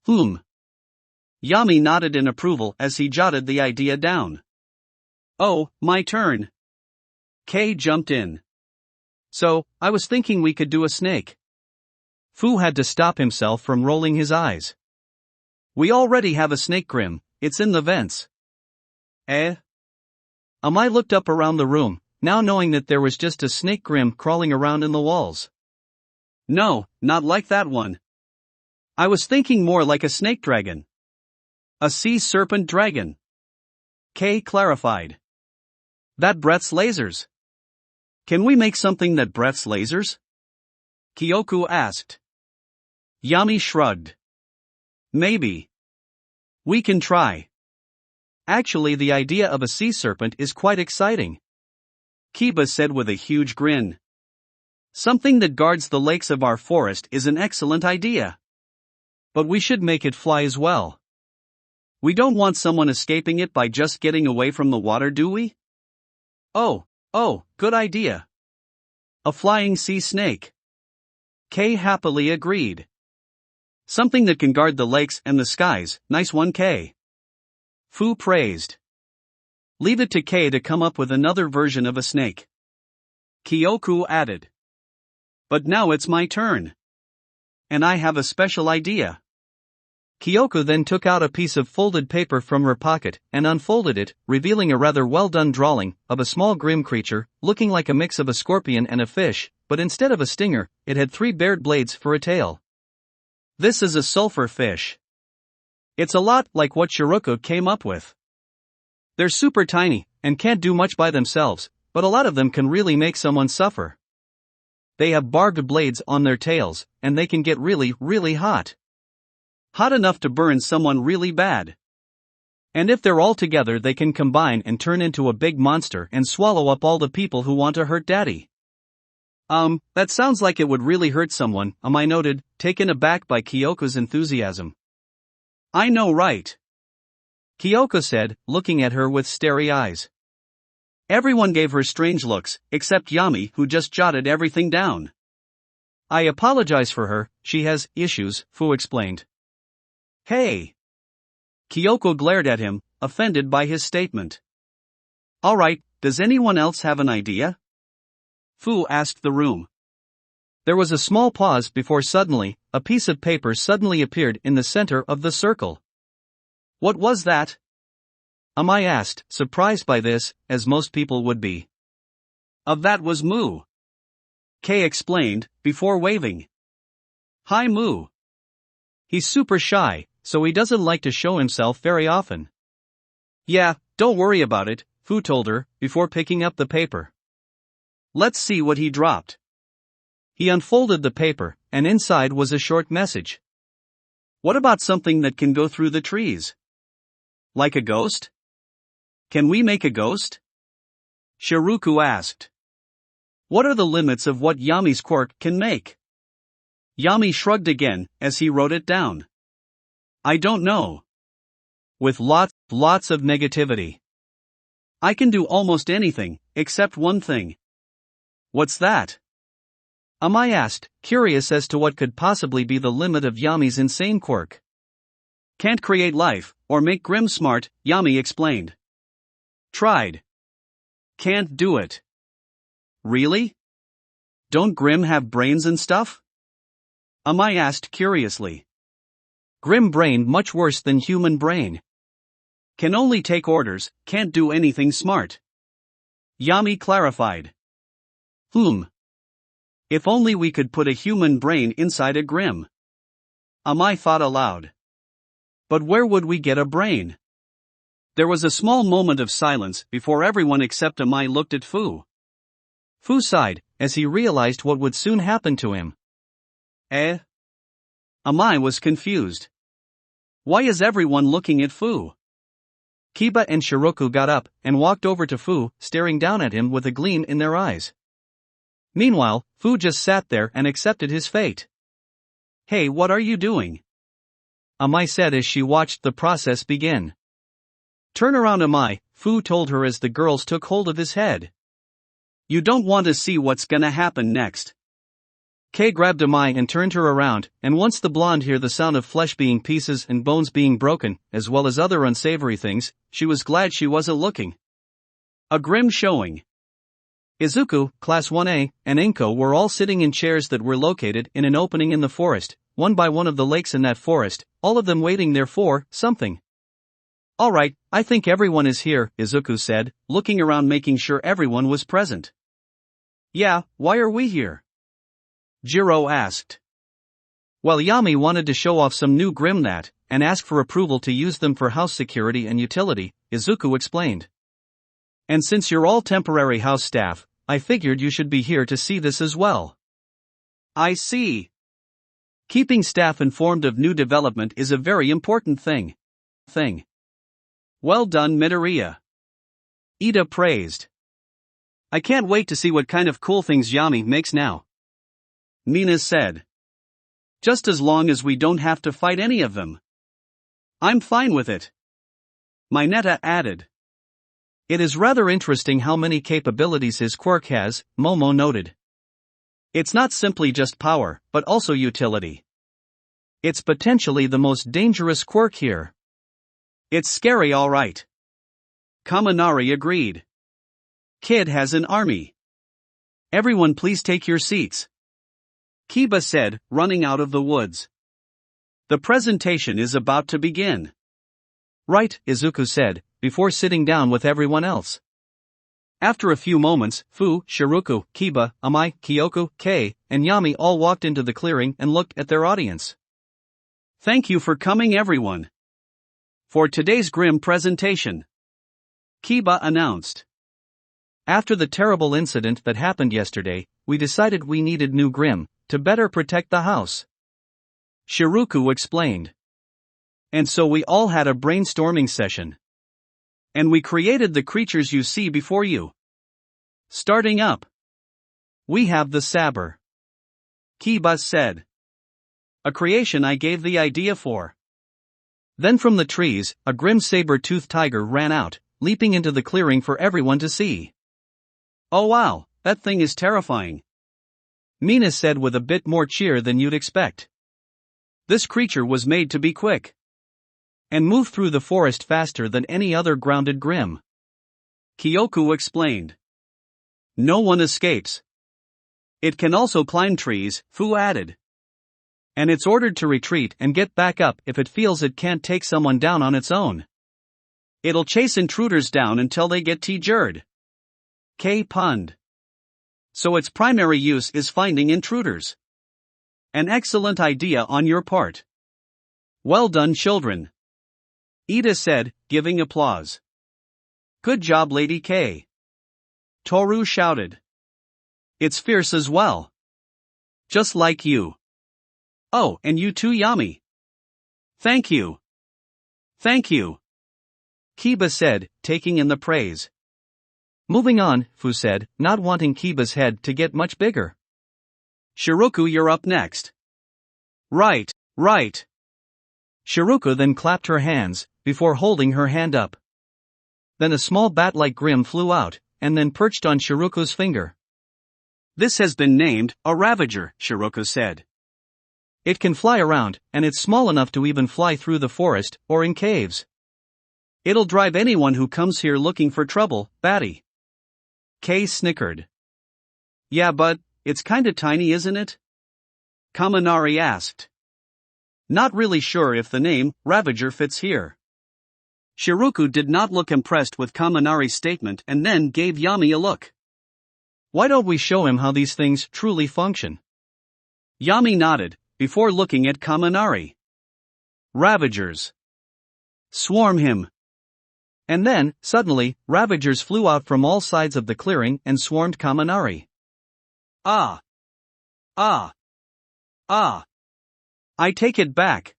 Yami nodded in approval as he jotted the idea down. Oh, my turn. Kei jumped in. So, I was thinking we could do a snake. Fu had to stop himself from rolling his eyes. We already have a snake Grim, it's in the vents. Amai looked up around the room, now knowing that there was just a snake Grim crawling around in the walls. No, not like that one. I was thinking more like a snake dragon. A sea serpent dragon. Kei clarified. That breathes lasers. Can we make something that breathes lasers? Kyoku asked. Yami shrugged. Maybe. We can try. Actually, the idea of a sea serpent is quite exciting. Kiba said with a huge grin. Something that guards the lakes of our forest is an excellent idea. But we should make it fly as well. We don't want someone escaping it by just getting away from the water, do we? Oh, good idea. A flying sea snake. Kei happily agreed. Something that can guard the lakes and the skies, nice one Kei. Fu praised. Leave it to Kei to come up with another version of a snake. Kyoku added. But now it's my turn. And I have a special idea. Kyoku then took out a piece of folded paper from her pocket and unfolded it, revealing a rather well-done drawing of a small Grim creature, looking like a mix of a scorpion and a fish, but instead of a stinger, it had 3 bared blades for a tail. This is a sulfur fish. It's a lot like what Shiroku came up with. They're super tiny, and can't do much by themselves, but a lot of them can really make someone suffer. They have barbed blades on their tails, and they can get really, really hot. Hot enough to burn someone really bad. And if they're all together they can combine and turn into a big monster and swallow up all the people who want to hurt Daddy. That sounds like it would really hurt someone, Amai noted, taken aback by Kyoko's enthusiasm. I know, right? Kyoko said, looking at her with starry eyes. Everyone gave her strange looks, except Yami, who just jotted everything down. I apologize for her, she has issues, Fu explained. Hey! Kyoko glared at him, offended by his statement. Alright, does anyone else have an idea? Fu asked the room. There was a small pause before suddenly, a piece of paper suddenly appeared in the center of the circle. What was that? Amai asked, surprised by this, as most people would be. That was Mu. Kei explained, before waving. Hi Mu. He's super shy, so he doesn't like to show himself very often. Yeah, don't worry about it, Fu told her, before picking up the paper. Let's see what he dropped. He unfolded the paper, and inside was a short message. What about something that can go through the trees? Like a ghost? Can we make a ghost? Shiroku asked. What are the limits of what Yami's quirk can make? Yami shrugged again, as he wrote it down. I don't know. With lots of negativity. I can do almost anything, except one thing. What's that? Amai asked, curious as to what could possibly be the limit of Yami's insane quirk. Can't create life, or make Grim smart, Yami explained. Tried. Can't do it. Really? Don't Grimm have brains and stuff? Amai asked curiously. Grimm brain much worse than human brain. Can only take orders, can't do anything smart. Yami clarified. If only we could put a human brain inside a Grimm. Amai thought aloud. But where would we get a brain? There was a small moment of silence before everyone except Amai looked at Fu. Fu sighed, as he realized what would soon happen to him. Amai was confused. Why is everyone looking at Fu? Kiba and Shiroku got up and walked over to Fu, staring down at him with a gleam in their eyes. Meanwhile, Fu just sat there and accepted his fate. Hey, what are you doing? Amai said as she watched the process begin. Turn around, Amai, Fu told her as the girls took hold of his head. You don't want to see what's gonna happen next. Kay grabbed Amai and turned her around, and once the blonde heard the sound of flesh being pieces and bones being broken, as well as other unsavory things, she was glad she wasn't looking. A Grimm showing. Izuku, Class 1A, and Inko were all sitting in chairs that were located in an opening in the forest, one by one of the lakes in that forest, all of them waiting there for something. Alright, I think everyone is here, Izuku said, looking around making sure everyone was present. Yeah, why are we here? Jiro asked. Well, Yami wanted to show off some new Grimmnat, and ask for approval to use them for house security and utility, Izuku explained. And since you're all temporary house staff, I figured you should be here to see this as well. I see. Keeping staff informed of new development is a very important thing. Well done, Midoriya. Ida praised. I can't wait to see what kind of cool things Yami makes now. Mina said. Just as long as we don't have to fight any of them. I'm fine with it. Mineta added. It is rather interesting how many capabilities his quirk has, Momo noted. It's not simply just power, but also utility. It's potentially the most dangerous quirk here. It's scary, alright. Kaminari agreed. Kid has an army. Everyone please take your seats. Kiba said, running out of the woods. The presentation is about to begin. Right, Izuku said, before sitting down with everyone else. After a few moments, Fu, Shiroku, Kiba, Amai, Kyoko, Kei, and Yami all walked into the clearing and looked at their audience. Thank you for coming, everyone. For today's Grimm presentation, Kiba announced. After the terrible incident that happened yesterday, we decided we needed new Grimm to better protect the house. Shiroku explained. And so we all had a brainstorming session. And we created the creatures you see before you. Starting up, we have the Saber. Kiba said. A creation I gave the idea for. Then from the trees, a grim saber-toothed tiger ran out, leaping into the clearing for everyone to see. Oh wow, that thing is terrifying. Mina said with a bit more cheer than you'd expect. This creature was made to be quick. And move through the forest faster than any other grounded Grimm. Kyoko explained. No one escapes. It can also climb trees, Fu added. And it's ordered to retreat and get back up if it feels it can't take someone down on its own. It'll chase intruders down until they get T-jured. Kei punned. So its primary use is finding intruders. An excellent idea on your part. Well done, children. Ida said, giving applause. Good job, Lady K. Toru shouted. It's fierce as well. Just like you. Oh, and you too, Yami. Thank you. Thank you. Kiba said, taking in the praise. Moving on, Fu said, not wanting Kiba's head to get much bigger. Shiroku, you're up next. Right. Shiroku then clapped her hands, before holding her hand up. Then a small bat-like Grimm flew out, and then perched on Shiroku's finger. This has been named a Ravager, Shiroku said. It can fly around, and it's small enough to even fly through the forest, or in caves. It'll drive anyone who comes here looking for trouble, batty. Kay snickered. Yeah, but it's kinda tiny, isn't it? Kaminari asked. Not really sure if the name, Ravager, fits here. Shiroku did not look impressed with Kaminari's statement and then gave Yami a look. Why don't we show him how these things truly function? Yami nodded, before looking at Kaminari. Ravagers. Swarm him. And then, suddenly, Ravagers flew out from all sides of the clearing and swarmed Kaminari. Ah! Ah! Ah! I take it back.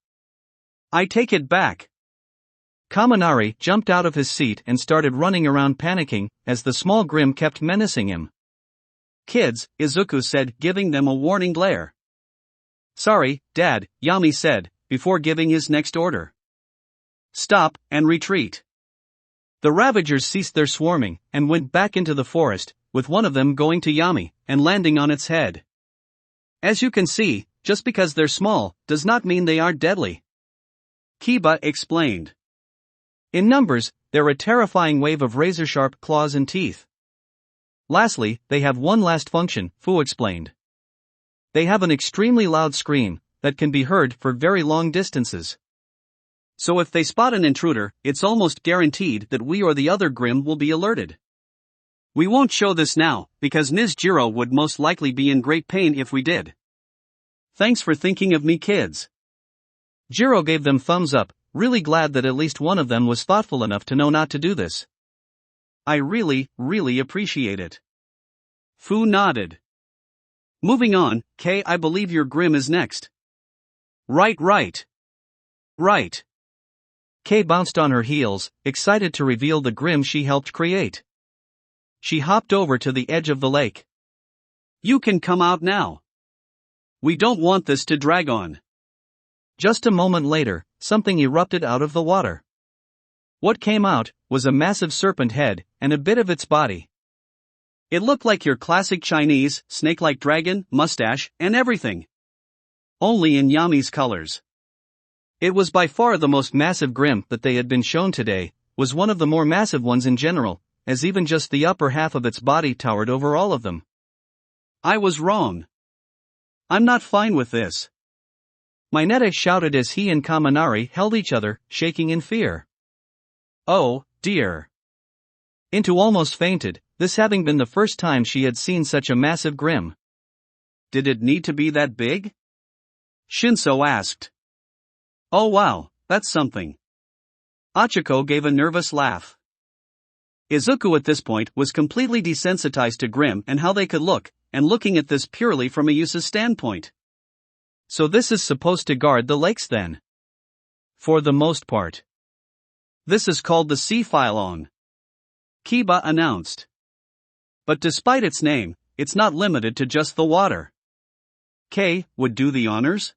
I take it back. Kaminari jumped out of his seat and started running around panicking, as the small Grim kept menacing him. Kids, Izuku said, giving them a warning glare. Sorry, Dad, Yami said, before giving his next order. Stop, and retreat. The Ravagers ceased their swarming, and went back into the forest, with one of them going to Yami, and landing on its head. As you can see, just because they're small, does not mean they aren't deadly. Kiba explained. In numbers, they're a terrifying wave of razor-sharp claws and teeth. Lastly, they have one last function, Fu explained. They have an extremely loud scream, that can be heard for very long distances. So if they spot an intruder, it's almost guaranteed that we or the other Grim will be alerted. We won't show this now, because Ms. Jiro would most likely be in great pain if we did. Thanks for thinking of me, kids. Jiro gave them thumbs up, really glad that at least one of them was thoughtful enough to know not to do this. I really appreciate it. Fu nodded. Moving on, Kay, I believe your Grim is next. Right. Kay bounced on her heels, excited to reveal the Grim she helped create. She hopped over to the edge of the lake. You can come out now. We don't want this to drag on. Just a moment later, something erupted out of the water. What came out was a massive serpent head, and a bit of its body. It looked like your classic Chinese, snake-like dragon, mustache, and everything. Only in Yami's colors. It was by far the most massive Grim that they had been shown today, was one of the more massive ones in general, as even just the upper half of its body towered over all of them. I was wrong. I'm not fine with this. Mineta shouted as he and Kaminari held each other, shaking in fear. Oh, dear. Into almost fainted, this having been the first time she had seen such a massive Grim. Did it need to be that big? Shinso asked. Oh wow, that's something. Achiko gave a nervous laugh. Izuku at this point was completely desensitized to Grim and how they could look, and looking at this purely from a use's standpoint. So this is supposed to guard the lakes then? For the most part. This is called the Sea Phylon. Kiba announced. But despite its name, it's not limited to just the water. Kay would do the honors?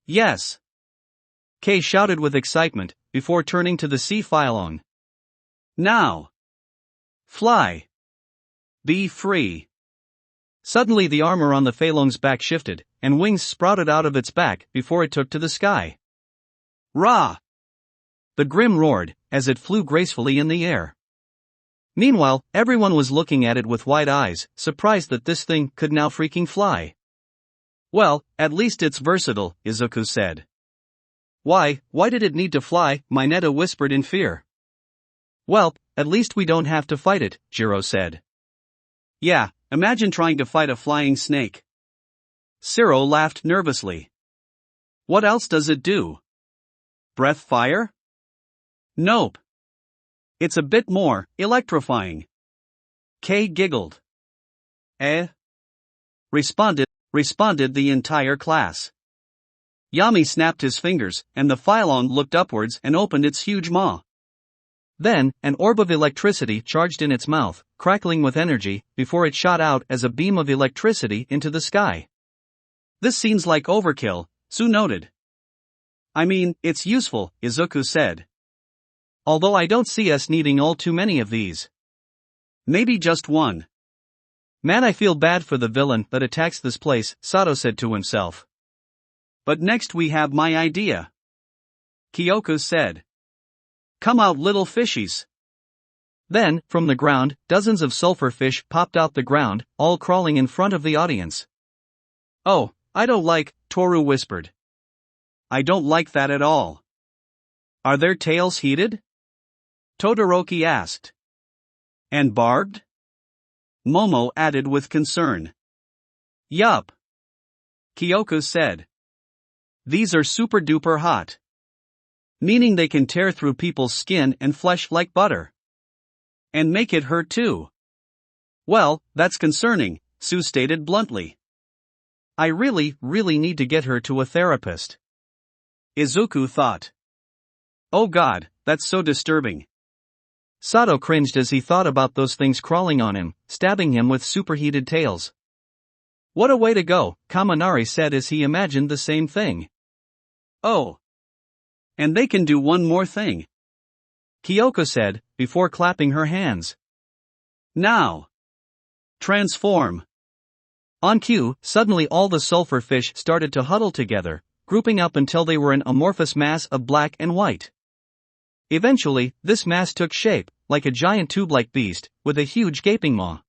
Yes. Kay shouted with excitement, before turning to the Sea Phylon. Now! Fly! Be free! Suddenly the armor on the Phalong's back shifted, and wings sprouted out of its back before it took to the sky. Rah! The Grim roared, as it flew gracefully in the air. Meanwhile, everyone was looking at it with wide eyes, surprised that this thing could now freaking fly. Well, at least it's versatile, Izuku said. Why did it need to fly? Mineta whispered in fear. Well, at least we don't have to fight it, Jiro said. Yeah, imagine trying to fight a flying snake. Ciro laughed nervously. What else does it do? Breath fire? Nope. It's a bit more electrifying. Kay giggled. Responded the entire class. Yami snapped his fingers, and the Phylon looked upwards and opened its huge maw. Then, an orb of electricity charged in its mouth, crackling with energy, before it shot out as a beam of electricity into the sky. This seems like overkill, Su noted. I mean, it's useful, Izuku said. Although I don't see us needing all too many of these. Maybe just one. Man, I feel bad for the villain that attacks this place, Sato said to himself. But next we have my idea. Kyoko said. Come out, little fishies. Then, from the ground, dozens of sulfur fish popped out the ground, all crawling in front of the audience. "Oh, I don't like," Toru whispered. "I don't like that at all." "Are their tails heated?" Todoroki asked. "And barbed?" Momo added with concern. "Yup," Kyoko said. "These are super duper hot. Meaning they can tear through people's skin and flesh like butter. And make it hurt too." "Well, that's concerning," Sue stated bluntly. "I really need to get her to a therapist." Izuku thought. "Oh god, that's so disturbing." Sato cringed as he thought about those things crawling on him, stabbing him with superheated tails. "What a way to go," Kaminari said as he imagined the same thing. "Oh. And they can do one more thing," Kyoko said, before clapping her hands. "Now. Transform." On cue, suddenly all the sulfur fish started to huddle together, grouping up until they were an amorphous mass of black and white. Eventually, this mass took shape, like a giant tube-like beast, with a huge gaping maw.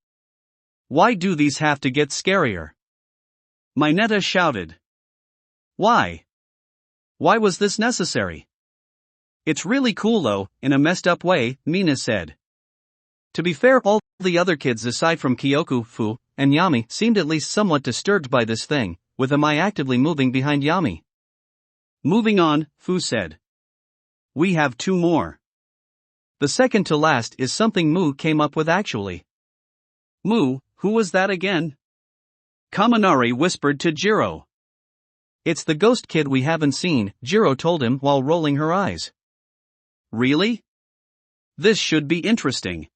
"Why do these have to get scarier?" Mineta shouted. "Why? Why was this necessary?" "It's really cool though, in a messed up way," Mina said. To be fair, all the other kids aside from Kyoko, Fu, and Yami seemed at least somewhat disturbed by this thing, with Amai actively moving behind Yami. "Moving on," Fu said. "We have two more." The second to last is something Mu came up with actually. "Mu, who was that again?" Kaminari whispered to Jiro. "It's the ghost kid we haven't seen," Jiro told him while rolling her eyes. "Really? This should be interesting,"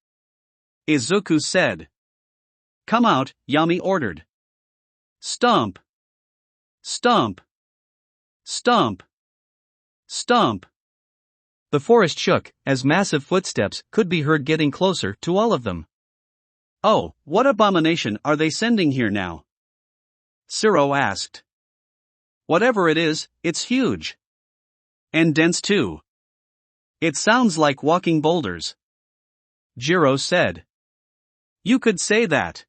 Izuku said. "Come out," Yami ordered. "Stomp! Stomp! Stomp! Stomp!" The forest shook, as massive footsteps could be heard getting closer to all of them. "Oh, what abomination are they sending here now?" Siro asked. "Whatever it is, it's huge. And dense too. It sounds like walking boulders," Jiro said. "You could say that.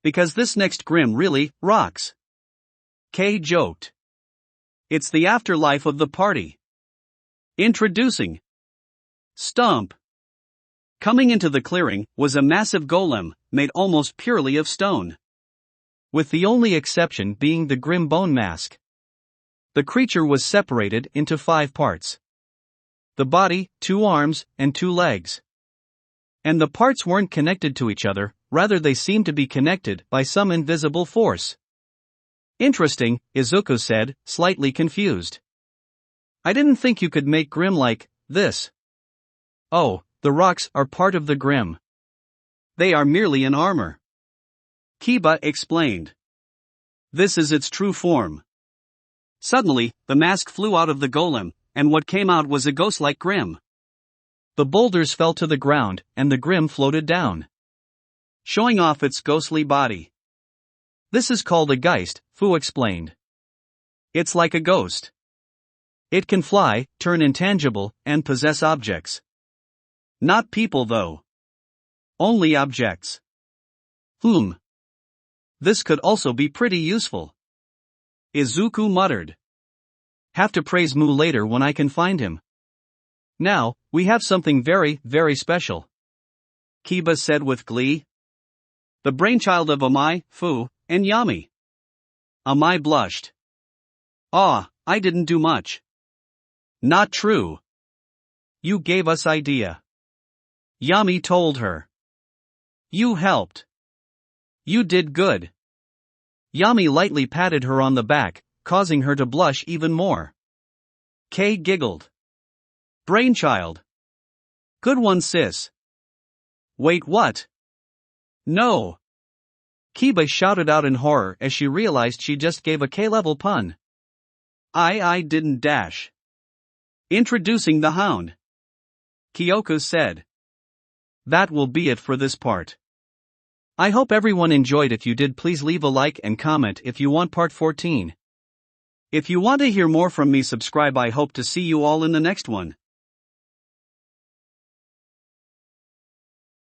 Because this next grim really rocks," Kei joked. "It's the afterlife of the party. Introducing Stomp." Coming into the clearing was a massive golem, made almost purely of stone. With the only exception being the grim bone mask. The creature was separated into 5 parts. The body, 2 arms, and 2 legs. And the parts weren't connected to each other, rather they seemed to be connected by some invisible force. "Interesting," Izuku said, slightly confused. "I didn't think you could make grim like this." "Oh, the rocks are part of the grim. They are merely an armor," Kiba explained. "This is its true form." Suddenly, the mask flew out of the golem, and what came out was a ghost-like grim. The boulders fell to the ground, and the grim floated down, showing off its ghostly body. "This is called a geist," Fu explained. "It's like a ghost. It can fly, turn intangible, and possess objects. Not people though. Only objects." This could also be pretty useful," Izuku muttered. "Have to praise Mu later when I can find him." "Now, we have something very, very special," Kiba said with glee. "The brainchild of Amai, Fu, and Yami." Amai blushed. I didn't do much." "Not true. You gave us idea," Yami told her. "You helped. You did good." Yami lightly patted her on the back, causing her to blush even more. Kei giggled. "Brainchild. Good one, sis." "Wait, what?" "No." Kiba shouted out in horror as she realized she just gave a K-level pun. I didn't dash." "Introducing the hound," Kyoko said. That will be it for this part. I hope everyone enjoyed. If you did, please leave a like and comment if you want part 14. If you want to hear more from me, subscribe. I hope to see you all in the next one.